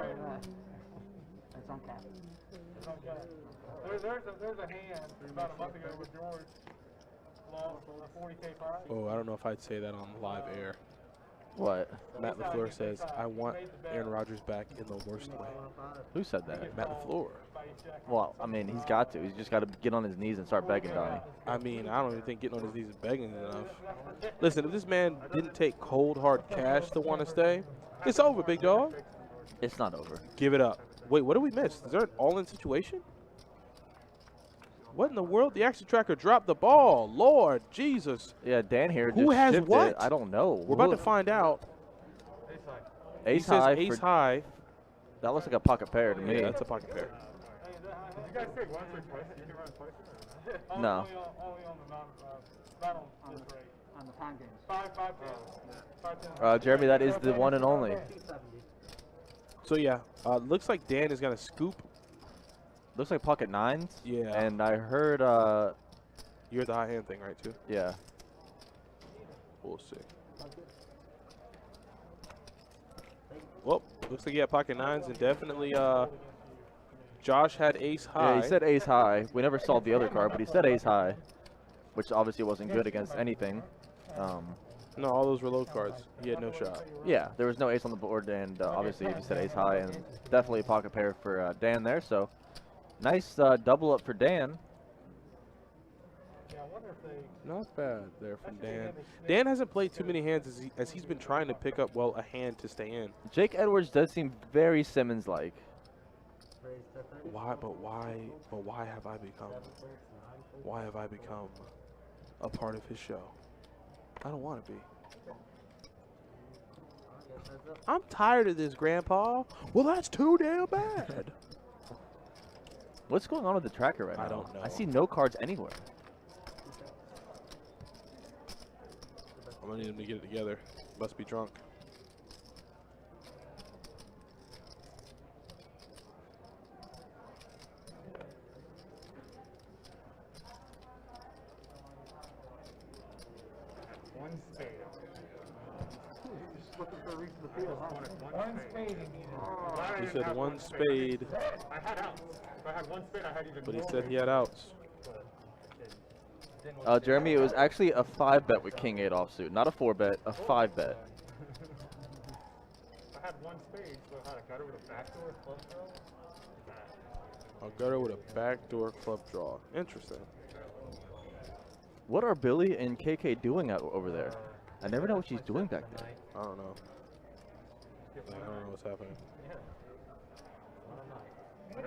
It's on cap. There's a hand about a month ago with George lost a 40K prize. Oh, I don't know if I'd say that on live air. What? Matt LaFleur says, I want Aaron Rodgers back in the worst way. Who said that? Matt LaFleur. Well, I mean, he's got to. He's just got to get on his knees and start begging, Donnie. I mean, I don't even think getting on his knees and begging is enough. Listen, if this man didn't take cold, hard cash to want to stay, it's over, big dog. It's not over. Give it up. Wait, what did we miss? Is there an all-in situation? What in the world? The action tracker dropped the ball. Lord Jesus. Yeah, Dan here Who just has shipped what? it. I don't know. We're about to find out. Ace He says high. ace for- high. That looks like a pocket pair to me. Yeah, that's a pocket pair. Did you guys take once or twice? You can run twice? No. Only on the not on this rate. On the time games. 5 10. Jeremy, that is the one and only. 270. So, yeah, looks like Dan is going to scoop. Looks like pocket nines. Yeah. And I heard, You're the high hand thing, right, too? yeah. We'll see. Well, looks like he had pocket nines, and definitely Josh had ace high. Yeah, he said ace high. We never saw the other card, but he said ace high, which obviously wasn't good against anything. No, all those were low cards. He had no shot. Yeah, there was no ace on the board, and obviously he just said ace high, and definitely a pocket pair for Dan there. So nice double up for Dan. Yeah, I wonder if they. Not bad there from Dan. Dan hasn't played too many hands as he's been trying to pick up, well, a hand to stay in. Jake Edwards does seem very Simmons-like. Raise to 30. Why have I become a part of his show? I don't want to be. I'm tired of this, Grandpa. Well, that's too damn bad. What's going on with the tracker right now? I don't know. I see no cards anywhere. I'm gonna need him to get it together. Must be drunk. One spade. looking for a reach of the field, huh? One spade he needed. He said one spade, I had outs. If I had one spade, I had even but he more said he had outs. Jeremy, it was actually a 5-bet with King 8 offsuit, not a 4-bet, a 5-bet. I had one spade, so I had a gutter with a backdoor club throw. A gutter with a backdoor club draw. Interesting. What are Billy and KK doing out over there? I never know what she's doing back there. I don't know. Yeah, I don't know what's happening.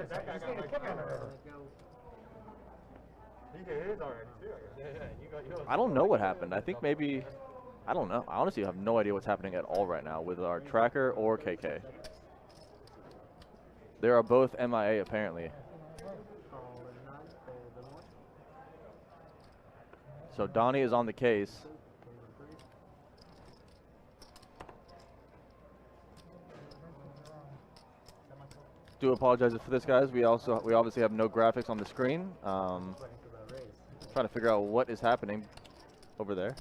That guy got my camera. He hit his already too. Yeah, you got yours. I don't know what happened. I think maybe, I don't know. I honestly have no idea what's happening at all right now with our tracker or KK. They are both MIA apparently. So Donnie is on the case. Do apologize for this, guys. We obviously have no graphics on the screen. Trying to figure out what is happening over there.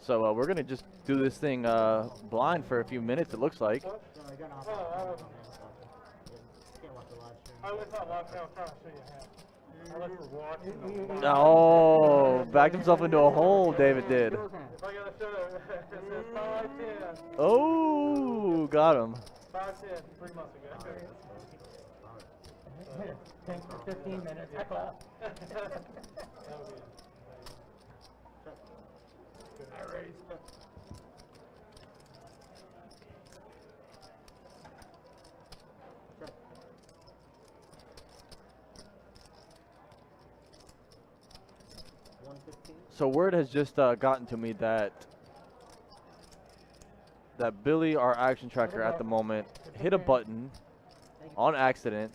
So we're gonna just do this thing blind for a few minutes. It looks like. I was not watching. I was trying to show you how. I was watching. Oh, backed himself into a hole. David did. If I gotta show it, it says 5-10. Oh, got him. 5-10, 3 months ago. 10 for 15 minutes. Heck up. So word has just gotten to me that Billy, our action tracker at the moment, hit a button on accident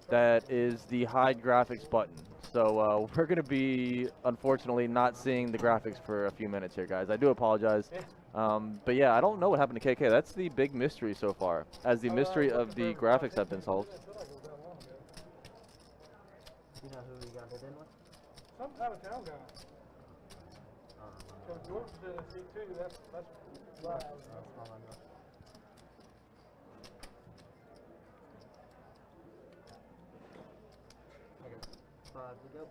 that is the hide graphics button. So we're going to be, unfortunately, not seeing the graphics for a few minutes here, guys. I do apologize. But yeah, I don't know what happened to KK. That's the big mystery so far, as the mystery of the graphics have been solved. You know who he got it in with? Some out of town guy. So George did a C2, that's right. Okay, 5 to go.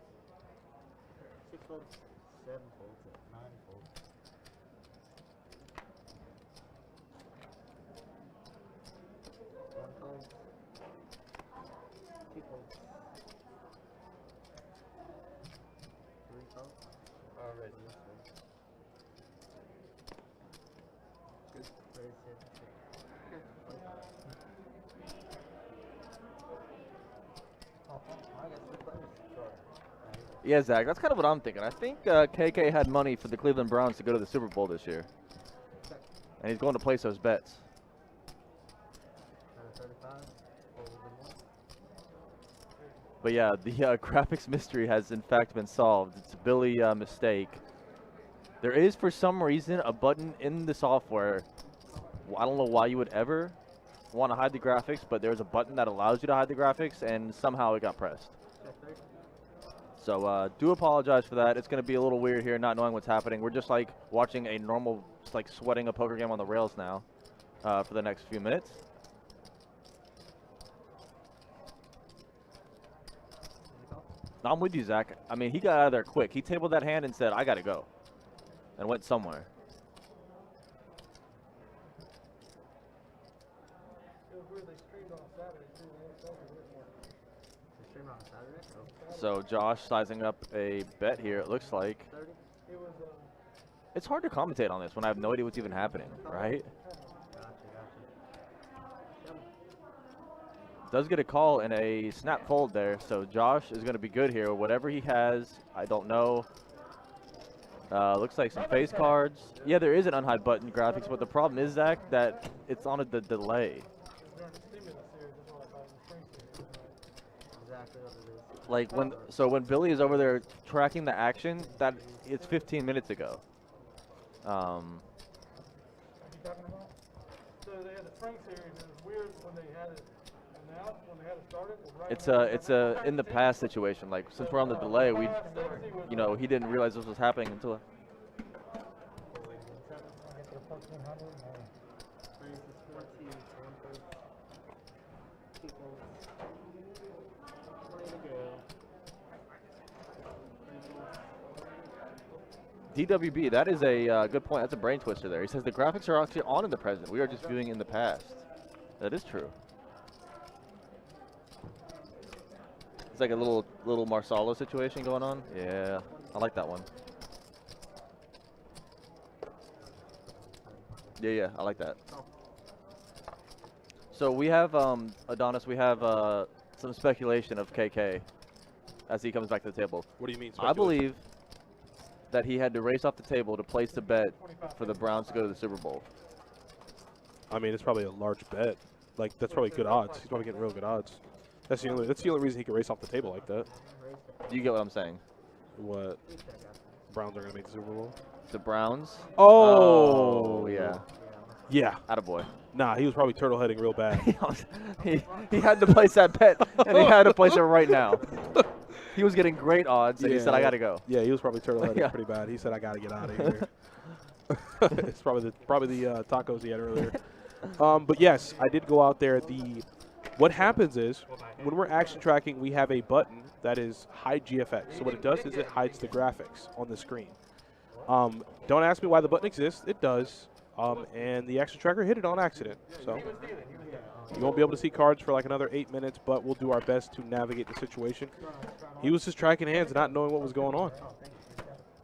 6 folds, 7 folds, 9 folds. 1 fold, 2 folds. 3 folds. Already. Good. Raise it. Yeah, Zach, that's kind of what I'm thinking. I think KK had money for the Cleveland Browns to go to the Super Bowl this year. And he's going to place those bets. 35, But yeah, the graphics mystery has in fact been solved. It's a Billy mistake. There is, for some reason, a button in the software. I don't know why you would ever want to hide the graphics, but there's a button that allows you to hide the graphics, and somehow it got pressed. So do apologize for that. It's going to be a little weird here, not knowing what's happening. We're just like watching a normal, just like sweating a poker game on the rails now for the next few minutes. I'm with you, Zach. I mean, he got out of there quick. He tabled that hand and said, I got to go, and went somewhere. So Josh sizing up a bet here, it looks like. It's hard to commentate on this when I have no idea what's even happening, right? Does get a call and a snap fold there, so Josh is going to be good here. Whatever he has, I don't know. Looks like some face cards. Yeah, there is an unhide button graphics, but the problem is, Zach, that it's on the delay. Like when Billy is over there tracking the action, that it's 15 minutes ago. So they had the Spring Series, and it was weird when they had it in It's a in the past situation. Like since we're on the delay, we, you know, he didn't realize this was happening until. DWB, that is a good point. That's a brain twister there. He says the graphics are actually on in the present. We are just viewing in the past. That is true. It's like a little Marsalo situation going on. Yeah, I like that one. Yeah, I like that. So we have Adonis. We have some speculation of KK as he comes back to the table. What do you mean? I believe that he had to race off the table to place the bet for the Browns to go to the Super Bowl. I mean, it's probably a large bet. Like, that's probably good odds. He's probably getting real good odds. That's the only reason he could race off the table like that. Do you get what I'm saying? What? Browns are going to make the Super Bowl? The Browns? Oh, yeah. Yeah. Attaboy. Nah, he was probably turtle heading real bad. he had to place that bet, and he had to place it right now. He was getting great odds, and he said, I got to go. Yeah, he was probably turtle heading pretty bad. He said, I got to get out of here. It's probably the tacos he had earlier. But yes, I did go out there. What happens is when we're action tracking, we have a button that is hide GFX. So what it does is it hides the graphics on the screen. Don't ask me why the button exists. It does. And the action tracker hit it on accident. So you won't be able to see cards for like another 8 minutes, but we'll do our best to navigate the situation. He was just tracking hands, not knowing what was going on.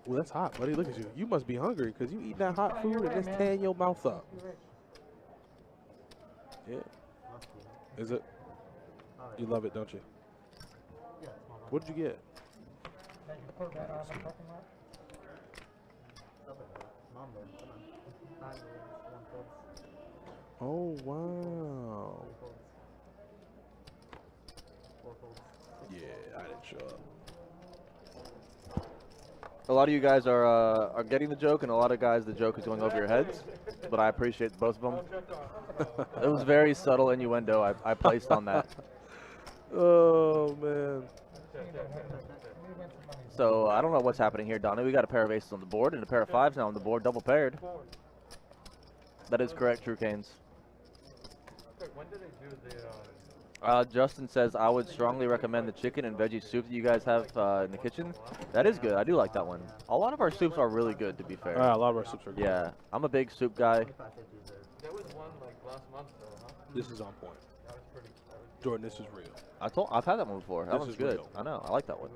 Well, that's hot, buddy. Look at you. You must be hungry because you eat that hot food and it's tearing your mouth up. Yeah. Is it? You love it, don't you? What did you get? Oh, wow. Yeah, I didn't show up. A lot of you guys are getting the joke, and a lot of guys, the joke is going over your heads, but I appreciate both of them. It was very subtle innuendo I placed on that. Oh, man. So I don't know what's happening here, Donnie. We got a pair of aces on the board and a pair of fives now on the board, double paired. That is correct, True Canes. When did they do the Justin says, I would strongly recommend the chicken and veggie soup that you guys have in the kitchen. That is good. I do like that one. A lot of our soups are really good, to be fair. A lot of our soups are good. Yeah, I'm a big soup guy. There was one like last month though, huh? This is on point. That was pretty. Jordan, this is real. I've had that one before. That This one's is good. real. I know. I like that one.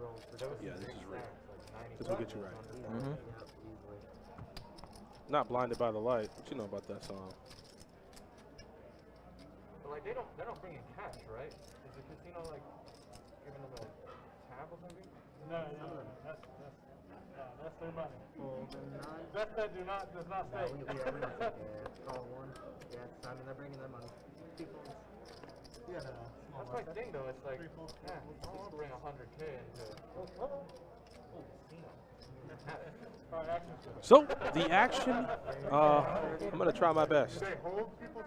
Yeah, this is real. This will get you right. Mm-hmm. Not blinded by the light. What you know about that song? But like they don't bring in cash, right? Is the casino like giving them a tab or something? No, that's their money. That does not stay. Call one. Yeah, I mean, they're bringing their money. Yeah, That's my thing though. It's like, yeah, I don't want to bring 100K into. So the action, I'm gonna try my best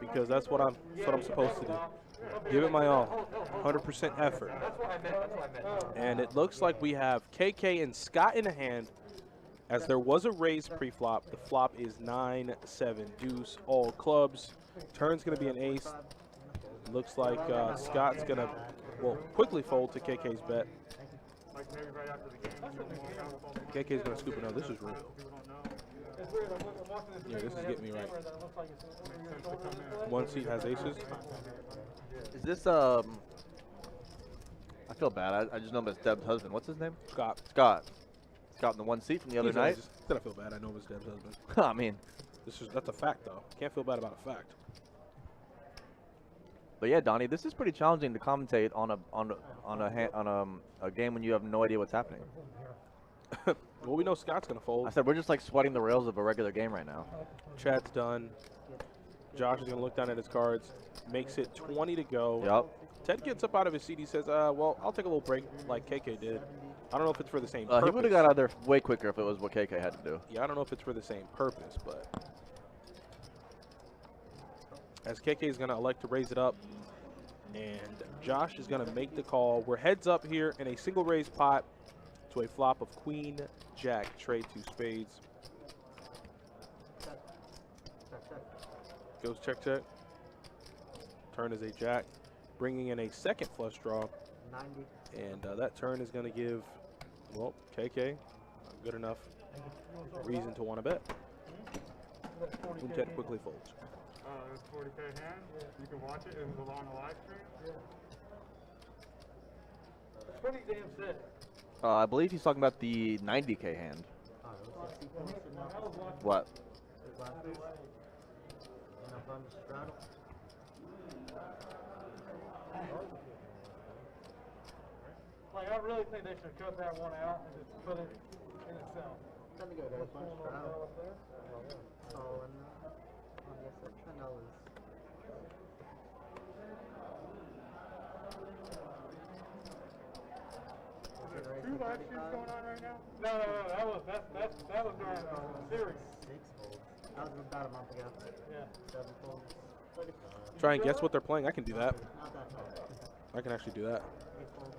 because that's what I'm supposed to do. Give it my all, 100% effort. That's what I meant. And it looks like we have KK and Scott in the hand, as there was a raise pre-flop. The flop is 9-7 deuce, all clubs. Turn's gonna be an ace. Looks like Scott's gonna quickly fold to KK's bet. KK's gonna scoop it. No, this is real. Yeah, this is getting me right. One seat has aces. Is this, I feel bad. I just know him as Deb's husband. What's his name? Scott. Scott. Scott in the one seat from the other night. Said I feel bad. I know it was Deb's husband. I mean. That's a fact, though. Can't feel bad about a fact. But yeah, Donnie, this is pretty challenging to commentate on a game when you have no idea what's happening. Well, we know Scott's gonna fold. I said we're just like sweating the rails of a regular game right now. Chad's done. Josh is gonna look down at his cards. Makes it 20 to go. Yep. Ted gets up out of his seat. He says, well, I'll take a little break like KK did. I don't know if it's for the same purpose. He would have got out there way quicker if it was what KK had to do. Yeah, I don't know if it's for the same purpose, but as KK is going to elect to raise it up, And Josh is going to make the call. We're heads up here in a single raise pot to a flop of queen, jack, trade 2 spades. Goes check, check. Turn is a jack, bringing in a second flush draw. 90. And that turn is going to give, well, KK good enough reason to want to bet. Queen jack quickly folds. It's 40K hand. You can watch it. It was on the live stream. Pretty damn sick. I believe he's talking about the 90K hand. What? Like, I really think they should cut that one out and just put it in itself. Time to go, guys. Bunch straddle. Oh, and yes, that Trendell is. There's 2 live streams going on right now? No. That was during series. 6 folds. That was about a month ago. Yeah. 7 folds. 35. Try and guess what they're playing. I can do that. Not that tall. I can actually do that. 8 folds.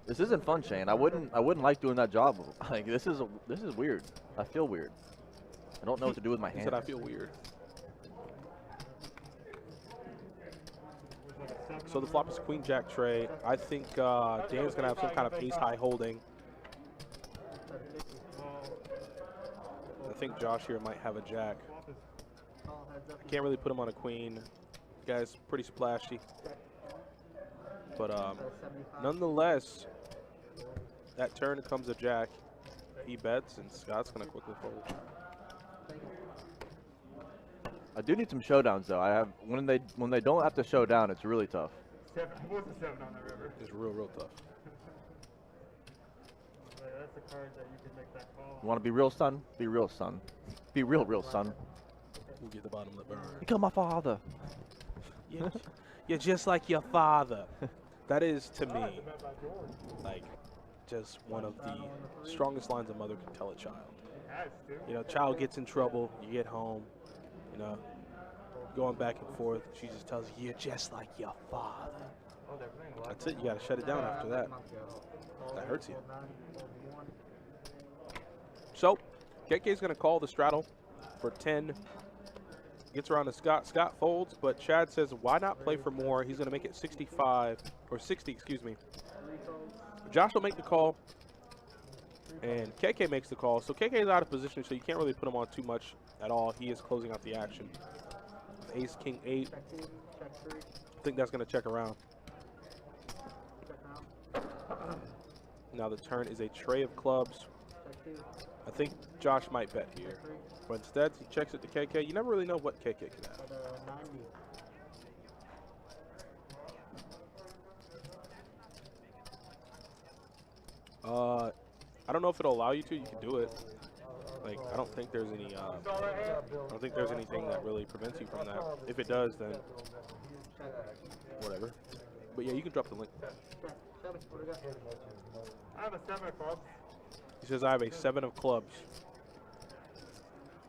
This isn't fun, Shane. I wouldn't like doing that job. Like this is weird. I feel weird. I don't know what to do with my He hand. said I feel weird. So the flop is queen jack tray. I think Dan's gonna have some kind of ace high holding. I think Josh here might have a jack. I can't really put him on a queen. Guy's pretty splashy. But nonetheless, that turn comes a jack. He bets, and Scott's gonna quickly fold. I do need some showdowns though. I have when they don't have to show down, it's really tough. What's the 7 on the river? It's real tough. That's the card that you can make that call. You want to be real, son? Be real, son. Be real, son. We'll get the bottom lip burn. Become my father. You're just like your father. That is, to me, like, just one of the strongest lines a mother can tell a child. You know, child gets in trouble, you get home, you know, going back and forth. She just tells you, you're just like your father. That's it. You got to shut it down after that. That hurts you. So, KK's going to call the straddle for 10. Gets around to Scott. Scott folds, but Chad says, why not play for more? He's going to make it 65, or 60, excuse me. Josh will make the call, and KK makes the call. So KK is out of position, so you can't really put him on too much at all. He is closing out the action. Ace, king, 8. I think that's going to check around. Now the turn is a tray of clubs. I think Josh might bet here. But instead, he checks it to KK. You never really know what KK can have. I don't know if it'll allow you to. You can do it. Like, I don't think there's any. I don't think there's anything that really prevents you from that. If it does, then whatever. But yeah, you can drop the link. I have a 7 of clubs. He says I have a 7 of clubs.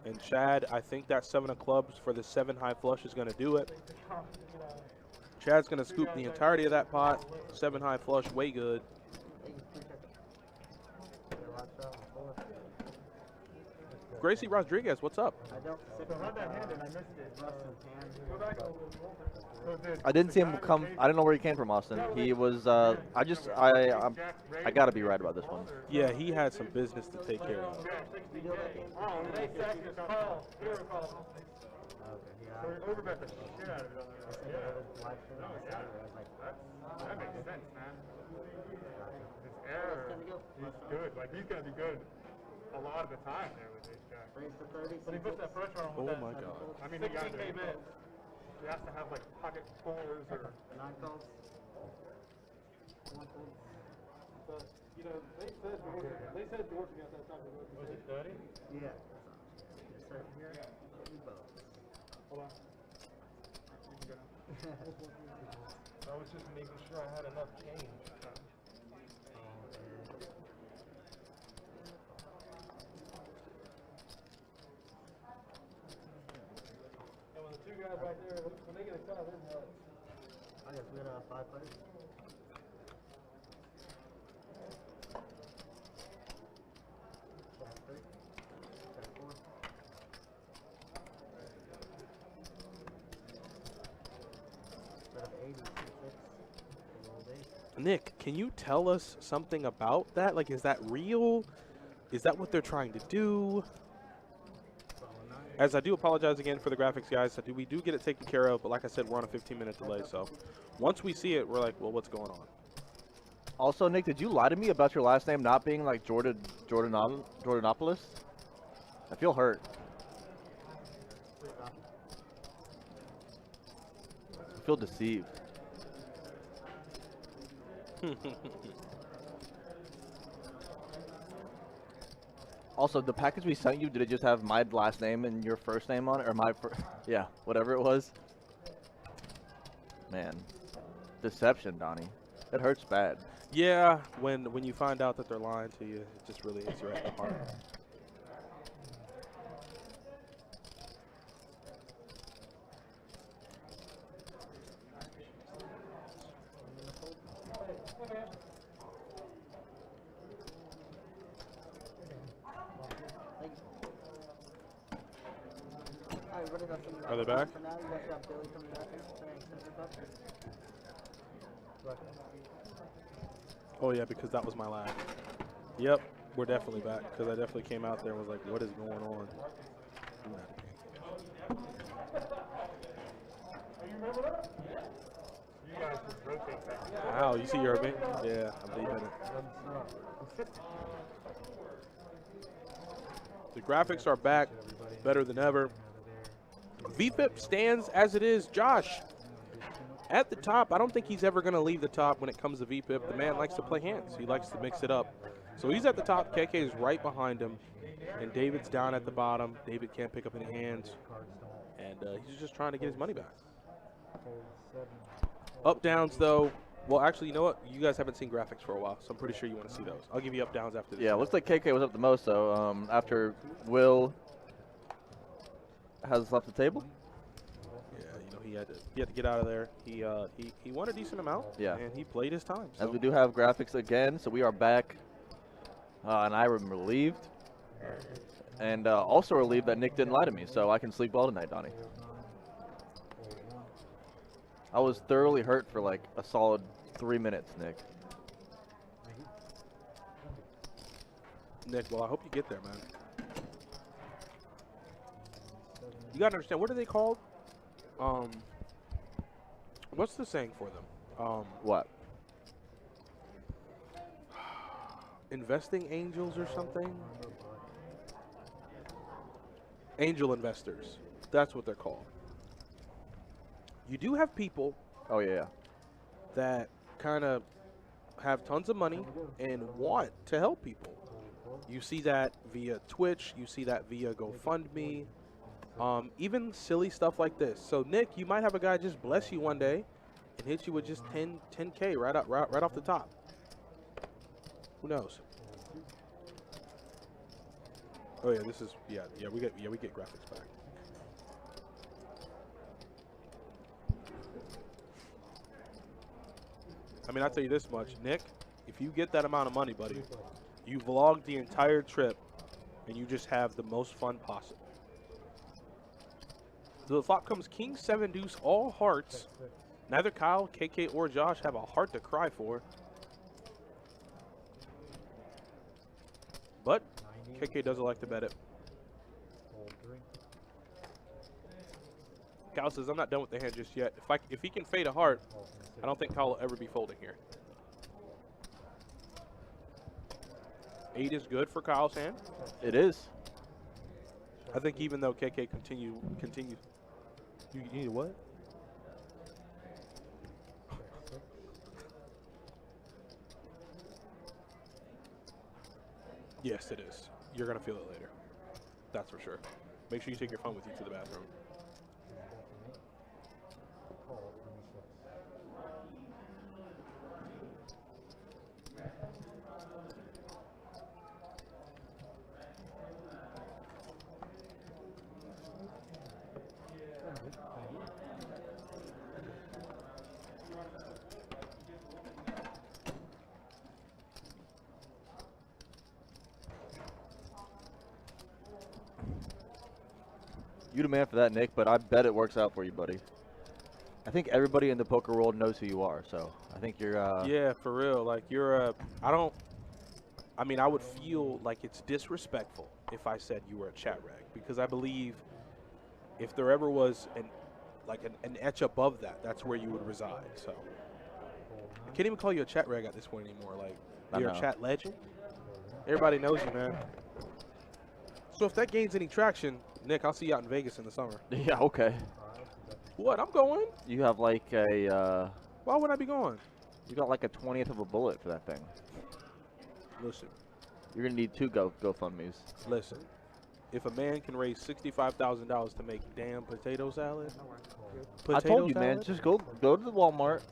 And Chad, I think that 7 of clubs for the 7 high flush is going to do it. Chad's going to scoop the entirety of that pot. 7 high flush, way good. Gracie Rodriguez, what's up? I didn't see him come. I didn't know where he came from, Austin. He was. I gotta be right about this one. Yeah, he had some business to take care of. That makes sense, man. This error, he's good. Like, he's gonna be good a lot of the time there with this guy. But he puts that pressure on with Oh that. my God. I mean, he got to he has to have like pocket 4s or 9 calls. but you know, they said Georgia got that type of move. Was it 30? Yeah. Start here. Hold on. You can go now. I was just making sure I had enough change. And when the 2 guys right there, when they get a cut, they're nuts. I guess we got 5 players. Got 3. Got 4. Set up 80, 6. Nick, can you tell us something about that? Like, is that real? Is that what they're trying to do? As I do apologize again for the graphics, guys. We do get it taken care of, but like I said, we're on a 15-minute delay. So once we see it, we're like, well, what's going on? Also, Nick, did you lie to me about your last name not being like Jordanopoulos? I feel hurt. I feel deceived. Also, the package we sent you, did it just have my last name and your first name on it? Or yeah, whatever it was. Man. Deception, Donnie. It hurts bad. Yeah, when you find out that they're lying to you, it just really hits you right in the heart. Are they back? For now, you guys got Billy coming back in. Oh, yeah, because that was my lag. Yep, we're definitely back, because I definitely came out there and was like, what is going on? Wow, you see Urban? Yeah, I'm deep in it. The graphics are back, better than ever. VPIP stands as it is. Josh, at the top, I don't think he's ever going to leave the top when it comes to VPIP. The man likes to play hands. He likes to mix it up. So he's at the top. KK is right behind him. And David's down at the bottom. David can't pick up any hands. And he's just trying to get his money back. Up downs, though. Well, actually, you know what? You guys haven't seen graphics for a while, so I'm pretty sure you want to see those. I'll give you up downs after this. Yeah, it looks like KK was up the most, though, after Will has left the table. Yeah, you know, he had to get out of there. He won a decent amount. Yeah. And he played his time. So. As we do have graphics again, so we are back, and I am relieved, and also relieved that Nick didn't lie to me, so I can sleep well tonight, Donnie. I was thoroughly hurt for like a solid 3 minutes, Nick. Nick, well, I hope you get there, man. You gotta understand, what are they called? What's the saying for them? What? Investing angels or something? Angel investors. That's what they're called. You do have people Oh, yeah. that kind of have tons of money and want to help people. You see that via Twitch. You see that via GoFundMe. Even silly stuff like this. So, Nick, you might have a guy just bless you one day and hit you with just 10K right off the top. Who knows? Oh yeah, this is we get graphics back. I mean, I'll tell you this much, Nick, if you get that amount of money, buddy, you vlogged the entire trip and you just have the most fun possible. So the flop comes King 7 Deuce, all hearts. Neither Kyle, KK, or Josh have a heart to cry for. But KK doesn't like to bet it. Kyle says, I'm not done with the hand just yet. If he can fade a heart, I don't think Kyle will ever be folding here. 8 is good for Kyle's hand. It is. I think even though KK continues. You need what? Yes, it is. You're going to feel it later. That's for sure. Make sure you take your phone with you to the bathroom. You the man for that, Nick, but I bet it works out for you, buddy. I think everybody in the poker world knows who you are, so I think you're Yeah, for real. Like, you're I mean, I would feel like it's disrespectful if I said you were a chat rag, because I believe if there ever was an etch above that, that's where you would reside. So I can't even call you a chat rag at this point anymore. Like, you're a chat legend. Everybody knows you, man. So if that gains any traction, Nick, I'll see you out in Vegas in the summer. Yeah, okay. What? I'm going. You have like a Why would I be going? you got like a 20th of a bullet for that thing. Listen, You're gonna need 2 GoFundMes. listen. If a man can raise $65,000 to make damn potato salad, I told you, man. Just go to the Walmart,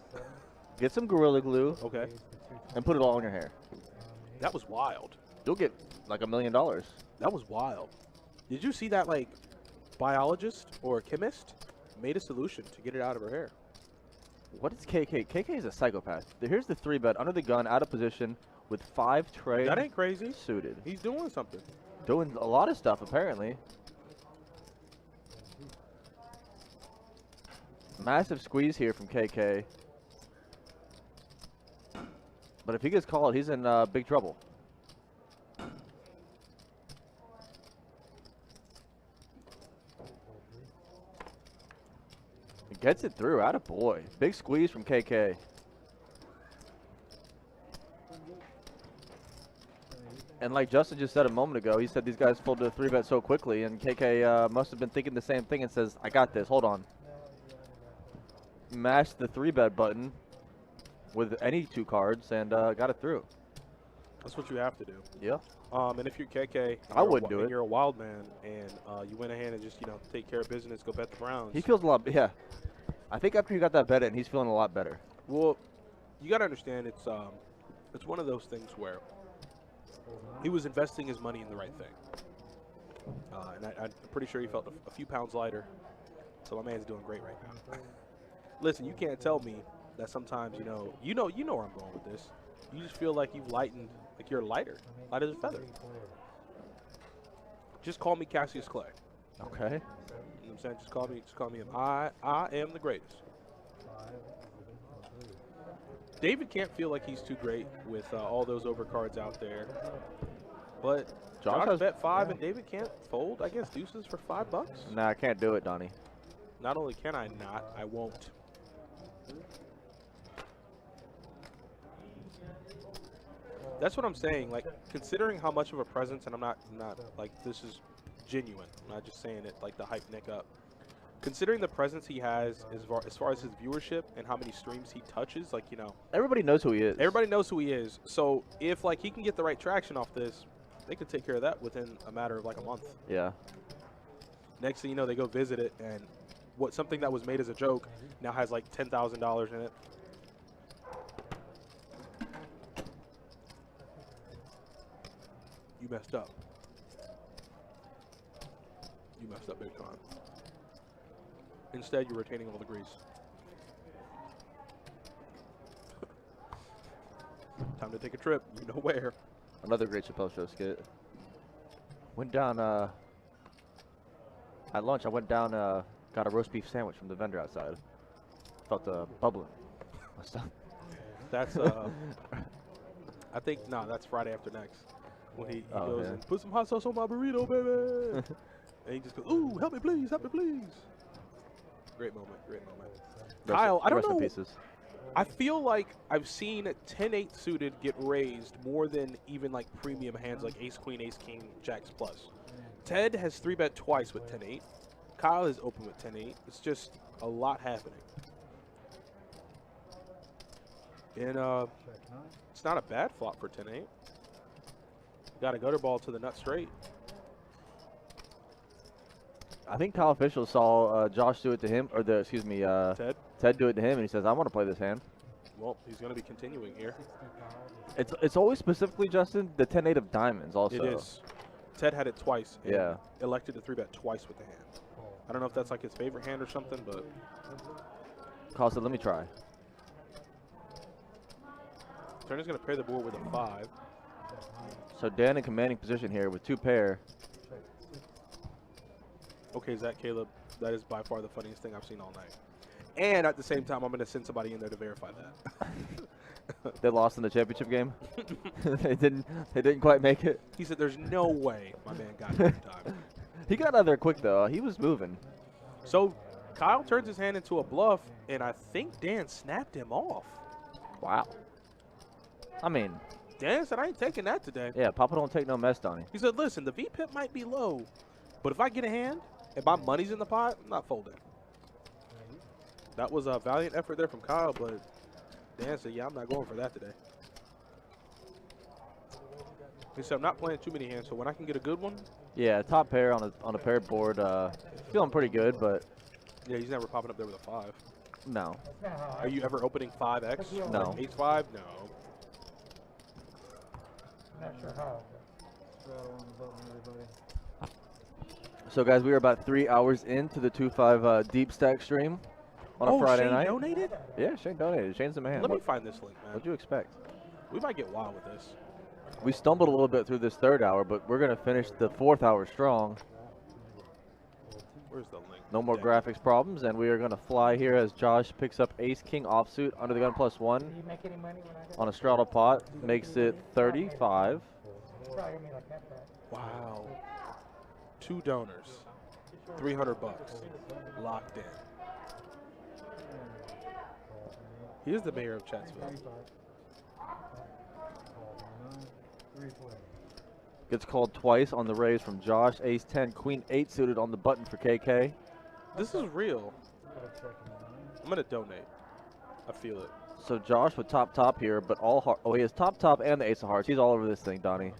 get some Gorilla Glue, Okay, and put it all in your hair. that was wild. You'll get like $1 million. That was wild. Did you see that, like, biologist or chemist made a solution to get it out of her hair? What is KK? KK is a psychopath. Here's the 3-bet under the gun, out of position, with 5 trade. That ain't crazy. Suited. He's doing something. Doing a lot of stuff, apparently. Massive squeeze here from KK. But if he gets called, he's in big trouble. He gets it through. Attaboy. Big squeeze from KK. And like Justin just said a moment ago, he said these guys folded a 3-bet so quickly, and KK must have been thinking the same thing and says, I got this, hold on. Mashed the 3-bet button with any 2 cards and got it through. That's what you have to do. Yeah. And if you're KK, I wouldn't do it. You're a wild man, and you went ahead and just, take care of business, go bet the Browns. He feels a lot, yeah. I think after you got that bet in, he's feeling a lot better. Well, you got to understand, it's one of those things where he was investing his money in the right thing. And I'm pretty sure he felt a few pounds lighter. So my man's doing great right now. Listen, you can't tell me that sometimes, you know where I'm going with this. You just feel like you've lightened, like you're lighter, light as a feather. Just call me Cassius Clay. Okay. You know what I'm saying? Just call me him. I am the greatest. David can't feel like he's too great with all those overcards out there. But Josh has bet 5 and David can't fold, I guess, deuces for $5? Nah, I can't do it, Donnie. Not only can I not, I won't. That's what I'm saying. Like, considering how much of a presence, and I'm not like, this is genuine. I'm not just saying it like to hype Nick up. Considering the presence he has as far as his viewership and how many streams he touches, like, Everybody knows who he is. everybody knows who he is. So if, like, he can get the right traction off this, they could take care of that within a matter of like a month. Yeah. Next thing you know, they go visit it, and something that was made as a joke now has like $10,000 in it. You messed up. You messed up big time. Instead, you're retaining all the grease. Time to take a trip. You know where. Another great Chappelle Show skit. Went down, at lunch, I went down, got a roast beef sandwich from the vendor outside. Felt bubbling. My stomach. That's, I think, that's Friday after next. When he goes and put some hot sauce on my burrito, baby. And he just goes, ooh, help me please, help me please. Great moment, great moment. Kyle, I don't know. Rest in pieces. I feel like I've seen 10-8 suited get raised more than even like premium hands like Ace Queen, Ace King, Jacks Plus. Ted has 3-bet twice with 10-8. Kyle is open with 10-8. It's just a lot happening. And it's not a bad flop for 10-8. Got a gutter ball to the nut straight. I think Kyle Official saw Josh do it to him, or Ted do it to him, and he says, I want to play this hand. Well, he's going to be continuing here. It's always specifically, Justin, the 10-8 of diamonds also. It is. Ted had it twice. And Yeah. elected to 3-bet twice with the hand. I don't know if that's like his favorite hand or something, but Kyle said, let me try. Turner's going to pair the board with a 5. So Dan in commanding position here with 2 pair. Okay, Zach Caleb, that is by far the funniest thing I've seen all night. And at the same time, I'm going to send somebody in there to verify that. They lost in the championship game. They didn't quite make it. He said, "There's no way my man got here in time." He got out of there quick though. He was moving. So Kyle turns his hand into a bluff, and I think Dan snapped him off. Wow. I mean, Dan said, "I ain't taking that today." yeah, Papa don't take no mess, Donnie. He said, "Listen, the VPIP might be low, but if I get a hand and my money's in the pot, I'm not folding." That was a valiant effort there from Kyle, but Dan said, "Yeah, I'm not going for that today." He said, "I'm not playing too many hands, so when I can get a good one." Yeah, top pair on a paired board. Feeling pretty good, but Yeah, he's never popping up there with a 5. no. Are you ever opening 5X? No. Like ace 5? No. Not sure how. So guys, we are about 3 hours into the 2-5 deep stack stream on a Friday Shane night. donated? Yeah, Shane donated. Shane's the man. Let me find this link, man. What'd you expect? We might get wild with this. We stumbled a little bit through this 3rd hour, but we're gonna finish the 4th hour strong. Where's the link? No more Damn. graphics problems, and we are gonna fly here as Josh picks up Ace King offsuit under the gun +1 Do you make any money when I get on a straddle pot, makes it 35. Probably gonna be like half that. Wow. 2 donors. $300 locked in. He is the mayor of Chatsville. Gets called twice on the raise from Josh. Ace 10, Queen 8 suited on the button for KK. This is real. I'm gonna donate. I feel it. So Josh with top here, but all heart. Oh, he has top and the Ace of Hearts. He's all over this thing, Donnie.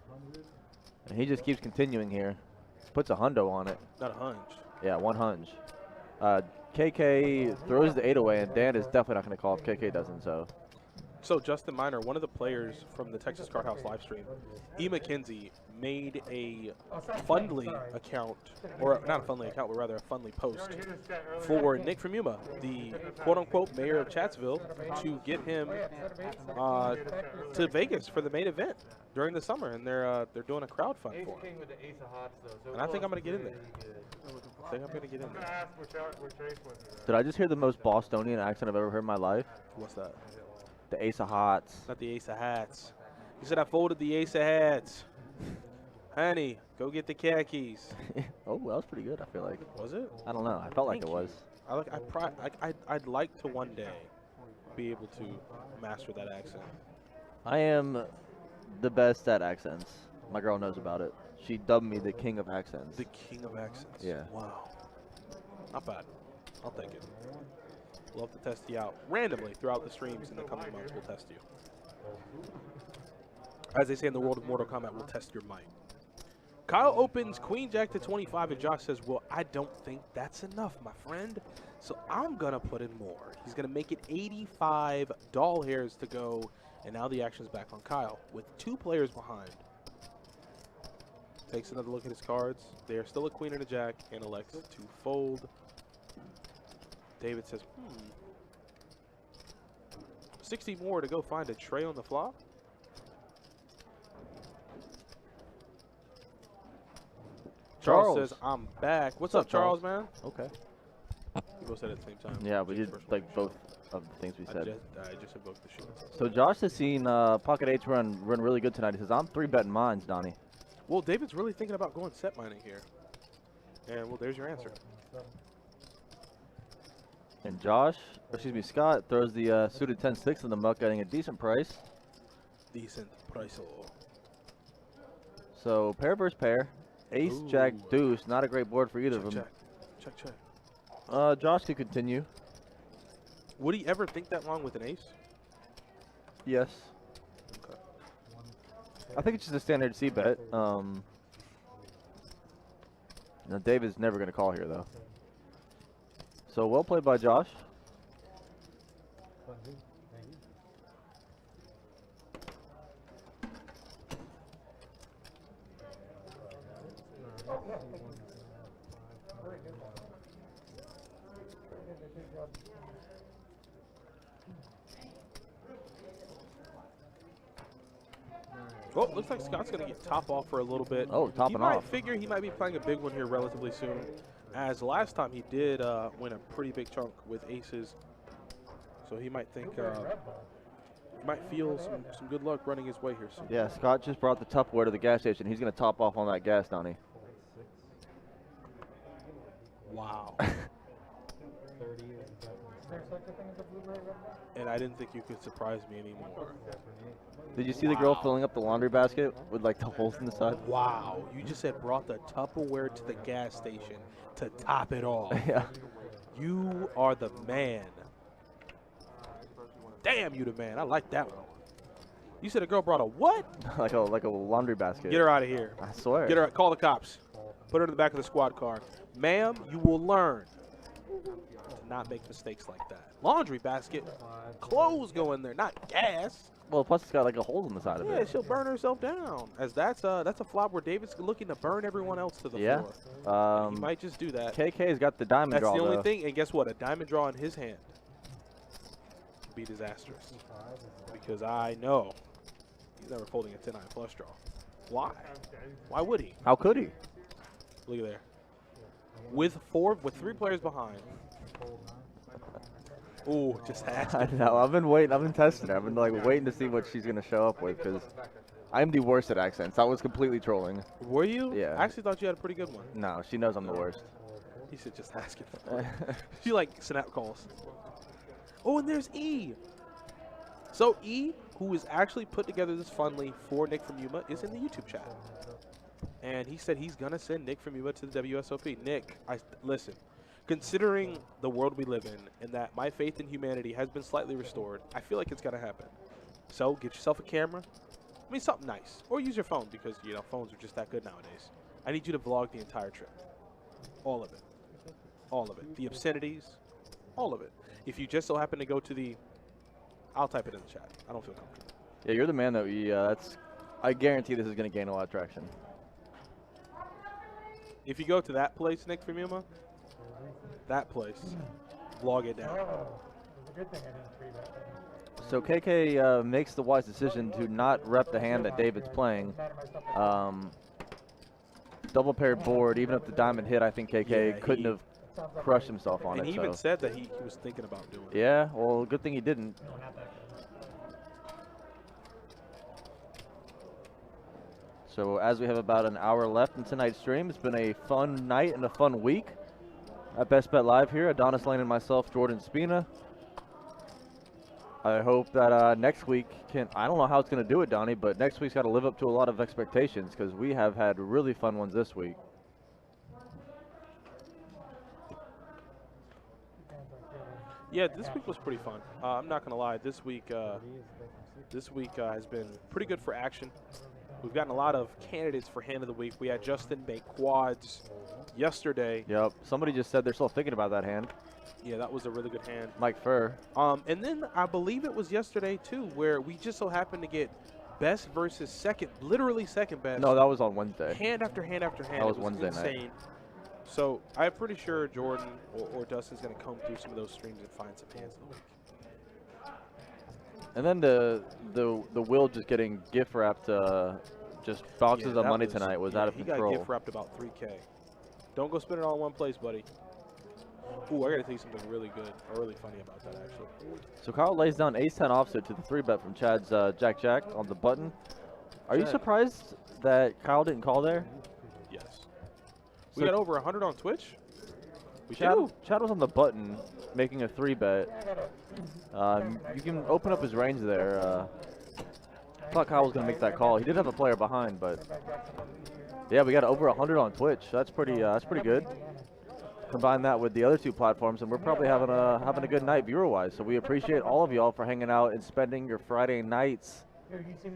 And he just keeps continuing here. Puts a hundo on it. Not a hunch. Yeah, 1 hunch. KK throws the 8 away, and Dan is definitely not going to call if KK doesn't. So Justin Miner, one of the players from the Texas Card House live stream, E. McKenzie, made a Fundly account, or not a Fundly account, but rather a Fundly post for Nick from Yuma, the quote-unquote mayor of Chatsville, to get him to Vegas for the main event during the summer, and they're doing a crowd fund for him. And I think I'm gonna get in there. I think I'm gonna get in there. Did I just hear the most Bostonian accent I've ever heard in my life? What's that? The Ace of Hearts. Not the Ace of Hats. He said I folded the Ace of Hats. Honey, go get the khakis. Oh, well, that was pretty good, I feel like. Was it? I don't know. I felt like Thank it you. was. I'd like to one day be able to master that accent. I am the best at accents. My girl knows about it. She dubbed me the king of accents. The king of accents. Yeah. Wow. Not bad. I'll take it. Love to test you out randomly throughout the streams in the coming months. We'll test you. As they say in the world of Mortal Kombat, we'll test your might. Kyle opens Queen Jack to 25, and Josh says, "Well, I don't think that's enough, my friend. So I'm gonna put in more." He's gonna make it 85 doll hairs to go, and now the action's back on Kyle with 2 players behind. Takes another look at his cards. They are still a queen and a jack, and elects to fold. David says, 60 more to go find a tray on the flop. Charles says, "I'm back." What's up, Charles, man? Okay. We both said it at the same time. Yeah, we Jake's did first one. like both of the things we said. I just invoked the shoot. So Josh has seen Pocket 8 run really good tonight. He says, I'm 3-betting mines, Donnie. Well, David's really thinking about going set mining here. And, well, there's your answer. And Josh, or excuse me, Scott throws the suited 10-6 in the muck, getting a decent price. Decent price. So pair versus pair. Ace, Ooh. Jack, Deuce. Not a great board for either of them. Check. Josh could continue. Would he ever think that long with an ace? Yes. Okay. I think it's just a standard C bet. Now David's never going to call here, though. So well played by Josh. Well, looks like Scott's going to get top off for a little bit. Oh, topping He might off. figure he might be playing a big one here relatively soon. As last time he did win a pretty big chunk with aces, so he might think he might feel some good luck running his way here soon. Yeah, Scott just brought the Tupperware to the gas station. He's going to top off on that gas, Donnie. Wow. And I didn't think you could surprise me anymore. Did you see the girl filling up the laundry basket with like the holes in the side? Wow. You just said brought the Tupperware to the gas station to top it off. Yeah. You are the man. Damn, you the man. I like that one. You said a girl brought a what? like a laundry basket. Get her out of here. I swear. Get her. Call the cops. Put her in the back of the squad car. Ma'am, you will learn to not make mistakes like that. Laundry basket. Clothes go in there, not gas. Well, plus it's got like a hole in the side of Yeah, it. she'll burn herself down. As that's a flop where David's looking to burn everyone else to the floor. He might just do that. KK's got the diamond That's draw, the only though. thing. And guess what? A diamond draw in his hand would be disastrous. Because I know he's never folding a 10-9 flush draw. Why? Why would he? How could he? Look at there. With 3 players behind. Ooh, just asked. I know. I've been waiting. I've been testing her. I've been like waiting to see what she's gonna show up with because I'm the worst at accents. That was completely trolling. Were you? Yeah. I actually thought you had a pretty good one. No, she knows I'm the worst. He said just ask it. She like snap calls. Oh, and there's E. So E, who has actually put together this funly for Nick from Yuma, is in the YouTube chat. And he said he's gonna send Nick from Yuma to the WSOP. Nick, listen. Considering the world we live in and that my faith in humanity has been slightly restored, I feel like it's going to happen. So get yourself a camera. I mean, something nice. Or use your phone because, you know, phones are just that good nowadays. I need you to vlog the entire trip. All of it. All of it. The obscenities. All of it. If you just so happen to go to the... I'll type it in the chat. I don't feel comfortable. Yeah, you're the man that we... I guarantee this is going to gain a lot of traction. If you go to that place, Nick from Yuma... That place. Vlog it down. So KK makes the wise decision to not rep the hand that David's playing. Double paired board, even if the diamond hit, I think KK couldn't have crushed himself on it. And he even said that he was thinking about doing it. Yeah, well, good thing he didn't. So as we have about an hour left in tonight's stream, it's been a fun night and a fun week at Best Bet Live here. Adonis Lane and myself, Jordan Spina. I hope that next week I don't know how it's going to do it, Donnie, but next week's got to live up to a lot of expectations because we have had really fun ones this week. Yeah, this week was pretty fun. I'm not going to lie. This week has been pretty good for action. We've gotten a lot of candidates for hand of the week. We had Justin make quads yesterday. Yep. Somebody just said they're still thinking about that hand. Yeah, that was a really good hand. Mike Furr. And then I believe it was yesterday, too, where we just so happened to get best versus second, literally second best. No, that was on Wednesday. Hand after hand after hand. That was it Wednesday insane. night. So I'm pretty sure Jordan or Dustin's going to comb through some of those streams and find some hands of the week. And then the Will just getting gift wrapped just boxes of money tonight was out of control. He got gift wrapped about 3K. Don't go spend it all in one place, buddy. Ooh, I got to tell you something really good or really funny about that, actually. So Kyle lays down ace-10 offset to the 3-bet from Chad's Jack-Jack on the button. Are you surprised that Kyle didn't call there? Yes. We got over 100 on Twitch. Chad was on the button making a 3-bet. You can open up his range there. I thought Kyle was going to make that call. He did have a player behind, but yeah, we got over 100 on Twitch. That's pretty good. Combine that with the other two platforms, and we're probably having a good night viewer-wise. So we appreciate all of y'all for hanging out and spending your Friday nights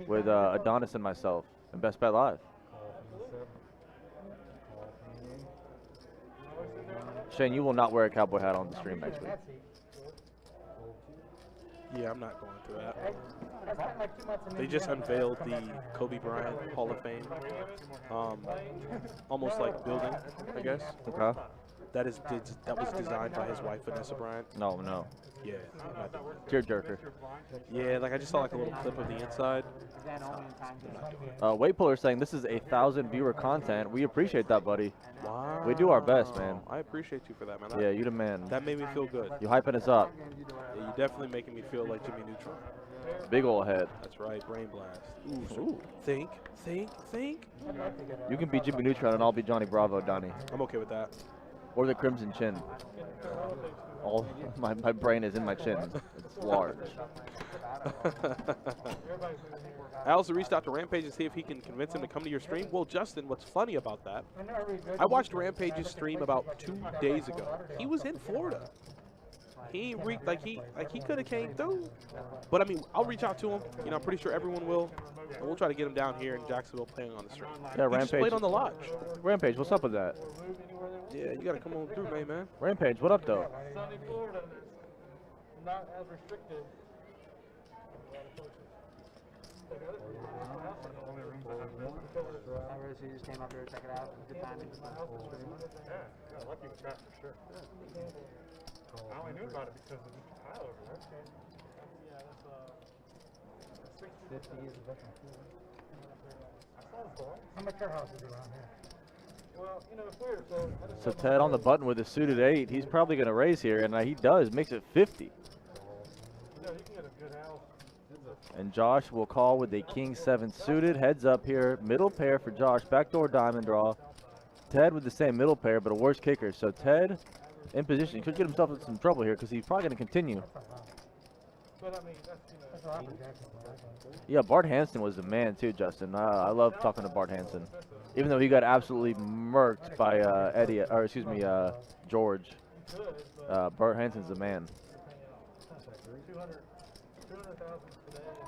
with Adonis and myself and Best Bet Live. Shane, you will not wear a cowboy hat on the stream next week. Yeah, I'm not going through that. They just unveiled the Kobe Bryant Hall of Fame, almost like building, I guess. Okay. That was designed by his wife, Vanessa Bryant. No, no. Yeah. I'm not doing it. Tearjerker. Yeah, like I just saw like a little clip of the inside. Weight Puller saying this is 1,000 viewer content. We appreciate that, buddy. Wow. We do our best, man. I appreciate you for that, man. Yeah, you the man. That made me feel good. You hyping us up. Yeah, you definitely making me feel like Jimmy Neutron. Big ol' head. That's right, brain blast. Ooh. Think. You can be Jimmy Neutron and I'll be Johnny Bravo, Donnie. I'm okay with that. Or the Crimson Chin. All my brain is in my chin. It's large. I also reached out to Rampage to see if he can convince him to come to your stream. Well, Justin, what's funny about that, I watched Rampage's stream about 2 days ago. He was in Florida. He could have came through. But I mean, I'll reach out to him. You know, I'm pretty sure everyone will. And we'll try to get him down here in Jacksonville playing on the stream. Yeah, He Rampage. just played on the lodge. Rampage, what's up with that? Yeah, you gotta come on through, man. Rampage, what up though? Sunny Florida, not as restricted. So you just came up here to check it out. Good timing. Yeah, lucky with that for sure. I only knew about it because of Kyle over there. Yeah, that's 50 is a different. How much your house is around here? Well, you know, it's weird. So Ted on the button with his suited 8. He's probably going to raise here, and he does. Makes it 50. You know, you can get a good house. And Josh will call with a King 7 suited. Heads up here. Middle pair for Josh. Backdoor diamond draw. Ted with the same middle pair, but a worse kicker. So Ted in position. He could get himself in some trouble here because he's probably going to continue. But I mean, that's, Yeah, Bart Hansen was the man too, Justin. I love talking to Bart Hansen. Even though he got absolutely murked by George. Bart Hansen's the man.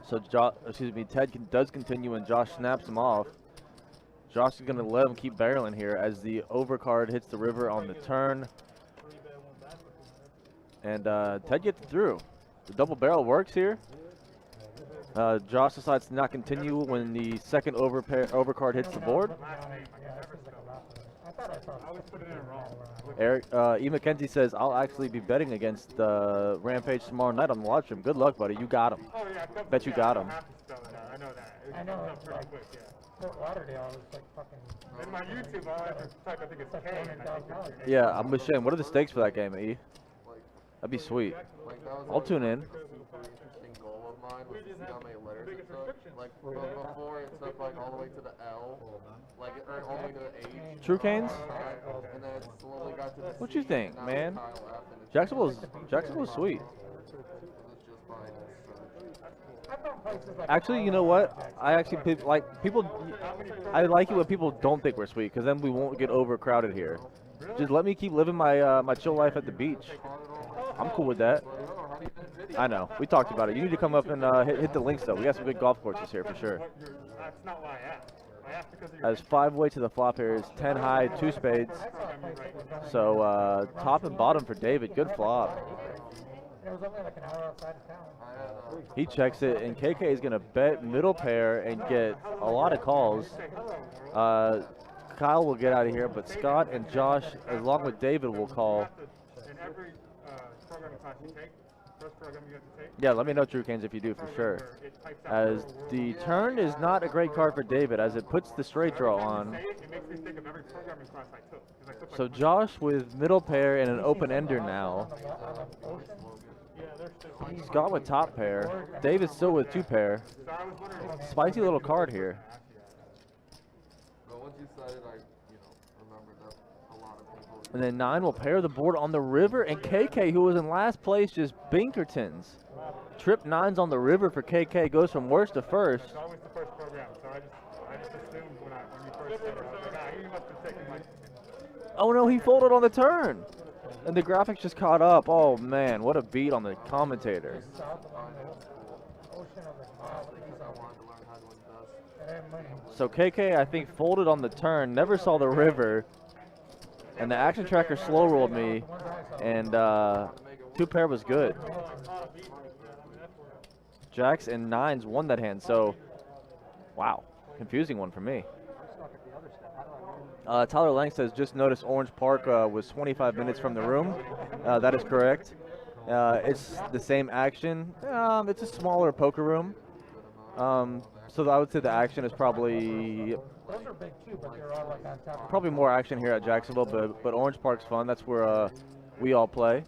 So Ted does continue and Josh snaps him off. Josh is going to let him keep barreling here as the overcard hits the river on the turn. And Ted gets through. The double barrel works here. Josh decides to not continue when the second overcard hits the board. Eric E. McKenzie says, I'll actually be betting against Rampage tomorrow night on the live stream. Good luck, buddy. You got him. oh yeah, Bet you got him. I know that. I know, It's pretty quick, yeah. Fort Lauderdale is like fucking. In my YouTube, I'll have to type, I think it's K. And I think it's Yeah, I'm with Shane. What are the stakes for that game, E? That'd be sweet. Like that was I'll tune in. a super interesting goal of mine was to see how many letters it took. Like before it took like all the way to the L, like or all the way to the H. True Canes? And then it slowly got to the What C, you think, and now man? it's Kyle F, and it's Jacksonville's sweet. just by search. I found places like. Actually, you know what? I actually like people. I like it when people don't think we're sweet, because then we won't get overcrowded here. Just let me keep living my my chill life at the beach. I'm cool with that. I know. We talked about it. You need to come up and hit the links though. We got some good golf courses here for sure. That's not why I asked. I asked because of As 5-way to the flop here is 10 high, 2 spades. So top and bottom for David. Good flop. It was only like an hour outside of town. He checks it, and KK is going to bet middle pair and get a lot of calls. Kyle will get out of here, but Scott and Josh, along with David, will call. in every programming class you take, first program you have to take. Yeah, let me know, True Canes, if you do for sure. It types out As the turn is not a great card for David, as it puts the straight draw on. it makes me think of every programming class I took. 'Cause I took So like Josh with middle pair and an open ender now. yeah, there's still Scott with top pair. David still with 2 pair. So I was wondering. Spicy little card here. But once you said it, I remembered that a lot of people. And then 9 will pair the board on the river, and KK, who was in last place, just Binkertons. Trip 9s on the river for KK, goes from worst to first. It's always the first program, so I just assumed when you first said it, I was like, you must have taken like. Oh no, he folded on the turn. And the graphics just caught up. Oh man, what a beat on the commentator. So KK, I think, folded on the turn, never saw the river. And the action tracker slow rolled me. And 2 pair was good. Jacks and 9s won that hand. So, wow, confusing one for me. Tyler Lang says, just noticed Orange Park was 25 minutes from the room. That is correct. It's the same action. It's a smaller poker room. So I would say the action is probably more action here at Jacksonville, but Orange Park's fun. That's where we all play.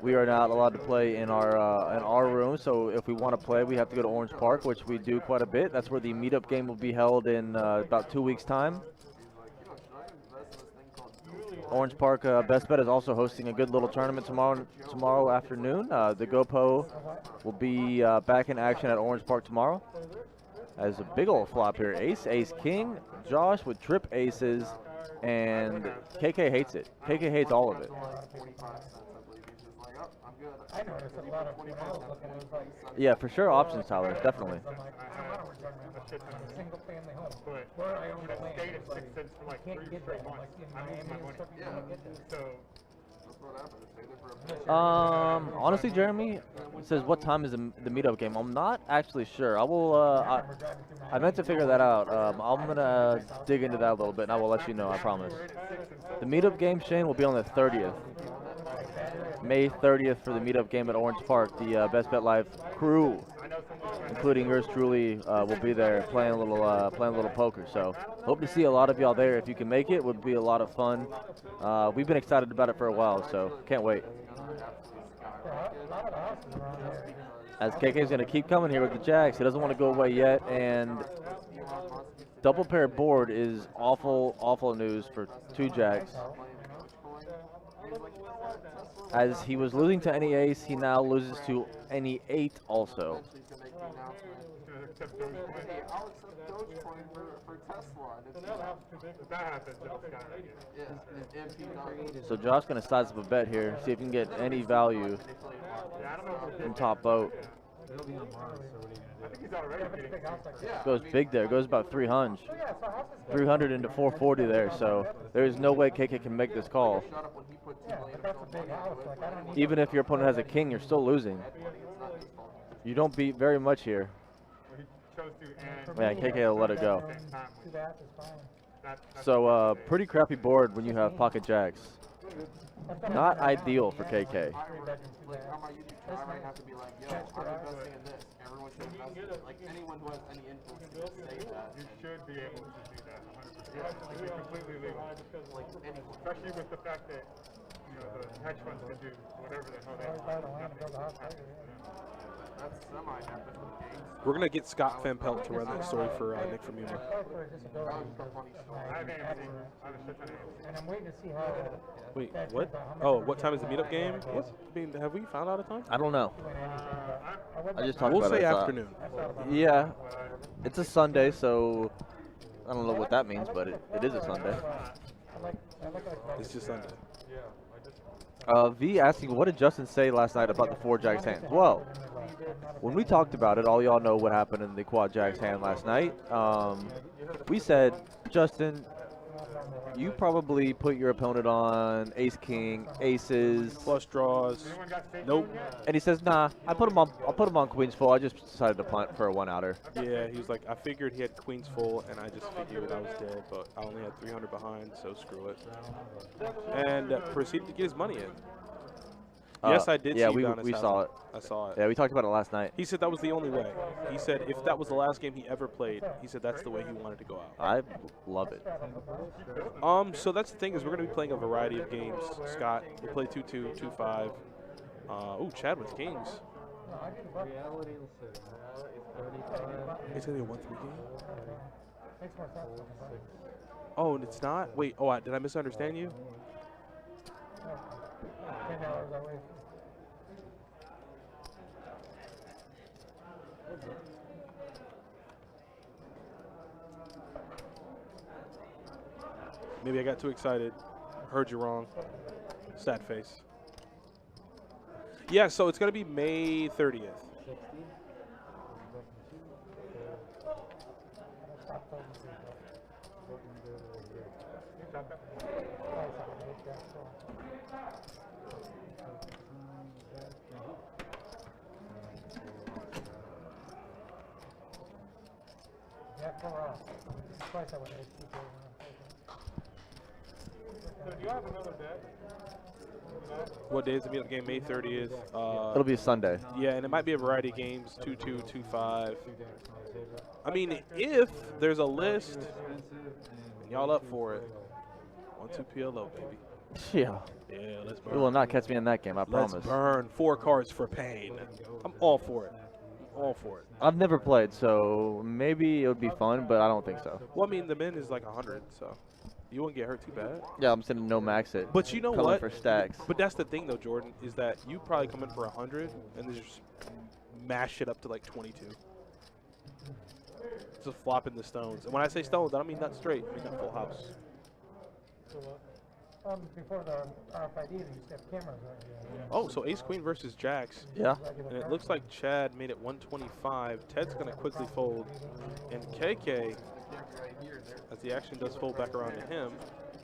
We are not allowed to play in our room, so if we want to play, we have to go to Orange Park, which we do quite a bit. That's where the meetup game will be held in about 2 weeks' time. Orange Park Best Bet is also hosting a good little tournament tomorrow afternoon. The GoPo will be back in action at Orange Park tomorrow. As a big old flop here, ace, ace, king, Josh with trip aces, and KK hates it. KK hates all of it. Yeah, for sure, options, Tyler, definitely. Single family home. Where I own a land. It's 6 cents for like 3 straight months. I lose my money. So. Honestly, Jeremy says, what time is the meetup game? I'm not actually sure. I will. I meant to figure that out. I'm gonna dig into that a little bit, and I will let you know. I promise. The meetup game, Shane, will be on the 30th. May 30th for the meetup game at Orange Park. The Best Bet Live crew, including yours truly, will be there playing a little poker. So hope to see a lot of y'all there. If you can make it, would be a lot of fun. We've been excited about it for a while, so can't wait. As KK's gonna keep coming here with the jacks, he doesn't want to go away yet, and double pair board is awful news for 2 jacks. As he was losing to any ace, he now loses to any 8 also. So Josh's going to size up a bet here, see if he can get any value from top boat. Goes big there, goes about 300. 300 into 440 there, so there's no way KK can make this call. Even if your opponent has a king, you're still losing. You don't beat very much here. Yeah, KK will let it go. So pretty crappy board when you have pocket jacks. Not ideal for KK. Like anyone who has any influence can say that. You should be able to do that 100%. It's completely legal. Like anyone. Especially with the fact that the hedge funds can do whatever the hell they want. That's semi-happened. We're going to get Scott Van Pelt to run that story for Nick from Yuma. Wait, what? Oh, what time is the meetup game? What? I mean, have we found out a time? I don't know. I just talked We'll about it. say afternoon. Yeah, it's a Sunday, so I don't know what that means, but it is a Sunday. It's just Sunday. V asking, what did Justin say last night about the 4 jacks hands? Well, when we talked about it, all y'all know what happened in the quad jacks hand last night. We said, Justin, you probably put your opponent on ace king, aces, Flush draws. Nope. and he says, nah, I'll put him on queens full. I just decided to punt for a 1-outer. Yeah, he was like, I figured he had queens full, and I just figured I was dead, but I only had 300 behind, so screw it. And proceeded to get his money in. Yes, I did see Udonis we have saw it. I saw it. Yeah, we talked about it last night. He said that was the only way. He said if that was the last game he ever played, he said that's the way he wanted to go out. I love it. So that's the thing is we're going to be playing a variety of games. Scott, we'll play 2-2, 2-5. Ooh, Chad with kings. It's going to be a 1-3 game? Oh, and it's not? Wait, did I misunderstand you? Maybe I got too excited. Heard you wrong. Sad face. Yeah, so it's going to be May 30th. So do you have another deck? What day is the meetup game? May 30th. It'll be Sunday. Yeah, and it might be a variety of games, 2-2, 2-5. I mean, if there's a list, and y'all up for it, 1-2 PLO, baby. Yeah. Yeah, let's You will burn. not catch me in that game, I Let's promise. burn 4 cards for pain. I'm all for it. All for it. I've never played, so maybe it would be fun, but I don't think so. Well, I mean, the min is like 100, so you wouldn't get hurt too bad. Yeah, I'm sending no max it. But you know Coming what? for stacks. But that's the thing, though, Jordan, is that you probably come in for 100 and then just mash it up to like 22. Just flopping the stones. And when I say stones, I don't mean that straight. I mean that full house. Before the RFID, they used to have cameras right here. Oh, so Ace Queen versus Jacks. Yeah. And it looks like Chad made it 125. Ted's going to quickly fold. And KK, as the action does fold back around to him.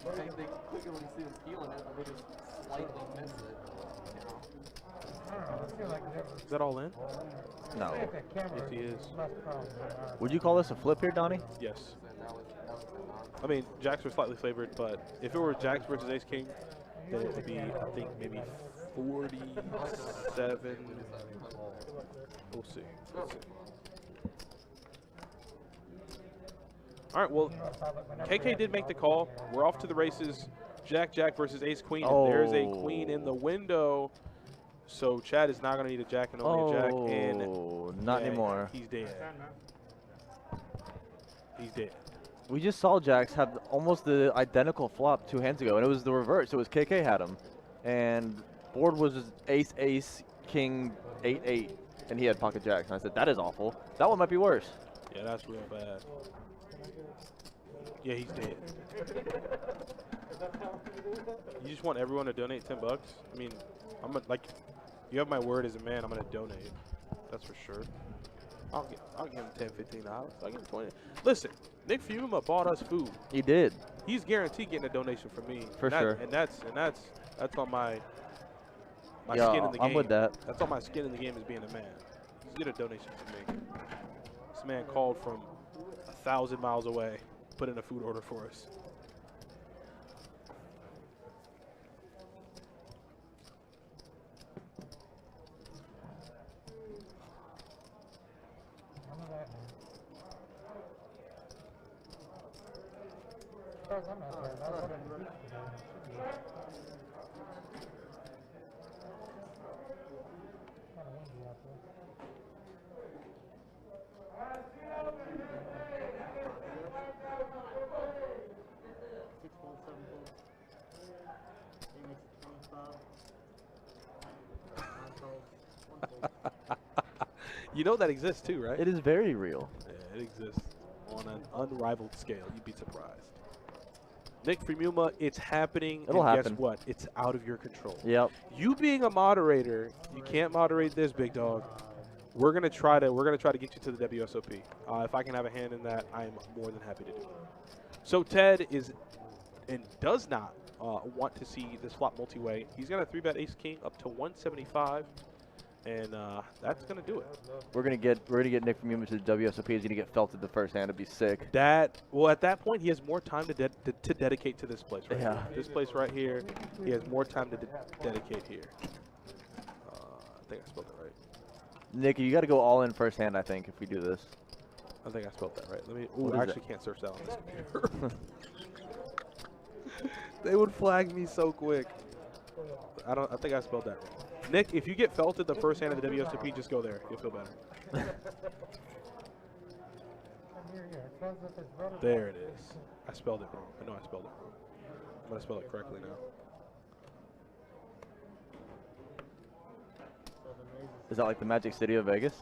They quickly when you see them peeling it, they just slightly miss it. You know? I don't know, I feel like Is that all in? No. that camera Yes, he is. less problems than ours. Would you call this a flip here, Donnie? Yes. I mean, Jacks were slightly favored, but if it were Jacks versus Ace King, then it would be, I think, maybe 47. We'll see. We'll see. All right, well, KK did make the call. We're off to the races. Jack versus Ace Queen. And there's a queen in the window. So Chad is not going to need a Jack and only a Jack. And not yeah, anymore. He's dead. He's dead. We just saw Jax have almost the identical flop 2 hands ago, and it was the reverse. It was KK had him, and board was ace, ace, king, 8-8, and he had pocket jacks. And I said, that is awful. That one might be worse. Yeah, that's real bad. Yeah, he's dead. You just want everyone to donate $10? I mean, I'm gonna, like, you have my word as a man. I'm gonna donate. That's for sure. I'll give him $10, $15. I'll give him 20. Listen, Nick Fuma bought us food. He did. He's guaranteed getting a donation from me. For sure. And that's on my Yeah, skin in the game. I'm with that. That's on my skin in the game as being a man. He's get a donation from me. This man called from 1,000 miles away, put in a food order for us. You know that exists too, right? It is very real. Yeah, it exists on an unrivaled scale. You'd be surprised. Nick Fumuma, it's happening. It'll and happen. Guess what? It's out of your control. Yep. You being a moderator, you can't moderate this, big dog. We're gonna try to get you to the WSOP. If I can have a hand in that, I'm more than happy to do it. So Ted is and does not want to see this flop multi-way. He's gonna 3-bet Ace King up to 175. And that's gonna do it. We're gonna get Nick from Yuma to the WSOP. He's gonna get felted the first hand. It'd be sick. Well, at that point, he has more time to dedicate to this place right Yeah. here. This place right here, he has more time to dedicate here. I think I spelled that right. Nick, you got to go all in first hand. I think if we do this. I think I spelled that right. Let me. What Ooh, I is actually can't search that on this computer. They would flag me so quick. I think I spelled that wrong. Nick, if you get felted the first hand of the WSOP, just go there. You'll feel better. There it is. I spelled it wrong. I know I spelled it wrong. I'm going to spell it correctly now. Is that like the Magic City of Vegas?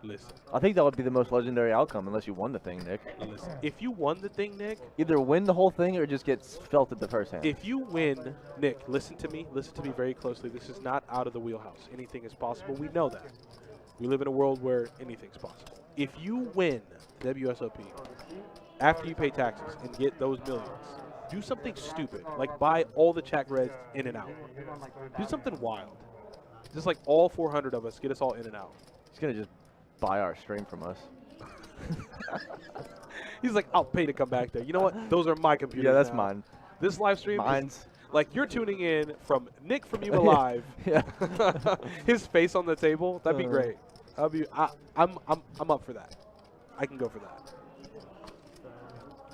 Listen. I think that would be the most legendary outcome unless you won the thing, Nick. Listen. If you won the thing, Nick. Either win the whole thing or just get felted the first hand. If you win, Nick, listen to me. Listen to me very closely. This is not out of the wheelhouse. Anything is possible. We know that. We live in a world where anything's possible. If you win WSOP after you pay taxes and get those millions, do something stupid. Like buy all the Czech Reds in and out. Do something wild. Just like all 400 of us, get us all in and out. He's going to just buy our stream from us. He's like, I'll pay to come back there. You know what? Those are my computers. Yeah, that's now. mine. This live stream Mine's. is like you're tuning in from Nick from You Alive. Yeah. His face on the table. That'd be great. I'm up for that. I can go for that.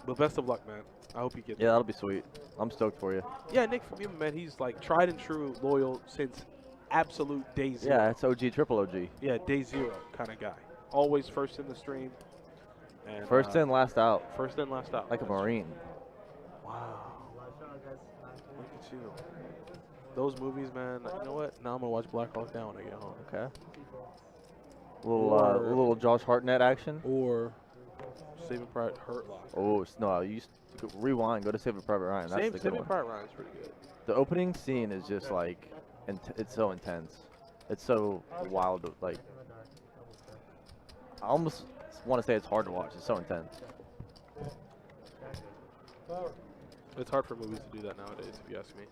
But best of luck, man. I hope you get Yeah, that'll be sweet. I'm stoked for you. Yeah, Nick from You, man. He's like tried and true, loyal since absolute day zero. Yeah, it's OG, triple OG. Yeah, day zero kind of guy. Always first in the stream. And, First in, last out. First in, last out. Like a Marine. Wow. Look at you. Those movies, man. You know what? Now I'm gonna watch Black Hawk Down when I get home. Okay. Little Josh Hartnett action. Or Saving Private Hurt Lock. Oh no! You rewind. Go to Saving Private Ryan. That's the good Saving one. Private Ryan's pretty good. The opening scene is just like, it's so intense. It's so wild. Like, I almost want to say it's hard to watch. It's so intense. It's hard for movies to do that nowadays, if you ask me.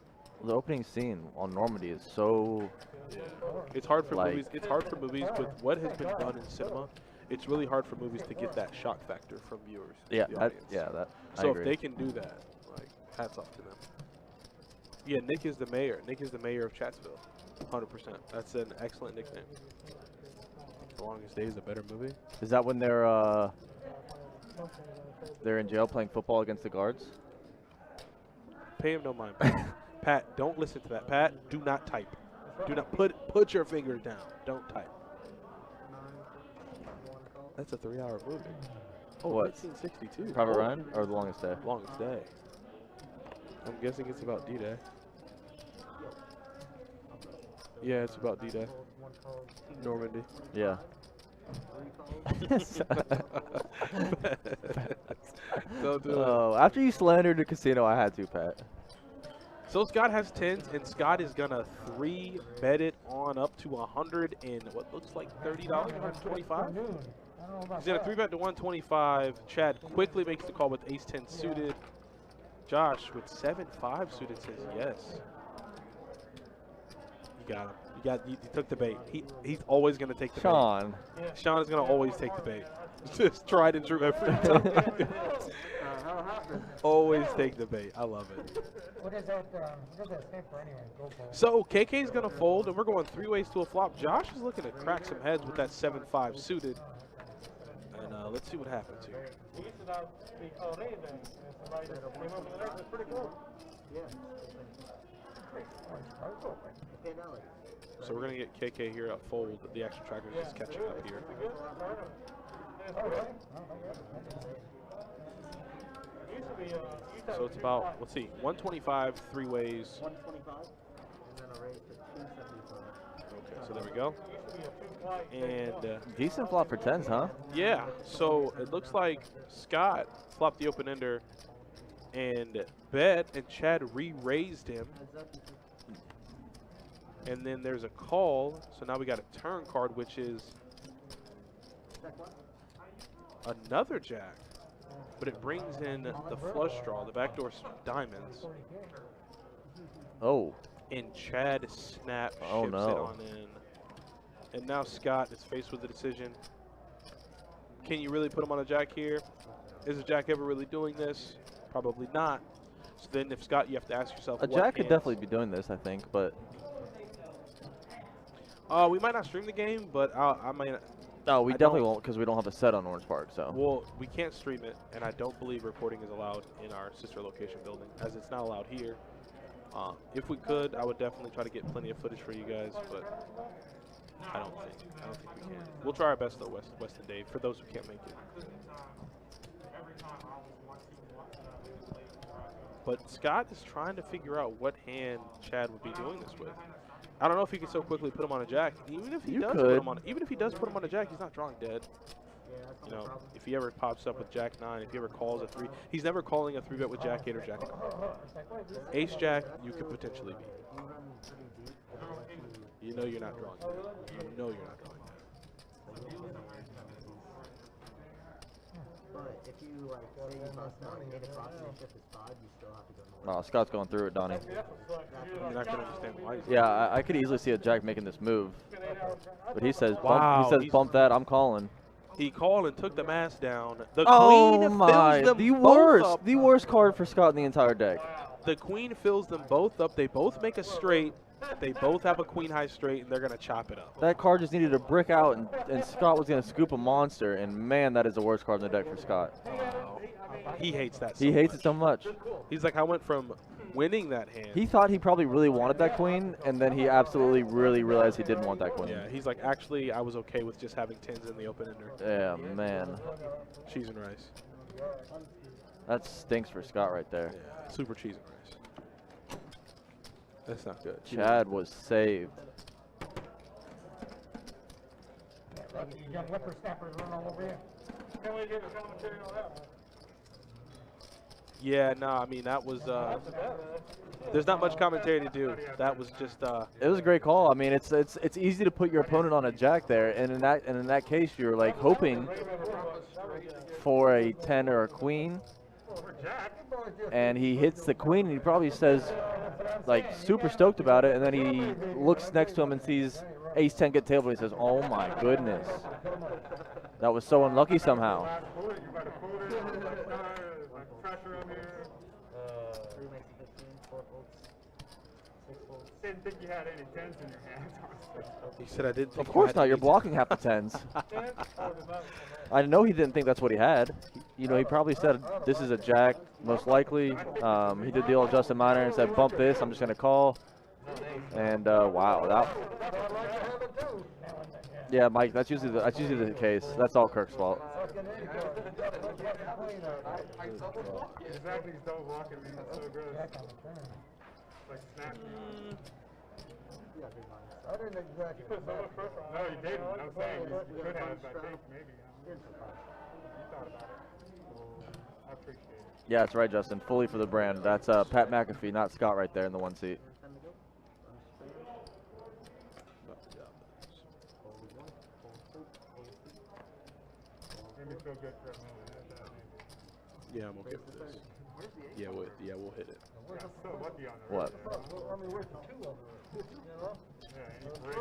The opening scene on Normandy is so. Yeah. It's hard for Like- movies. It's hard for movies with what has been done in cinema. It's really hard for movies to get that shock factor from viewers. Yeah, the that, audience. yeah, that. I So agree. if they can do that, like, hats off to them. Yeah, Nick is the mayor. Nick is the mayor of Chatsville. 100%. That's an excellent nickname. The Longest Day is a better movie. Is that when they're in jail playing football against the guards? Pay him no mind. Pat, don't listen to that. Pat, do not type. Do not put your fingers down. Don't type. That's a 3-hour movie. Oh, What? 1962. Private Oh, Ryan or The Longest Day? Longest Day. I'm guessing it's about D-Day. Yeah, it's about D-Day. Normandy. Yeah. Don't do it. Oh, after you slandered the casino, I had to, Pat. So Scott has 10s, and Scott is gonna 3-bet it on up to 100 and what looks like $30, 125. He's gonna 3-bet to 125. Chad quickly makes the call with Ace-10 suited. Josh with 7-5 suited says yes. You got him. You took the bait. He's always gonna take the bait. Sean is gonna always take the bait. Just tried and true every time. Always take the bait. I love it. What does that stand for anyway? Go for it. So KK is gonna fold, and we're going 3 ways to a flop. Josh is looking to crack some heads with that 7-5 suited, and let's see what happens here. He used to not be called anything. And somebody just came up with the next. It's pretty cool. So we're gonna get KK here at fold. The action tracker is just catching up here. So it's about, let's see, 125, 3 ways. 125, and then a raise to 275. Okay, so there we go. And Decent flop for 10s, huh? yeah, so it looks like Scott flopped the open ender and bet, and Chad re-raised him. And then there's a call, so now we got a turn card, which is another jack. But it brings in the flush draw, the backdoor diamonds. Oh. And Chad snap ships Oh, it no. on in. And now Scott is faced with the decision. Can you really put him on a jack here? Is a jack ever really doing this? Probably not. So then if Scott, you have to ask yourself, A what jack could hands- definitely be doing this, I think, but. We might not stream the game, but I might. No, we I definitely don't- won't because we don't have a set on Orange Park, so. Well, we can't stream it, and I don't believe recording is allowed in our sister location building, as it's not allowed here. If we could, I would definitely try to get plenty of footage for you guys, but I don't think we can. We'll try our best though, West and Dave, for those who can't make it. But Scott is trying to figure out what hand Chad would be doing this with. I don't know if he can so quickly put him on a jack. Even if he You does could. put him on, even if he does put him on a jack, he's not drawing dead. You know, if he ever pops up with Jack 9, if he ever calls a 3, he's never calling a 3-bet with Jack 8 or Jack 9. Ace Jack, you could potentially beat. You know you're not drawing dead. You know you're not drawing dead. But if you like say you bust out and get across and your shift is 5, you still have to go north. Oh, Scott's going through it, Donnie. You're not gonna understand why. He's Yeah, I could easily see a jack making this move. But he says, Wow, he says, he's- bump that, I'm calling. He called and took the mask down. The Oh queen my! fills them The both worst, up. the worst card for Scott in the entire deck. The queen fills them both up. They both make a straight. They both have a queen high straight, and they're gonna chop it up. That card just needed a brick out, and Scott was gonna scoop a monster. And man, that is the worst card in the deck for Scott. Wow. He hates that. So He hates much. it so much. He's like, I went from winning that hand. He thought he probably really wanted that queen, and then he absolutely really realized he didn't want that queen. Yeah, he's like, actually, I was okay with just having 10s in the open ender. Yeah, man. Cheese and rice. That stinks for Scott right there. Yeah, super cheese and rice. That's not good. Chad was saved. You got whippersnappers running all over you. Can't wait to get the commentary on that one. Yeah, no, I mean, that was, there's not much commentary to do. That was just, It was a great call. I mean, it's easy to put your opponent on a jack there, and in that case, you're like hoping for a 10 or a queen, and he hits the queen, and he probably says, like, super stoked about it, and then he looks next to him and sees ace 10 get table, and he says, oh my goodness, that was so unlucky somehow. Didn't think you had any tens in your hands. he said, I didn't think Of course you not. had You're to blocking half the 10s. I know he didn't think that's what he had. You know, he probably said, this is a jack, most likely. He did the old Justin Miner and said, bump this, I'm just going to call. And, wow. Yeah, Mike, that's usually the case. That's all Kirk's fault. Exactly, he's double blocking me. That's so good. Like snap. I didn't exactly. You put so much pressure on. No, you didn't. I'm saying you could have, I think, maybe. You thought about it. I appreciate it. Yeah, that's right, Justin. Fully for the brand. That's Pat McAfee, not Scott right there in the one seat. Made me feel good for a moment. Yeah, I'm okay with this. Yeah, we'll hit it. I'm so lucky on the What? I mean, where's the two of them?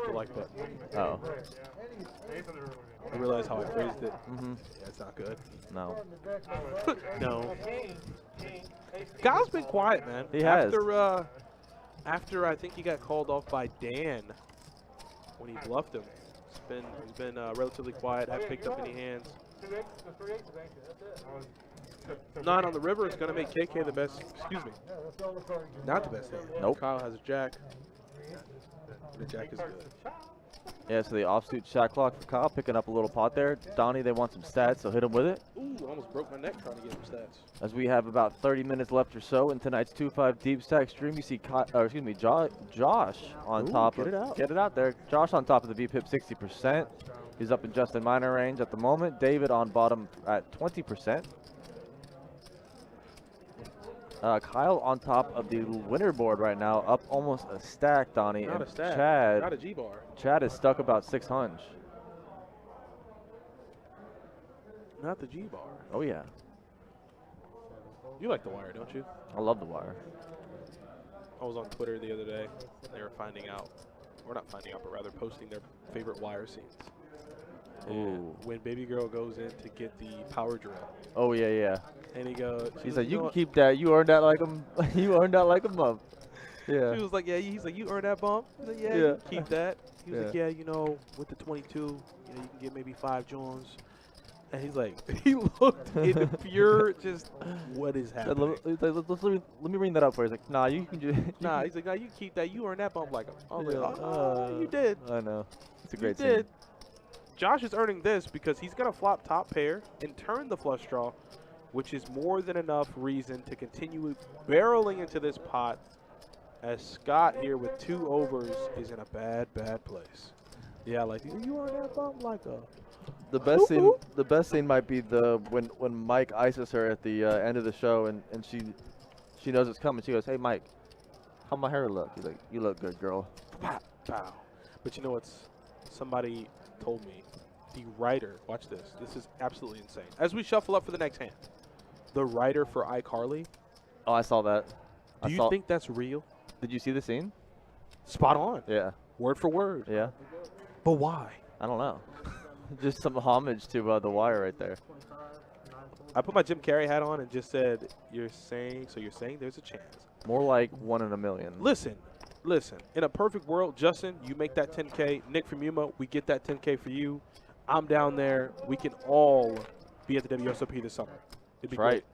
I like that. Oh. I realize how I phrased it. Mm-hmm. Yeah, it's not good. No. No. Kyle's been quiet, man. He has. After I think he got called off by Dan when he bluffed him. He's been relatively quiet. Haven't picked up any hands. 2x, the 3x is anxious. That's it. 9 on the river is going to make KK the best. Excuse me. Not the best hand. Nope. Kyle has a jack. The jack is good. Yeah, so the offsuit shot clock for Kyle, picking up a little pot there. Donnie, they want some stats, so hit him with it. Ooh, almost broke my neck trying to get some stats. As we have about 30 minutes left or so in tonight's 2-5 deep stack stream, you see, Josh on top. Get it out. Get it out there. Josh on top of the VPIP 60%. He's up in Justin Miner range at the moment. David on bottom at 20%. Kyle on top of the winner board right now, up almost a stack, Donnie. Not and a stack. Chad, Not a G-bar. Chad is stuck about 600. Not the G-bar. Oh, yeah. You like the wire, don't you? I love the wire. I was on Twitter the other day. They were finding out, or not finding out, but rather posting their favorite wire scenes. Ooh. When baby girl goes in to get the power drill, Oh, yeah, yeah. and he goes, He's like, you can keep that. You earned that like a, you earned that like a month. Yeah. She was like, yeah. He's like, you earned that bump. He's like, yeah, Yeah. you can keep that. He was like, Yeah. yeah, you know, with the 22, you know, you can get maybe 5 Jones. And he's like, he looked in pure just, what is happening? Let me ring that up for you. He's like, nah, you can just. Nah, he's like, nah, you can keep that. You earned that bump like a. I was Yeah. like, oh, you did. I know. It's a You great did. scene. Josh is earning this because he's going to flop top pair and turn the flush draw, which is more than enough reason to continue barreling into this pot, as Scott here with 2 overs is in a bad, bad place. Yeah, like, you earned that bump like a. The best scene might be when Mike ices her at the end of the show and she knows it's coming. She goes, "Hey Mike, how my hair look?" He's like, "You look good, girl." Pow. But you know what's, somebody told me, the writer, watch this. This is absolutely insane. As we shuffle up for the next hand, the writer for iCarly, Oh, I saw that. do you think that's real? Did you see the scene? Spot on. Yeah. Word for word. Yeah. But why? I don't know. Just some homage to the wire right there. 25, 940. I put my Jim Carrey hat on and just said, "You're saying there's a chance." More like 1 in a million. Listen. In a perfect world, Justin, you make that 10K. Nick from Yuma, we get that 10K for you. I'm down there. We can all be at the WSOP this summer. It'd be That's right.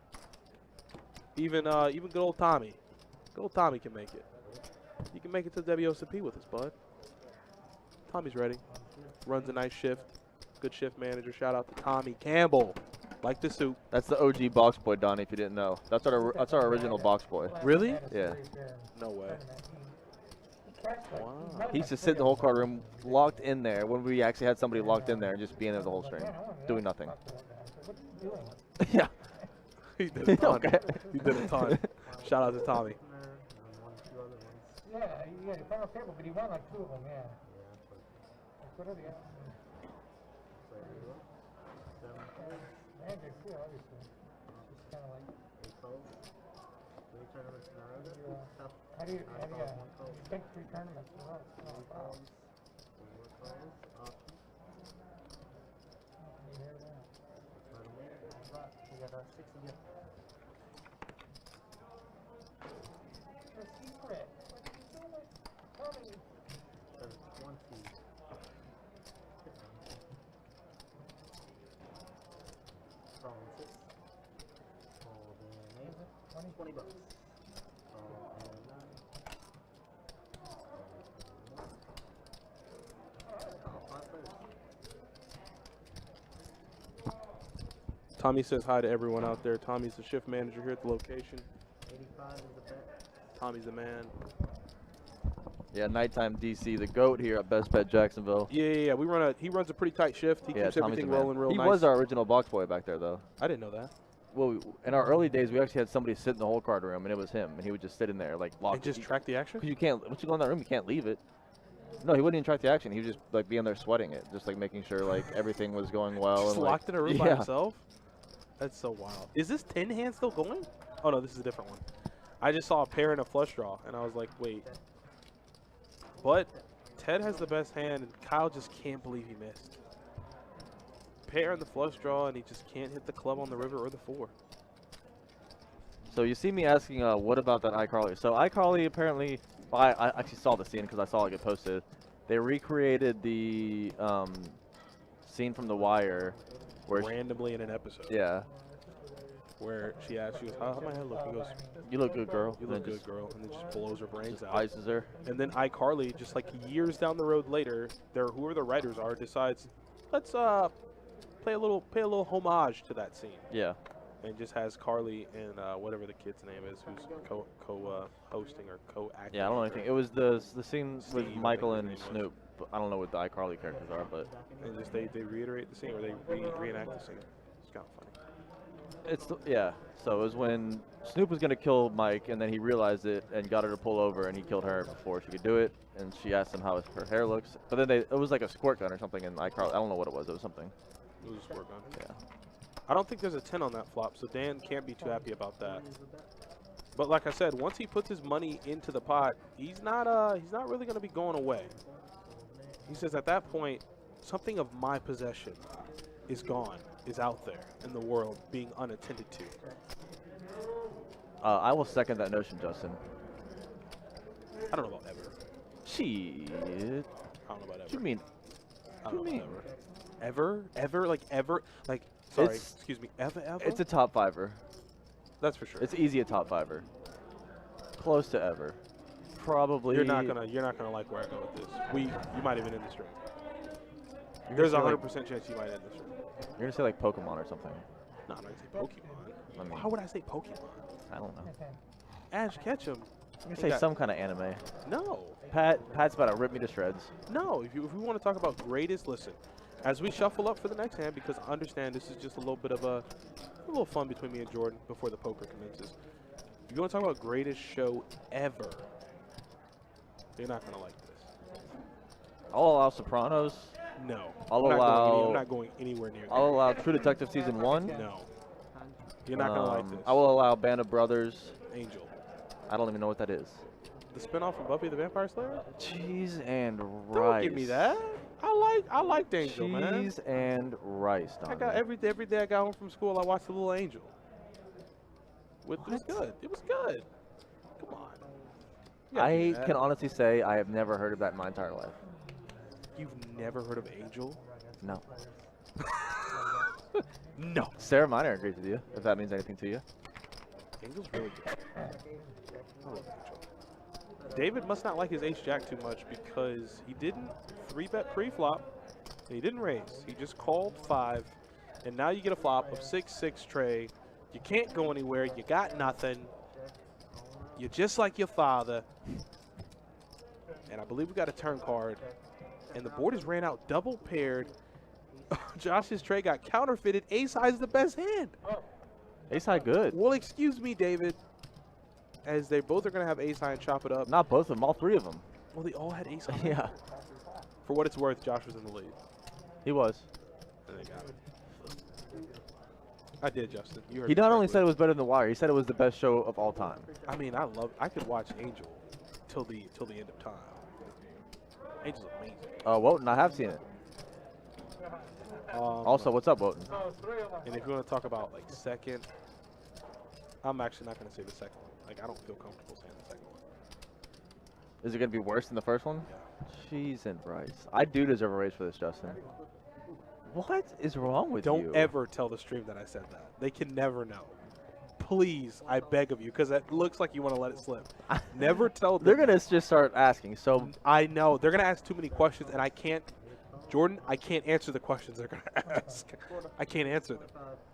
great. Even good old Tommy. Good old Tommy can make it. You can make it to the WSOP with us, bud. Tommy's ready. Runs a nice shift. Good shift manager. Shout out to Tommy Campbell. Like the soup. That's the OG box boy, Donnie, if you didn't know. That's our original box boy. Really? Yeah. No way. Wow. He used to sit in the whole card room locked in there when we actually had somebody locked in there and just be in there the whole stream, doing nothing. Yeah. He did a ton. Okay. He did a ton. Shout out to Tommy. One, two other ones. Yeah, the final table, but he won like 2 of them, yeah. What are the other? So there you go. 7 And JC, obviously. Just kind of like, 8 calls. 3 tournaments in a row. Tough. how do you, 9 calls, 1 call. you take 3 tournaments in a row? 3 calls. 4 calls. Option. You hear that? Right away. We got 6 again. The secret. Tell me. 720. Call 6. Call then 8. 20 bucks. Call and 9. Call 5 players. Tommy says hi to everyone out there. Tommy's the shift manager here at the location. 85 is the bet. Tommy's the man. Yeah, nighttime DC, the GOAT here at Best Bet Jacksonville. Yeah. He runs a pretty tight shift. He Yeah, keeps Tommy's everything the man. rolling real He nice. was our original box boy back there, though. I didn't know that. Well, in our early days, we actually had somebody sit in the whole card room, and it was him, and he would just sit in there like locked. And just track the action? Because you can't, once you go in that room, you can't leave it. No, he wouldn't even track the action. He would just like be in there sweating it, just like making sure like everything was going well. Just and, locked like, in a room by yeah. himself? That's so wild. Is this 10 hand still going? Oh, no, this is a different one. I just saw a pair and a flush draw, and I was like, wait. But Ted has the best hand, and Kyle just can't believe he missed. Pair and the flush draw, and he just can't hit the club on the river or the 4. So you see me asking, what about that iCarly? So iCarly apparently, I actually saw the scene because I saw it get posted. They recreated the scene from The Wire, where Randomly in an episode. yeah, Where she asks, she goes, how's my head look? He goes, you look good, girl. you And look then good, girl. And then just blows her brains just out. ices her. And then iCarly, just like years down the road later, whoever the writers are, decides, let's pay a little homage to that scene. Yeah. And just has Carly and whatever the kid's name is, who's co-hosting or co-acting. Yeah, I don't know anything. It was the scene with Steve, I Michael think and his name Snoop. But I don't know what the iCarly characters are, but And just they reiterate the scene, or they reenact the scene. It's kind of funny. it's yeah. So it was when Snoop was gonna kill Mike, and then he realized it and got her to pull over, and he killed her before she could do it. And she asked him how her hair looks, but then it was like a squirt gun or something, and iCarly, I don't know what it was. It was something. It was a squirt gun. Yeah. I don't think there's a 10 on that flop, so Dan can't be too happy about that. But like I said, once he puts his money into the pot, he's not really gonna be going away. He says at that point, something of my possession is gone, is out there in the world, being unattended to. I will second that notion, Justin. I don't know about ever. Shit. I don't know about ever. What you mean? I don't what you know about ever. Ever? Like, sorry, It's- excuse me, ever? It's a top fiver. That's for sure. It's easy a top fiver. Close to ever. Probably. You're not gonna like where I go with this. You might even end the stream. You're There's a gonna say, 100% chance you might end the stream. You're gonna say like Pokemon or something. No, I'm not gonna say Pokemon. I mean- Why would I say Pokemon? I don't know. Ash Ketchum. I'm gonna say some kind of anime. No. Pat's about to rip me to shreds. No, if we want to talk about greatest, listen. As we shuffle up for the next hand, because understand this is just a little bit of a little fun between me and Jordan before the poker commences. If you want to talk about greatest show ever, you're not gonna like this. I'll allow Sopranos. No. I'll I'm not going anywhere near that. I'll allow True Detective Season 1. No. You're not gonna like this. I will allow Band of Brothers. Angel. I don't even know what that is. The spinoff from Buffy the Vampire Slayer? Cheese and rice. Don't give me that. I liked Angel, man. Cheese and rice, Donnie. I got every day I got home from school, I watched The Little Angel. It was good. It was good. Come on. You gotta do I that. can honestly say I have never heard of that in my entire life. You've never heard of Angel? No. No. Sarah Miner agrees with you, if that means anything to you. Angel's really good. I love Angel. David must not like his ace-jack too much because he didn't 3-bet pre-flop. And he didn't raise. He just called 5. And now you get a flop of 6-6 tray. You can't go anywhere. You got nothing. You're just like your father. And I believe we got a turn card. And the board is ran out double paired. Josh's tray got counterfeited. Ace high is the best hand. Ace high good. Well, excuse me, David. As they both are going to have ace high and chop it up. Not both of them, all three of them. Well, they all had ace high. Yeah. For what it's worth, Josh was in the lead. He was. And they got it. I did, Justin. You heard He me not only correctly. said it was better than The Wire, he said it was the best show of all time. I mean, I could watch Angel till the end of time. Angel's amazing. Wotan, I have seen it. Also, what's up, Wotan? And if you want to talk about like second, I'm actually not going to say the second one. Like, I don't feel comfortable saying the second one. Is it going to be worse than the first one? Yeah. Cheese and rice. I do deserve a raise for this, Justin. What is wrong with you? Don't ever tell the stream that I said that. They can never know. Please, I beg of you, because it looks like you want to let it slip. Never tell them. They're going to just start asking. So I know. They're going to ask too many questions, and I can't. Jordan, I can't answer the questions they're going to ask. I can't answer them.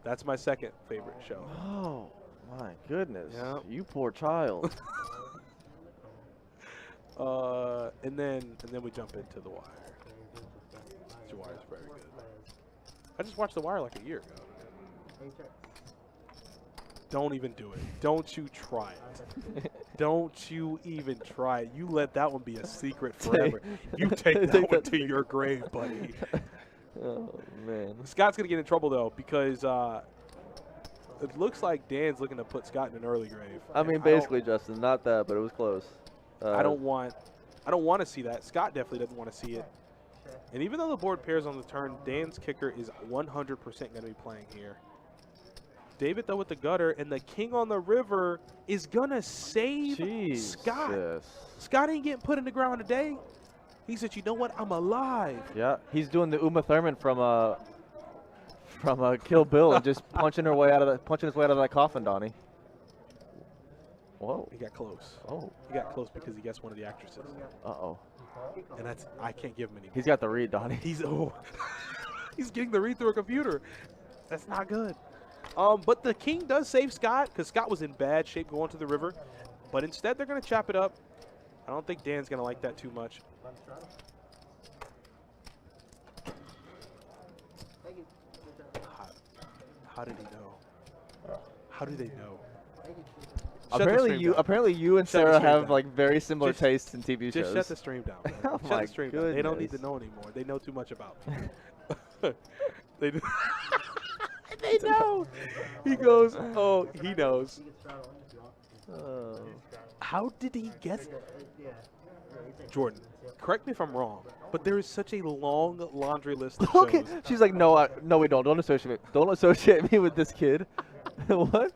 That's my second favorite show. Oh, my goodness. Yeah. You poor child. And then we jump into The Wire. The Wire is very good. I just watched The Wire like a year ago. Don't even do it. Don't you try it. Don't you even try it. You let that one be a secret forever. You take that one to your grave, buddy. Oh, man. Scott's going to get in trouble, though, because it looks like Dan's looking to put Scott in an early grave. I mean, basically, Justin, not that, but it was close. I don't want to see that. Scott definitely doesn't want to see it. And even though the board pairs on the turn, Dan's kicker is 100% going to be playing here. David, though, with the gutter, and the king on the river is going to save Scott. Scott ain't getting put in the ground today. He said, you know what? I'm alive. Yeah, he's doing the Uma Thurman from Kill Bill and just punching his way out of that coffin, Donnie. Whoa. He got close. Oh. He got close because he guessed one of the actresses. Uh-oh. And I can't give him any. He's got the read, Donnie. He's getting the read through a computer. That's not good. But the king does save Scott because Scott was in bad shape going to the river. But instead, they're going to chop it up. I don't think Dan's going to like that too much. How did he know? How do they know? Apparently you and Sarah have like very similar tastes in TV shows. Just shut the stream down. Oh Shut my the stream down. They don't need to goodness. know anymore. They know too much about me. They do. They know. He goes, oh, he knows. Oh. How did he guess? Jordan, correct me if I'm wrong, but there is such a long laundry list of shows. Okay. She's like, no, no, we don't. Don't associate me with this kid. What?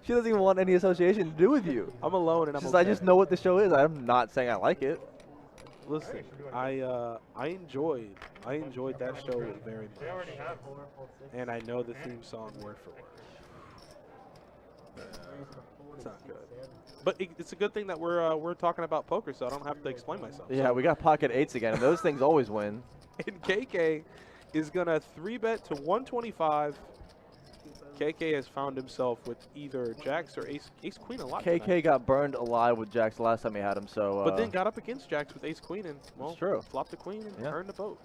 She doesn't even want any association to do with you. I'm alone and I'm She's okay. like, I just know what the show is. I'm not saying I like it. Listen, I enjoyed that show very much, and I know the theme song word for word. It's not good, but it's a good thing that we're talking about poker, so I don't have to explain myself. Yeah, So- we got pocket eights again, and those things always win. And KK is gonna 3-bet to 125. KK has found himself with either jacks or ace queen a lot. KK tonight. got burned alive with jacks the last time he had him, so. But then got up against jacks with ace queen and well, It's true. flopped the queen and Yeah. turned the boat.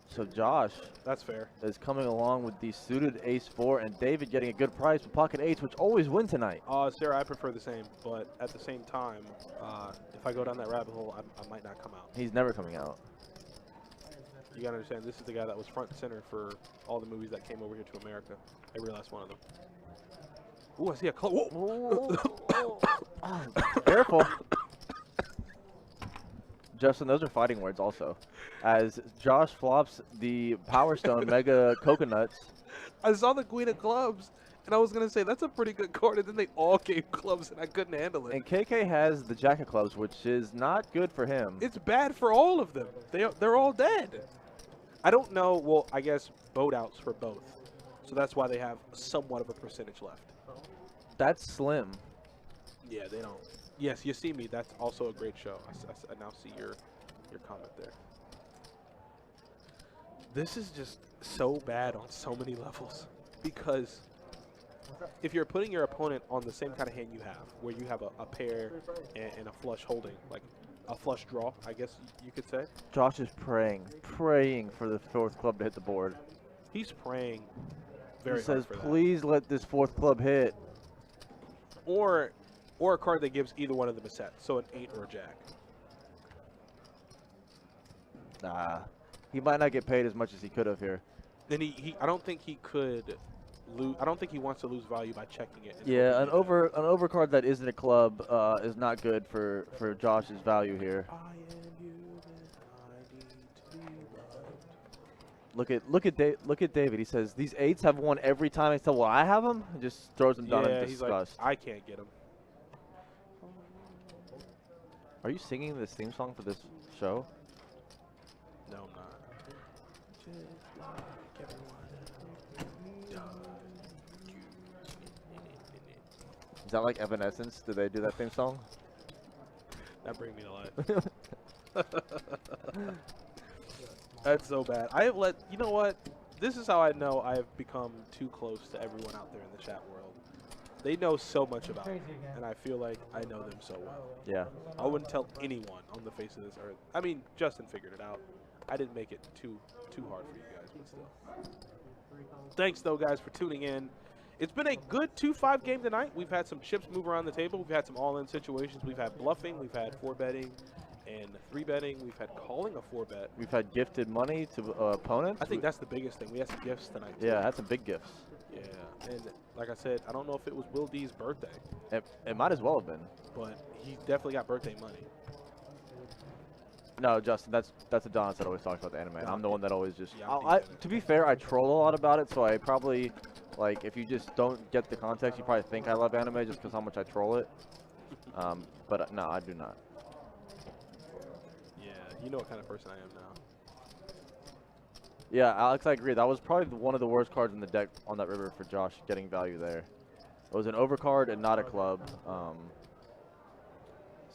So Josh That's fair. is coming along with the suited ace-4, and David getting a good price with pocket eights, which always win tonight. Sarah, I prefer the same, but at the same time, if I go down that rabbit hole, I might not come out. He's never coming out. You gotta understand, this is the guy that was front and center for all the movies that came over here to America. Every last one of them. Ooh, I see a color. Whoa! Careful. Justin, those are fighting words also. As Josh flops the Power Stone Mega Coconuts. I saw the Queen of Clubs, and I was going to say, that's a pretty good card, and then they all gave clubs, and I couldn't handle it. And KK has the Jack of Clubs, which is not good for him. It's bad for all of them. They're all dead. I don't know. Well, I guess boat outs for both. So that's why they have somewhat of a percentage left. That's slim. Yeah, they don't. Yes, you see me. That's also a great show. I now see your comment there. This is just so bad on so many levels because if you're putting your opponent on the same kind of hand you have, where you have a pair and a flush holding, like a flush draw, I guess you could say. Josh is praying for the fourth club to hit the board. He's praying very He hard says, for that. please let this fourth club hit. Or a card that gives either one of them a set, so an 8 or a jack. Nah, he might not get paid as much as he could have here. Then I don't think he could lose. I don't think he wants to lose value by checking it. Yeah, an overcard that isn't a club is not good for Josh's value here. I am human, I need to be loved. Look at David. He says these 8s have won every time until well I have them. He just throws them down in Yeah, he's like, disgust. I can't get him. Are you singing this theme song for this show? No, I'm not. Just like everyone does. Is that like Evanescence? Did they do that theme song? That brings me to life. That's so bad. I have let, you know what? This is how I know I have become too close to everyone out there in the chat world. They know so much about me, and I feel like I know them so well. Yeah. I wouldn't tell anyone on the face of this earth. I mean, Justin figured it out. I didn't make it too hard for you guys, but still. Thanks, though, guys, for tuning in. It's been a good 2-5 game tonight. We've had some chips move around the table. We've had some all-in situations. We've had bluffing. We've had 4-betting and 3-betting. We've had calling a 4-bet. We've had gifted money to opponents. I think that's the biggest thing. We had some gifts tonight, too. Yeah, had some big gifts. Yeah, and like I said, I don't know if it was Will D's birthday, It might as well have been. but he definitely got birthday money. No, Justin, that's Adonis that always talks about the anime. I'm the one that always just. Yeah, I'm deep in it. To be fair, I troll a lot about it, so I probably, like, if you just don't get the context, you probably think I love anime just because how much I troll it. But no, I do not. Yeah, you know what kind of person I am now. Yeah, Alex, I agree. That was probably one of the worst cards in the deck on that river for Josh getting value there. It was an overcard and not a club.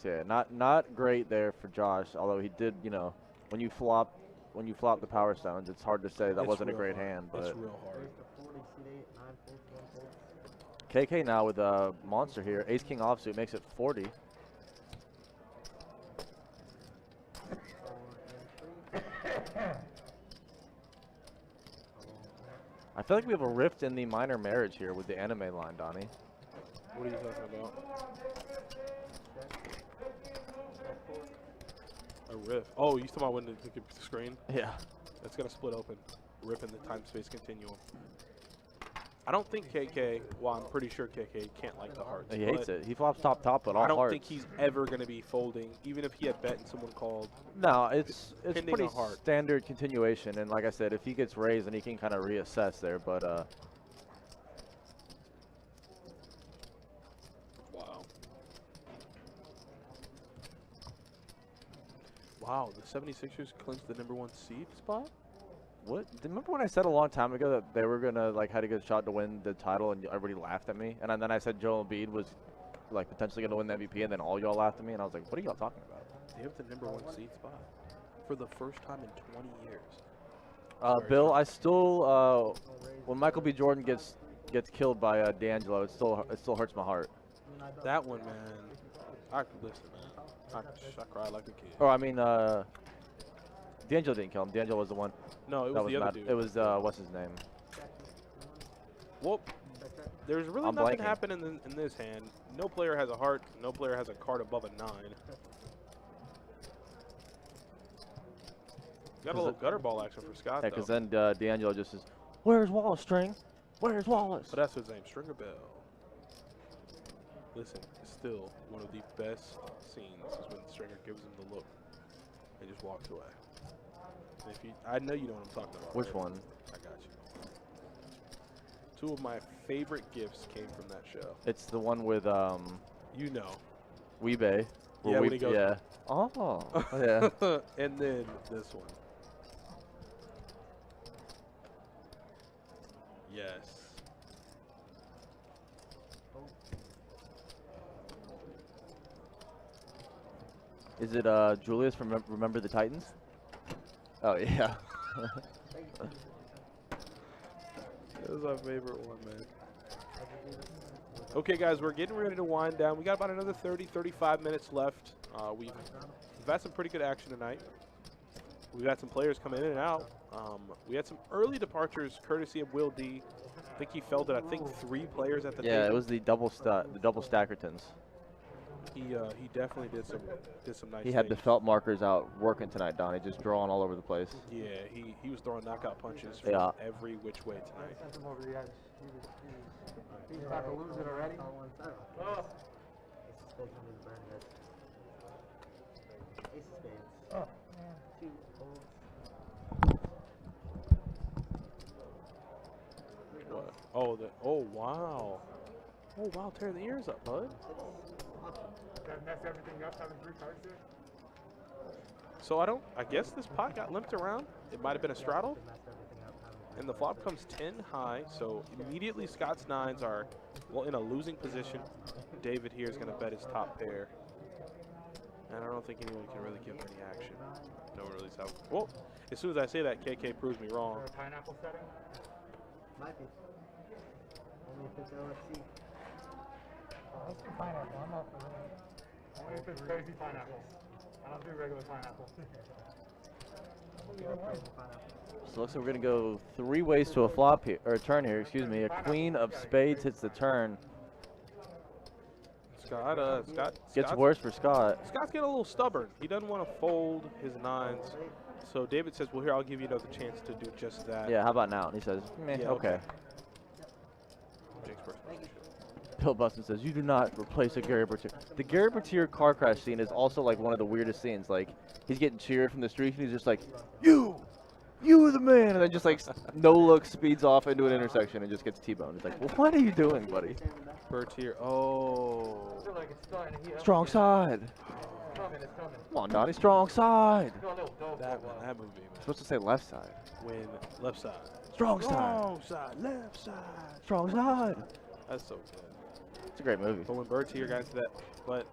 So yeah, not great there for Josh. Although he did, you know, when you flop the Power Stones, it's hard to say that It's wasn't a real great hard. hand. It's But real hard. KK now with a monster here, Ace King offsuit makes it 40. I feel like we have a rift in the minor marriage here with the anime line, Donnie. What are you talking about? A riff. Oh, you talking about when the screen? Yeah. That's gonna split open. Rip in the time-space continuum. I don't think KK. Well, I'm pretty sure KK can't like the hearts. He hates it. He flops top, but all I don't hearts. think he's ever gonna be folding, even if he had bet and someone called. No, it's Pending pretty a heart. standard continuation, and like I said, if he gets raised, then he can kind of reassess there. But Wow. Wow, the 76ers clinched the #1 seed spot? what? Remember when I said a long time ago that they were gonna like had a good shot to win the title, and everybody laughed at me? And then I said Joel Embiid was like potentially gonna win the MVP, and then all y'all laughed at me, and I was like, what are y'all talking about? They have the #1 seed spot for the first time in 20 years. Bill, I still when Michael B. Jordan gets killed by D'Angelo, it still hurts my heart. That one, man. I listen, man. I cried like a kid. Or I mean, D'Angelo didn't kill him. D'Angelo was the one. No, it that was the other dude. It was what's his name? Well, there's really I'm nothing blanking. happening in this hand. No player has a heart. No player has a card above a 9. Got a little gutter ball action for Scott, Yeah, though. because then D'Angelo just says, "Where's Wallace, String? Where's Wallace?" But that's his name, Stringer Bell. Listen, it's still one of the best scenes is when Stringer gives him the look. and just walks away. And if you, I know you know what I'm talking about. Which right? one? I got you. 2 of my favorite gifts came from that show. It's the one with You know. Weebay. Yeah, when he goes. Yeah. Oh. Yeah. And then this one. Yes. Is it Julius from Remember the Titans? Oh yeah. That was my favorite one, man. Okay, guys, we're getting ready to wind down. We got about another 30, 35 minutes left. We've had some pretty good action tonight. We've had some players come in and out. We had some early departures courtesy of Will D. I think he felled it. I think 3 players at the table. Yeah, it was the double Stackertons. He definitely did some nice. He had the things. felt markers out working tonight, Donnie, just drawing all over the place. Yeah, he was throwing knockout punches from Yeah. every which way tonight. Sent him over the edge. He's about to lose it already. Oh. Ace of spades under the burn head. Ace of spades. Oh. 2 folds. What? Oh wow. Oh wow, tearing the ears up, bud. That mess everything up, having 3 cards there. So I guess this pot got limped around. It might have been a straddle. And the flop comes 10 high, so immediately Scott's 9s are, well, in a losing position. David here is going to bet his top pair. And I don't think anyone can really give any action. No one really saw. Well, as soon as I say that, KK proves me wrong. Or a pineapple setting. Might be. Only if it's LFC. Let's do pineapple. I'm not for that. Only if it's crazy pineapple. I don't do regular pineapple. So looks like we're gonna go 3 ways to a flop here, or a turn here. Excuse me. A queen of spades hits the turn. Scott Gets worse for Scott. Scott's getting a little stubborn. He doesn't want to fold his 9s. So David says, well, here, I'll give you another chance to do just that. Yeah. How about now? And he says, meh, Yeah, okay. Jake's first. Bill Buston says, you do not replace a Gary Bertier. The Gary Bertier car crash scene is also like one of the weirdest scenes. Like, he's getting cheered from the street and he's just like, you are the man. And then just like, no look, speeds off into an intersection and just gets T-boned. He's like, well, what are you doing, buddy? Bertier, oh. I feel like it's starting to heat up. Strong side. It's coming, it's coming. Come on, Donnie, strong side. It's got a little dull for a That while. movie, man. Supposed to say left side. When left side. Strong side. Wrong side, left side. Strong side. That's so good. It's a great movie. But when Bertier got into that, but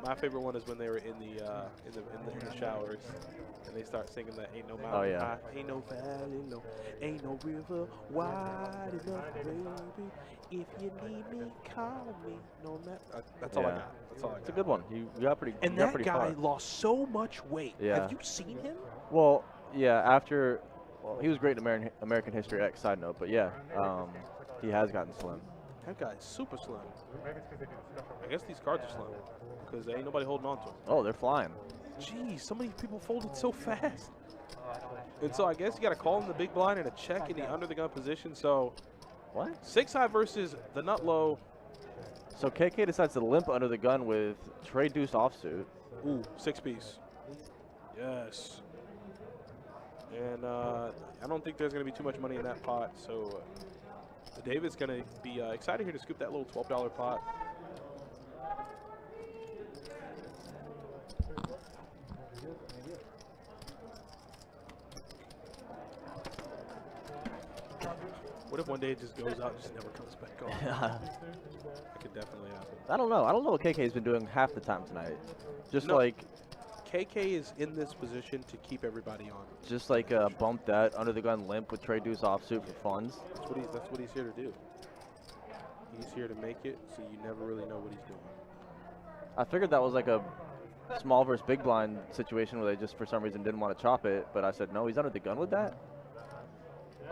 my favorite one is when they were in the showers and they start singing that "Ain't no mountain Oh, yeah. high, ain't no valley, no, ain't no river wide enough, baby. If you need me, call me. No matter." That's all I Yeah. got. That's all I got. It's a good one. You got pretty. And you got that pretty guy far. lost so much weight. Yeah. Have you seen him? Well, yeah. After, well, he was great in American History X. Side note, but yeah, he has gotten slim. That guy's super slim. Maybe it's because they do the special. I guess these cards are slim because ain't nobody holding on to them. Oh, they're flying. Jeez, so many people folded so fast. And so I guess you got to call in the big blind and a check in the under the gun position. So What? 6 high versus the nut low. So KK decides to limp under the gun with trade deuce offsuit. Ooh, 6 piece. Yes. And I don't think there's going to be too much money in that pot. So David's going to be excited here to scoop that little $12 pot. What if one day it just goes out and just never comes back on? That could definitely happen. I don't know. I don't know what KK's been doing half the time tonight. Just No. like KK is in this position to keep everybody on. bump that under the gun limp with trade deuce offsuit for funds. That's what he's here to do. He's here to make it, so you never really know what he's doing. I figured that was like a small versus big blind situation where they just for some reason didn't want to chop it, but I said no, he's under the gun with that. Yeah,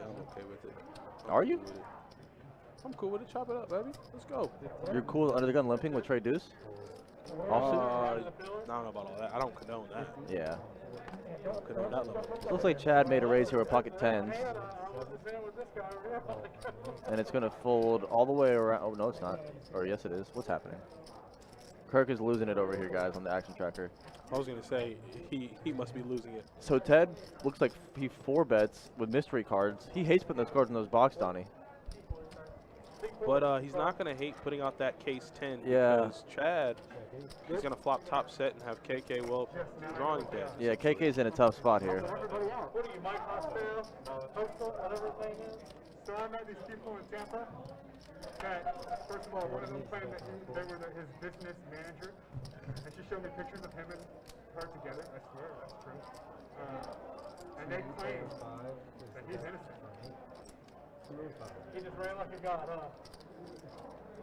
I'm okay with it. Are you? Cool with it. I'm cool with it. Chop it up, baby. Let's go. You're cool under the gun limping with trade deuce? Offsuit? I don't know about all that. I don't condone that. Yeah. I don't condone that level. Looks like Chad made a raise here with pocket tens. And it's going to fold all the way around. Oh, no, it's not. Or yes, it is. What's happening? Kirk is losing it over here, guys, on the action tracker. I was gonna say he must be losing it. So Ted looks like he 4-bets with mystery cards. He hates putting those cards in those box, Donnie. But he's not gonna hate putting out that case 10 Yeah. because Chad is gonna flop top set and have KK drawing dead. Yeah, KK's in a tough spot here. Everybody out. What are you, Mike Hospital? Postal, whatever his name is? So I met these people in Tampa that, first of all, one of them claimed that they were his business manager. And she showed me pictures of him and her together. I swear that's true. And they claim that he's innocent. He just ran like a god, huh?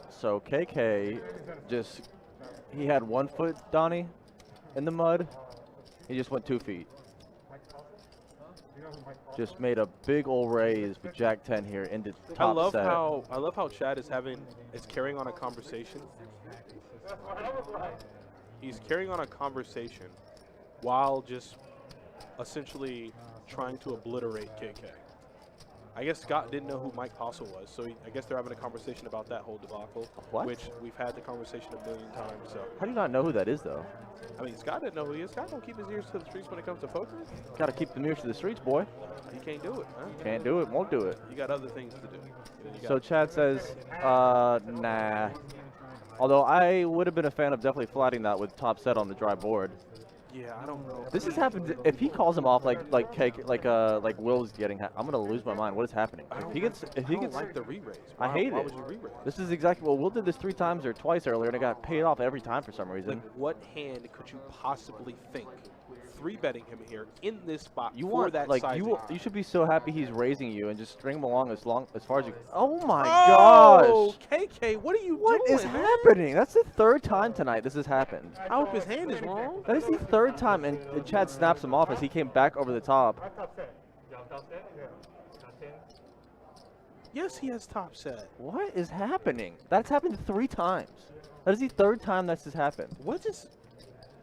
So KK he had 1 foot, Donnie, in the mud. He just went 2 feet. Just made a big old raise with Jack 10 here into top set. I love how Chad is carrying on a conversation. He's carrying on a conversation while just essentially trying to obliterate KK. I guess Scott didn't know who Mike Hossel was, so I guess they're having a conversation about that whole debacle. What? Which we've had the conversation a million times. So How do you not know who that is, though? I mean, Scott didn't know who he is. Scott don't keep his ears to the streets when it comes to poker. Got to keep the ears to the streets, boy. He can't do it, man. Can't do it, won't do it. You got other things to do. So Chad says, nah. Although I would have been a fan of definitely flatting that with top set on the dry board. Yeah, I don't know. This has happened. If he calls him off like Will's getting, I'm gonna lose my mind. What is happening? If he gets, I don't like the re-raise. I hate Why it. would you re-raise? This is exactly. Well, Will did this 3 times or twice earlier, and it got paid off every time for some reason. Like, what hand could you possibly think 3-betting him here in this spot You for want that like sizing? you should be so happy he's raising you and just string him along as far as you. Oh my Oh, gosh! KK, what are you What doing, is man? happening? That's the 3rd time tonight this has happened. I hope his hand is wrong. That is the 3rd time, and Chad snaps him off as he came back over the top. My top set. Y'all top set? Yeah. Top 10? Yes, he has top set. What is happening? That's happened 3 times. That is the 3rd time this has happened. What is?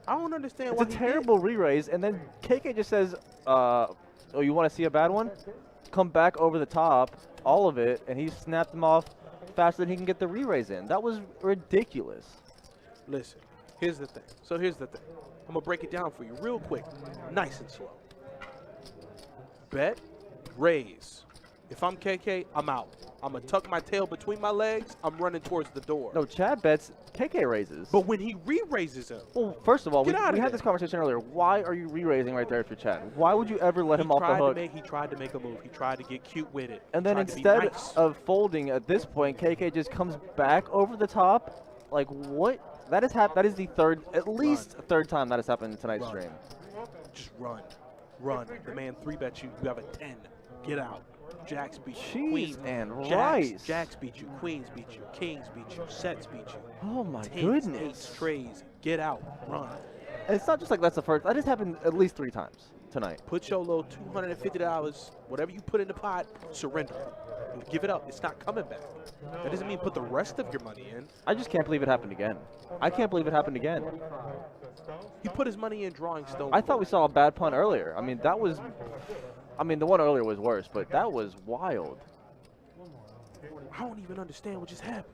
I don't understand It's why a terrible re-raise, and then KK just says, "Oh, you want to see a bad one? Come back over the top, all of it," and he snapped them off faster than he can get the re-raise in. That was ridiculous. Listen, here's the thing. So here's the thing. I'm gonna break it down for you real quick, nice and slow. Bet, raise. If I'm KK, I'm out. I'm gonna tuck my tail between my legs. I'm running towards the door. No, Chad bets, KK raises. But when he re-raises him, Well, first of all, we Get out of had there. this conversation earlier. Why are you re-raising right there if you're Chad? Why would you ever let him off the hook? he tried to make a move. He tried to get cute with it. And then Tried to be instead nice. of folding at this point, KK just comes back over the top. Like what? That is that is the at least 3rd time that has happened in tonight's Run. stream. Just run. The man 3-bet you. You have a 10. Get out. Jacks beat you. Jeez, Queens. and rice. Jacks beat you. Queens beat you. Kings beat you. Sets beat you. Oh my 10s, goodness. 8s, trays. Get out. Run. And it's not just like that's the first. That has happened at least 3 times tonight. Put your little $250, whatever you put in the pot, surrender. Give it up. It's not coming back. That doesn't mean put the rest of your money in. I just can't believe it happened again. I can't believe it happened again. He put his money in drawing stone. I thought we saw a bad punt earlier. I mean, that was. I mean, the one earlier was worse, but that was wild. I don't even understand what just happened.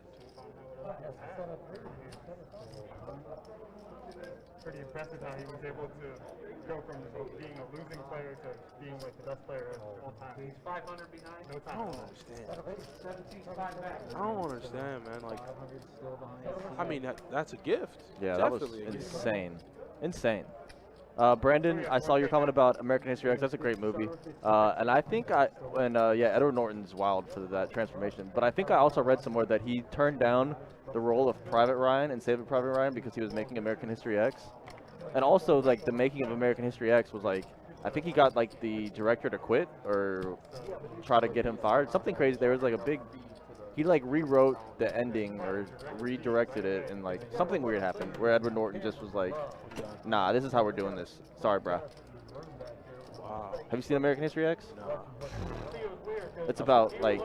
Pretty impressive how he was able to go from being a losing player to being like the best player of all time. He's 500 behind. No I time. don't understand. I don't understand, man. Like, I mean, that's a gift. Yeah, that was Definitely a gift. insane. Insane. Brandon, I saw your comment about American History X. That's a great movie. And I think yeah, Edward Norton's wild for that transformation. But I think I also read somewhere that he turned down the role of Private Ryan in Saving Private Ryan because he was making American History X. And also, like, the making of American History X was like, I think he got like the director to quit or try to get him fired. Something crazy. There was like a big. He like rewrote the ending or redirected it, and like something weird happened where Edward Norton just was like, "Nah, this is how we're doing this. Sorry, bruh." Wow. Have you seen American History X? No. It's about like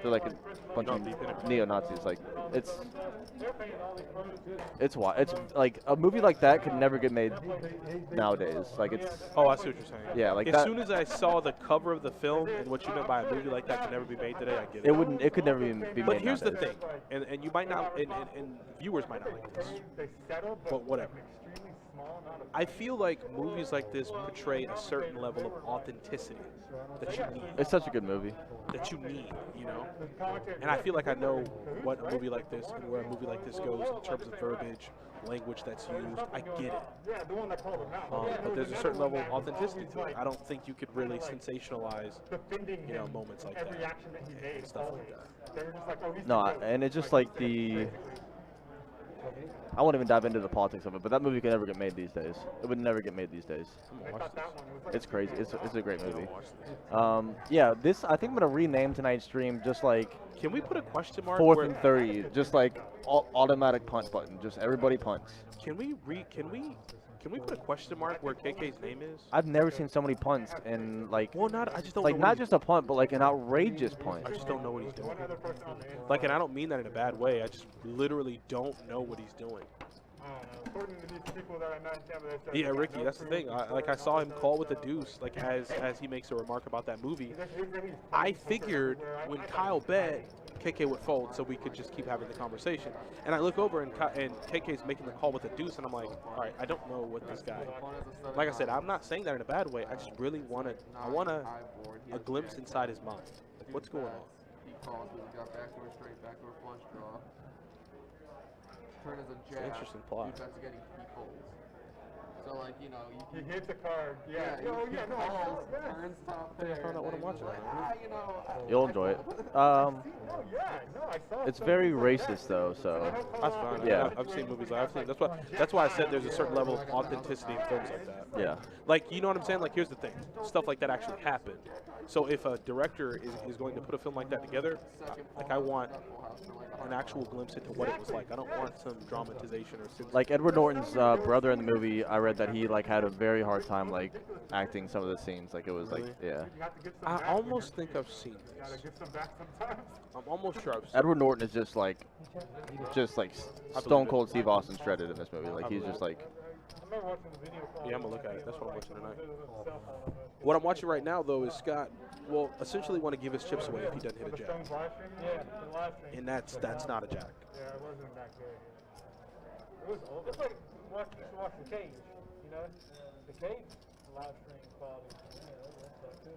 they're like a bunch of neo-Nazis. Like it's it's like a movie like that could never get made nowadays. Like it's Oh, I see what you're saying. yeah, like As that. soon as I saw the cover of the film and what you meant by a movie like that could never be made today, I get it. It wouldn't. It could never even be But made here's the nowadays. thing, and you might not, and viewers might not like this, but whatever. I feel like movies like this portray a certain level of authenticity that you need. It's such a good movie. That you need, you know? And I feel like I know what a movie like this and where a movie like this goes in terms of verbiage, language that's used. I get it. But there's a certain level of authenticity to it. I don't think you could really sensationalize, you know, moments like that and stuff like that. No, and it's just like the. I won't even dive into the politics of it, but that movie could never get made these days. It would never get made these days. It's crazy. It's a great movie. Yeah, this I think I'm gonna rename tonight's stream just like Can we put a question mark? 4th and 30, just like automatic punt button. Just everybody punts. Can we put a question mark where KK's name is? I've never seen so many punts in like. Well, I just don't like know not just a punt, but like an outrageous punt. I just don't know what he's doing. Like, and I don't mean that in a bad way. I just literally don't know what he's doing. Yeah, Ricky, that's the thing. I saw him call with the deuce, like as he makes a remark about that movie. I figured when Kyle bet, KK would fold, so we could just keep having the conversation. And I look over and KK's making the call with the deuce, and I'm like, all right, I don't know what this guy. Like I said, I'm not saying that in a bad way. I just really want a glimpse inside his mind. Like, what's going on? He calls because he got backdoor straight, backdoor flush draw. Turn as a jab. Interesting plot. Defense getting he folds. So like he hits a card. Yeah. No, turns top pair. I found out what I'm watching. You'll enjoy it. I saw. It's very racist though, so. That's fine. Yeah. I've seen movies like I've seen. That's why I said there's a certain level of authenticity in films like that. Yeah. Like, you know what I'm saying? Like, here's the thing. Stuff like that actually happened. So if a director is going to put a film like that together, I want an actual glimpse into what it was like. I don't want some dramatization or Like Edward Norton's brother in the movie, I read that he like had a very hard time like acting some of the scenes. Like it was like yeah. I almost think I've seen this. I'm almost sure I've seen Edward Norton is just like Stone Cold Steve Austin shredded in this movie. Like he's just like. Yeah, I'm gonna look at it. That's what I'm watching tonight. What I'm watching right now, though, is Scott will essentially want to give his chips away if he doesn't hit a jack. And that's not a jack. Yeah, it wasn't that good. It was over. It's like watch the cage, you know? The cage, live stream quality. Yeah, that's good.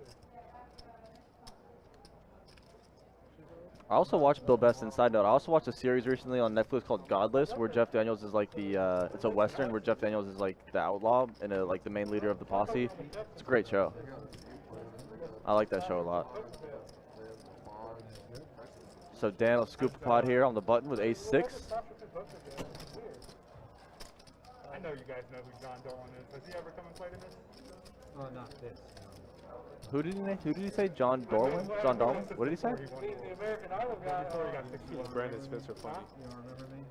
I also watched Bill Best. Side note, I also watched a series recently on Netflix called Godless, where Jeff Daniels is like the it's a western where Jeff Daniels is like the outlaw and like the main leader of the posse. It's a great show. I like that show a lot. So Dan will scoop a pot here on the button with ace 6. I know you guys know who John Dolan is. Has he ever come and played in this? Oh, not this. Who did he say? John Darwin? John Darwin? What did he say? The American Idol guy. Brandon Spencer funny. You don't remember me?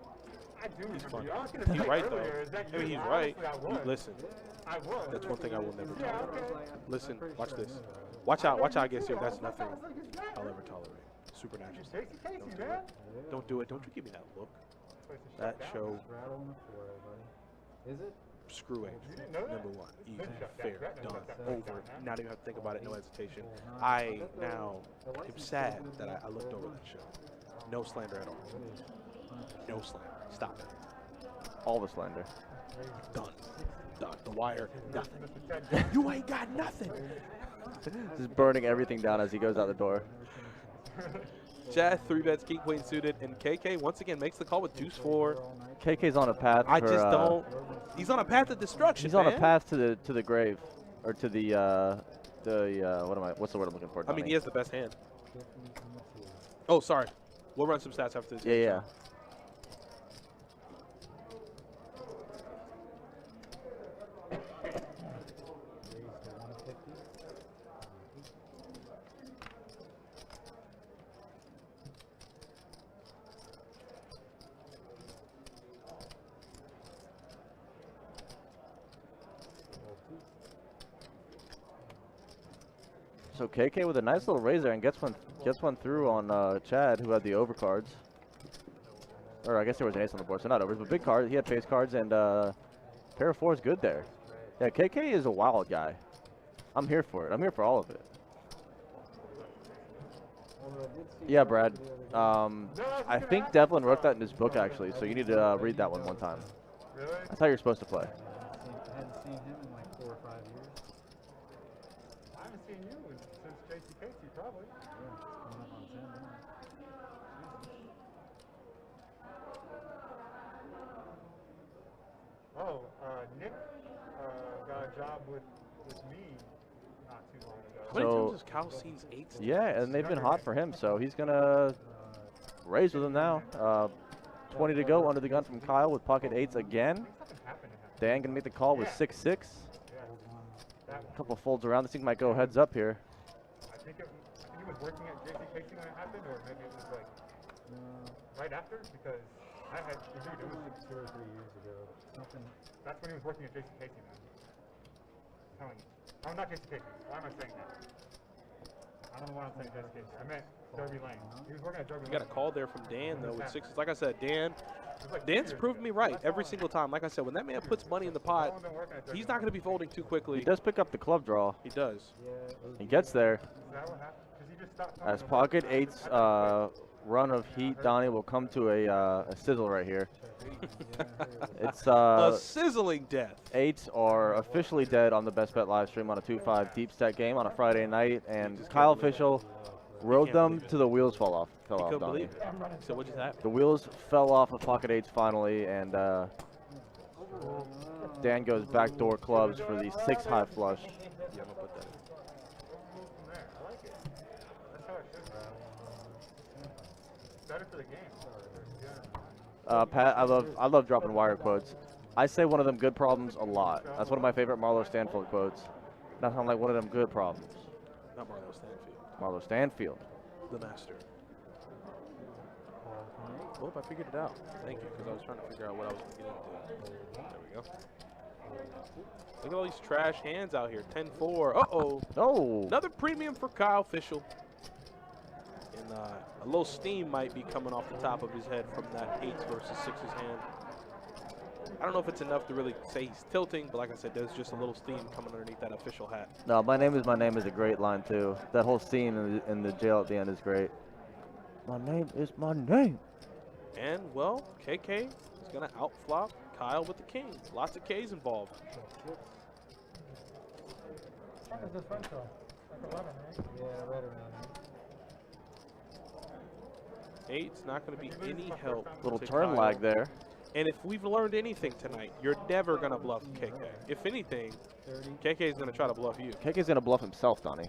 I do. He's funny. I was gonna say He's right, earlier, though. is that I mean, you? he's right. Honestly, I was. Listen, I was. that's one thing I will never Yeah, tolerate. okay. Listen, watch this. Watch out I get serious. That's nothing I'll ever tolerate. Supernatural stuff. Casey, Don't do man. it. Don't do it. Don't you give me that look. That show, Rattle on the floor, everybody. Is it? screw Angel. You didn't know that? Number one. Easy, Shut fair, that done, shut that over. Not even have to think about it, no hesitation. I now am sad that I looked over that show. No slander at all. No slander. Stop it. All the slander. Done. Done. The Wire, nothing. You ain't got nothing. Just burning everything down as he goes out the door. Chad, 3-bets, king, queen suited, and KK once again makes the call with deuce 4. KK's on a path. I for, just don't. He's on a path to destruction. He's on a man. path to the grave, or to the what's the word I'm looking for? I mean, he has the best hand. Oh, sorry. We'll run some stats after this. Yeah. So KK with a nice little raise there and gets one through on Chad, who had the overcards. Or I guess there was an ace on the board, so not overs, but big card. He had face cards and pair of fours good there. Yeah, KK is a wild guy. I'm here for it. I'm here for all of it. Yeah, Brad. I think Devlin wrote that in his book actually, so you need to read that one time. Really? That's how you're supposed to play. I hadn't seen him in like 4 or 5 years. I haven't seen you since JC Casey, probably. Yeah, coming up on 10 now. Oh, Nick got a job with me not too long ago. How many So- times has Kyle seen 8? Yeah, and they've been hot for him, so he's gonna raise with him now. 20 to go under the gun from Kyle with pocket 8s again. Something happened to him. Dan gonna make the call with 6-6. Yeah. A couple folds around. This thing might go heads up here. I think he was working at JC Casey when it happened, or maybe it was like right after, because I had it was 2 or 3 years ago. Something. that's when he was working at JC Casey, man. I'm telling you. Oh, not JC Casey. Why am I saying that? I don't know why I'm saying JC Casey. I meant Derby Lane. He was working at Derby You Lane. got a call there from Dan though with 6s. Like I said, Dan. It was like 2 Dan's years proved ago. me right That's every all- single time. Like I said, when that man puts money in the that's all pot, I've been working at Derby he's not going to be folding too quickly. He does pick up the club draw. He does. Yeah, it was He gets there. Is that what happened? 'Cause he just stopped As talking pocket about it. 8's run of heat, Donnie will come to a sizzle right here. It's A sizzling death. 8s are officially dead on the Best Bet live stream on a 2-5 deep stack game on a Friday night, and Kyle Official rode can't them believe it. to the wheels fell He off, couldn't Donnie. believe it. So what just happened? The wheels fell off of pocket 8's finally, and Dan goes backdoor clubs for the 6 high flush. Yeah, I'm gonna put that in. From there. I like it. That's how it should be. Better for the game. Pat, I love dropping wire quotes. I say one of them good problems a lot. That's one of my favorite Marlo Stanfield quotes. That sounds like one of them good problems. Not Marlo Stanfield. Marlo Stanfield. The master. Oh, I figured it out. Thank you, because I was trying to figure out what I was going to get into. There we go. Look at all these trash hands out here. 10-4. Uh-oh. Oh, Another premium for Kyle Official. And a little steam might be coming off the top of his head from that 8s versus 6s hand. I don't know if it's enough to really say he's tilting, but like I said, there's just a little steam coming underneath that official hat. no, my name is a great line too. That whole scene in the jail at the end is great. My name is my name. And, well, KK is going to outflop Kyle with the king. Lots of Ks involved. What is this one show? Like 11, right? Yeah, right around there. 8's not going to be any help. Little to turn Kyle. lag there. And if we've learned anything tonight, you're never going to bluff KK. If anything, 30. KK is going to try to bluff you. KK's gonna bluff himself, Donnie.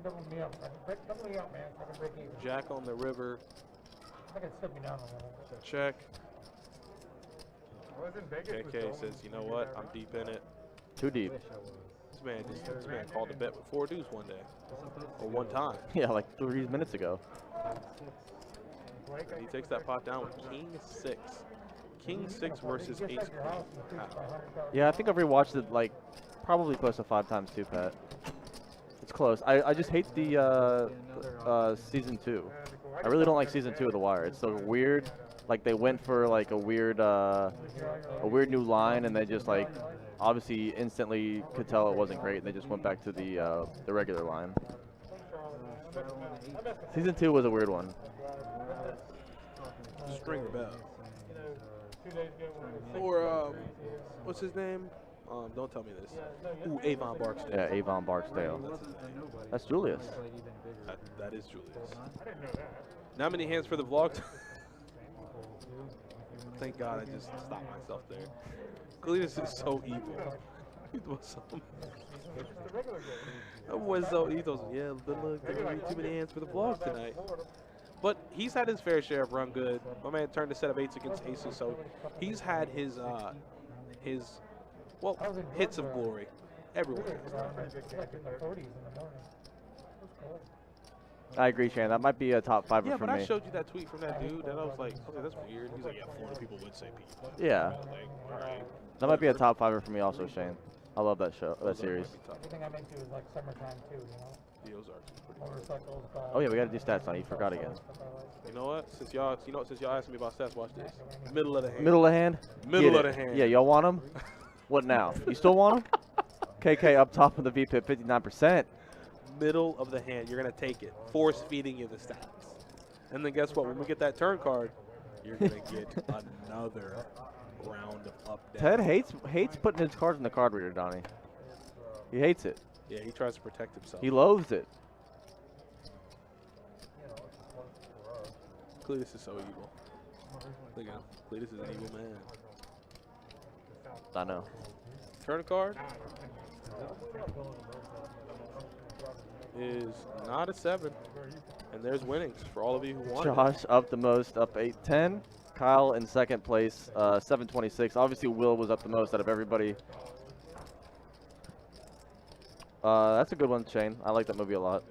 Double me up. Double me up, man. So I can break even. Jack on the river. I can slip me down a little bit. Check. I was in Vegas with KK Dolan. says, you know what? I'm deep in it. Too deep. Wish I was. This man called a bet with 4 deuce one day. Or one time. Yeah, like 3 minutes ago. Blake, And he takes that pot down with King 6. King 6 versus Ace Queen. Wow. Yeah, I think I've rewatched it like probably close to 5 times too, Pat. It's close. I just hate the season 2. I really don't like season 2 of The Wire. It's so weird. Like they went for like a weird new line, and they just like obviously instantly could tell it wasn't great, and they just went back to the regular line. Season 2 was a weird one. Stringer Bell. Or, what's his name? Don't tell me this. Ooh, Avon Barksdale. Yeah, Avon Barksdale. That's Julius. That is Julius. Not many hands for the vlog. Thank God I just stopped myself there. Cletus is so evil. He was so that was so evil. Yeah, look, there were too many hands for the vlog tonight. But he's had his fair share of run good. My man turned a set of 8s against aces, so he's had his hits of glory everywhere. I agree, Shane. That might be a top 5er Yeah, for but me. I showed you that tweet from that dude, and I was like, okay, that's weird. He's like, yeah, Florida people would say Pete. Yeah, Like, all right. that might be a top 5er for me also, Shane. I love that show, that series. Everything I'm into is like summertime too, you know? The Ozarks is pretty good. Motorcycles, Oh yeah, we gotta do stats on it. You forgot again. You know what? Since y'all asked me about stats, watch this. Middle of the hand. Middle of the hand. Middle Get of it. the hand. Yeah, y'all want them? What now? You still want them? KK up top of the VPIP, 59%. Middle of the hand. You're gonna take it. Force feeding you the stats. And then guess what? When we get that turn card, you're gonna get another round of up down. Ted hates putting his cards in the card reader, Donnie. He hates it. Yeah, he tries to protect himself. He loathes it. Cletus is so evil. Look at him. Cletus is an evil man. I know. Turn card is not a 7. And there's winnings for all of you who want it. Josh up the most, up 8-10. Kyle in second place, 726. Obviously, Will was up the most out of everybody. That's a good one, Shane. I like that movie a lot.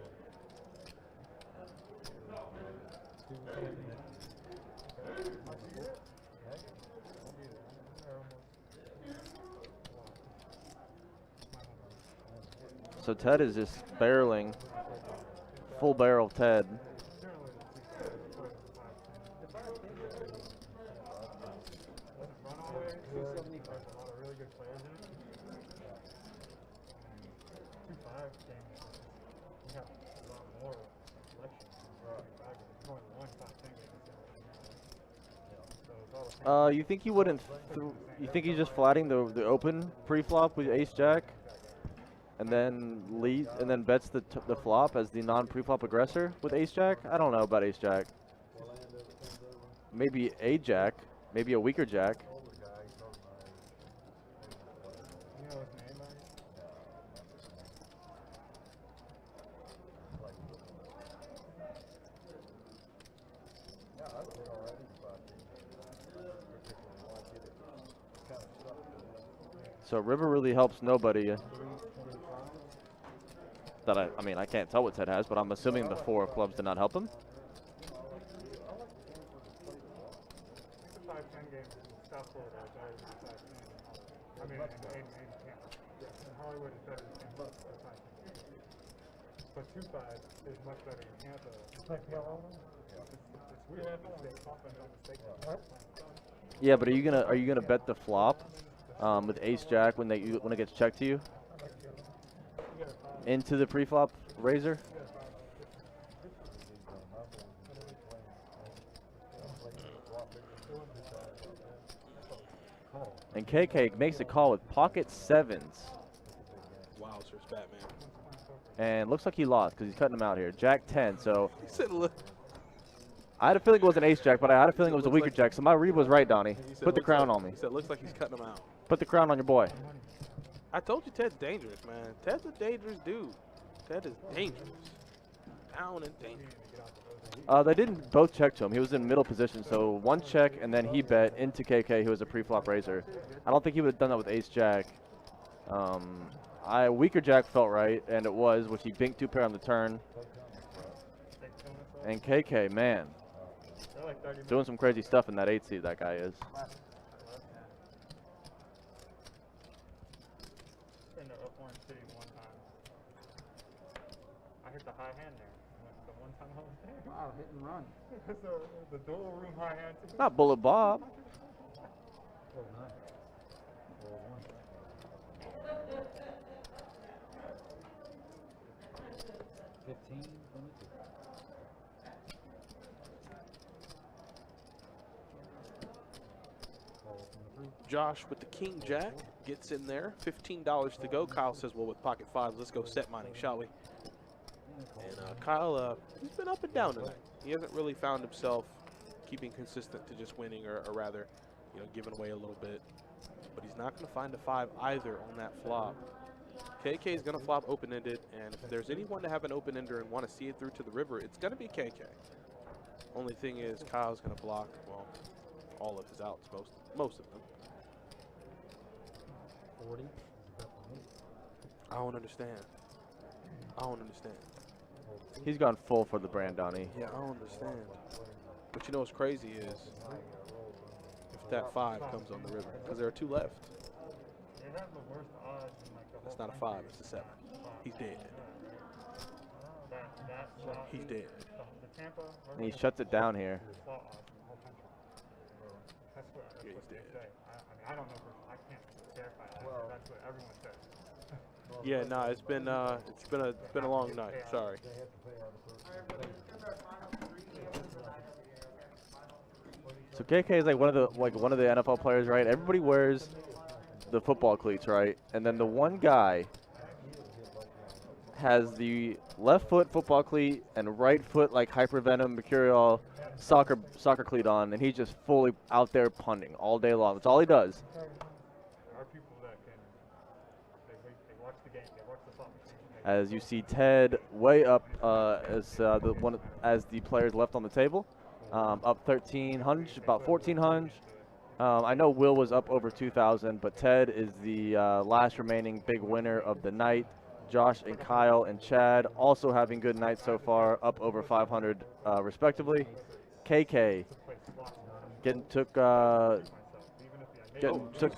So Ted is just barreling, full barrel Ted. You think he wouldn't? You think he's just flatting the open pre-flop with Ace Jack, and then leads and then bets the flop as the non-pre-flop aggressor with Ace Jack? I don't know about Ace Jack. Maybe a Jack, maybe a weaker Jack. So river really helps nobody. That I mean, I can't tell what Ted has, but I'm assuming the 4 of clubs did not help him. It's a 5-10 game in South Florida. It's always a 5-10. I mean, in Tampa. In Hollywood, it's better than Tampa. But 2-5 is much better in Tampa. It's weird. Yeah, but are you gonna bet the flop with Ace Jack when it gets checked to you into the pre-flop razor? And KK makes a call with pocket 7s. Wow, Sir Batman. And looks like he lost because he's cutting him out here. Jack 10, so He said, look. I had a feeling it was an Ace Jack, but I had a feeling it was a weaker Jack. So my read was right, Donnie. He said, Put the looks crown like- on me. He said, looks like he's cutting him out. Put the crown on your boy. I told you Ted's dangerous, man. Ted's a dangerous dude. Ted is dangerous. Down and dangerous. They didn't both check to him. He was in middle position, so one check and then he bet into KK, who was a pre-flop raiser. I don't think he would have done that with Ace Jack. Weaker Jack felt right, and it was, which he binked 2 pair on the turn. And KK, man, doing some crazy stuff in that 8 seed. That guy is. In the up Orange City one time. I hit the high hand there. The one time I was there. Wow, hit and run. So the dual room high hand too. Not Bullet Bob. Oh, nice. Roll 1. 15, 22. Josh with the King Jack gets in there. $15 to go. Kyle says, well, with pocket 5, let's go set mining, shall we? And Kyle, he's been up and down tonight. He hasn't really found himself keeping consistent to just winning, or rather, you know, giving away a little bit. But he's not going to find a 5 either on that flop. KK is going to flop open-ended, and if there's anyone to have an open-ender and want to see it through to the river, it's going to be KK. Only thing is, Kyle's going to block, well, all of his outs, most of them. 40. I don't understand. I don't understand. He's gone full for the brand, Donnie. Yeah, I don't understand. But you know what's crazy is if that 5 comes on the river, because there are 2 left. They have the worst odds in like the That's whole not a 5, it's a 7. He's dead. He's dead. The Tampa. And he shuts it down here. Slot odds in the whole country. That's what Yeah, he's they dead. say. I mean, I don't know. I can't verify that. But that's what everyone says. Yeah, no, it's been a long night. Sorry. So KK is like one of the NFL players, right? Everybody wears the football cleats, right? And then the one guy has the left foot football cleat and right foot like hypervenom mercurial soccer cleat on, and he's just fully out there punting all day long. That's all he does. There are people that can. They watch the game. They watch the slot machine. As you see Ted way up as the players left on the table, up 1,300, about 1,400. I know Will was up over 2,000, but Ted is the last remaining big winner of the night. Josh and Kyle and Chad also having good nights so far, up over 500 respectively. KK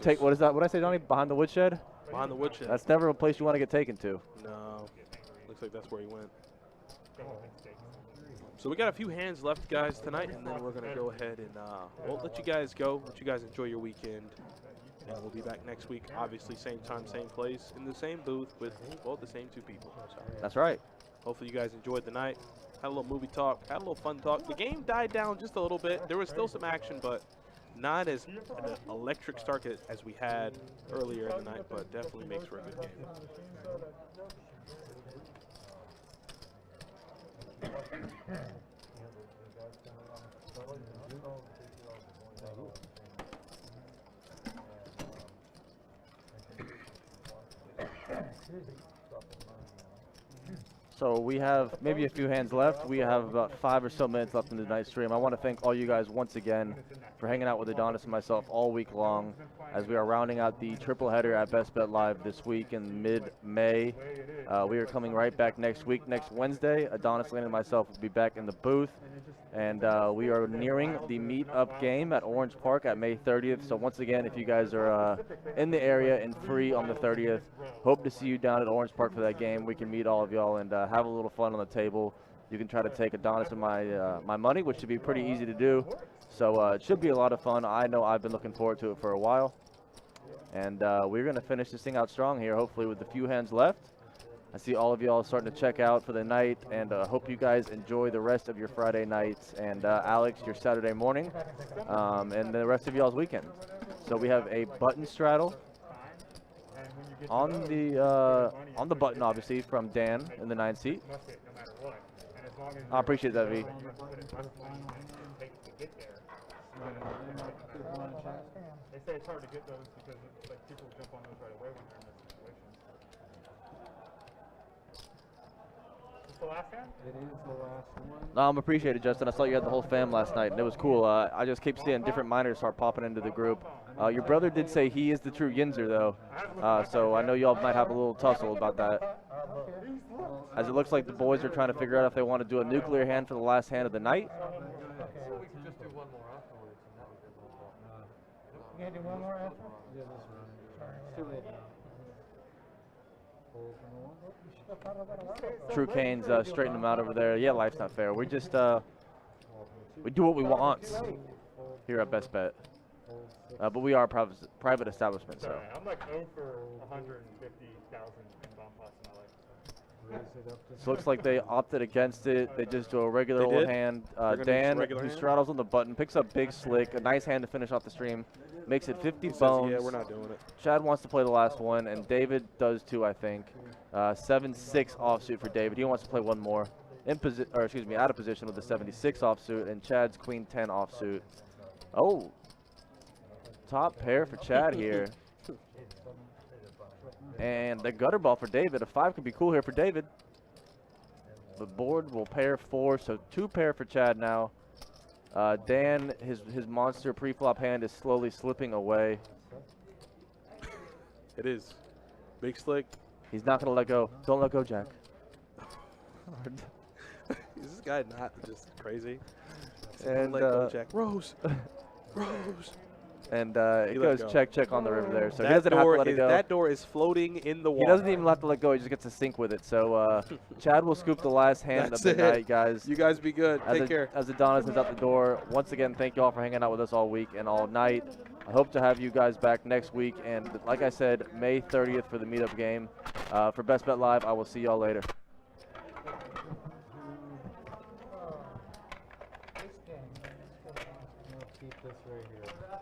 take what is that? What did I say, Johnny? Behind the woodshed? Behind the woodshed. That's never a place you want to get taken to. No. Looks like that's where he went. So we got a few hands left, guys, tonight, and then we're going to go ahead and we'll let you guys go, let you guys enjoy your weekend. And we'll be back next week, obviously same time, same place, in the same booth with, well, the same two people. So That's right. hopefully you guys enjoyed the night. Had a little movie talk, had a little fun talk. The game died down just a little bit. There was still some action, but not as an electric start as we had earlier in the night, but definitely makes for a good game. So we have maybe a few hands left. We have about 5 or so minutes left in tonight's stream. I want to thank all you guys once again for hanging out with Adonis and myself all week long as we are rounding out the triple header at Best Bet Live this week in mid-May. We are coming right back next week, next Wednesday. Adonis, Lane, and myself will be back in the booth. And we are nearing the meet-up game at Orange Park at May 30th. So once again, if you guys are in the area and free on the 30th, hope to see you down at Orange Park for that game. We can meet all of y'all and have a little fun on the table. You can try to take Adonis and my money, which should be pretty easy to do. So it should be a lot of fun. I know I've been looking forward to it for a while. And we're going to finish this thing out strong here, hopefully with a few hands left. I see all of y'all starting to check out for the night, and hope you guys enjoy the rest of your Friday nights, and Alex, your Saturday morning, and the rest of y'all's weekend. So we have a button straddle on the button, obviously, from Dan in the 9th seat. I appreciate that, V. They say it's hard to get those because like people jump on those right away when they're in this situation. Is this the last hand? It is the last one. Appreciate it, Justin. I saw you had the whole fam last night, and it was cool. I just keep seeing different minors start popping into the group. Your brother did say he is the true Yinzer, though, so I know y'all might have a little tussle about that. As it looks like the boys are trying to figure out if they want to do a nuclear hand for the last hand of the night. We can just do one more afterwards, and that would be You gonna do one more after? Yeah, this one. It's too late now. True Canes straighten them out over there. Yeah, life's not fair. We just we do what we want here at Best Bet. But we are a private establishment, so. I'm like 0 for 150,000 in bomb pots in my life. So looks like they opted against it. They just do a regular old hand. Dan, who straddles on the button, picks up big slick. A nice hand to finish off the stream. Makes it 50 bones. Yeah, we're not doing it. Chad wants to play the last one, and David does too, I think. 7-6 offsuit for David. He wants to play one more. Out of position with the 76 offsuit, and Chad's queen 10 offsuit. Oh, top pair for Chad here. And the gutter ball for David. A 5 could be cool here for David. The board will pair 4, so 2 pair for Chad now. Dan, his monster pre-flop hand is slowly slipping away. It is. Big slick. He's not going to let go. Don't let go, Jack. Is this guy not just crazy? And let go, Jack. Rose. Rose. and it He let goes go. check on the river there. So he That doesn't have to door let it is go. that door is floating in the water. He doesn't even have to let go. He just gets to sink with it. So Chad will scoop the last hand That's of the it. night, guys. You guys be good. Take care. As Adonis is out the door, once again, thank you all for hanging out with us all week and all night. I hope to have you guys back next week. And like I said, May 30th for the meetup game. For Best Bet Live, I will see y'all later. Keep this right here.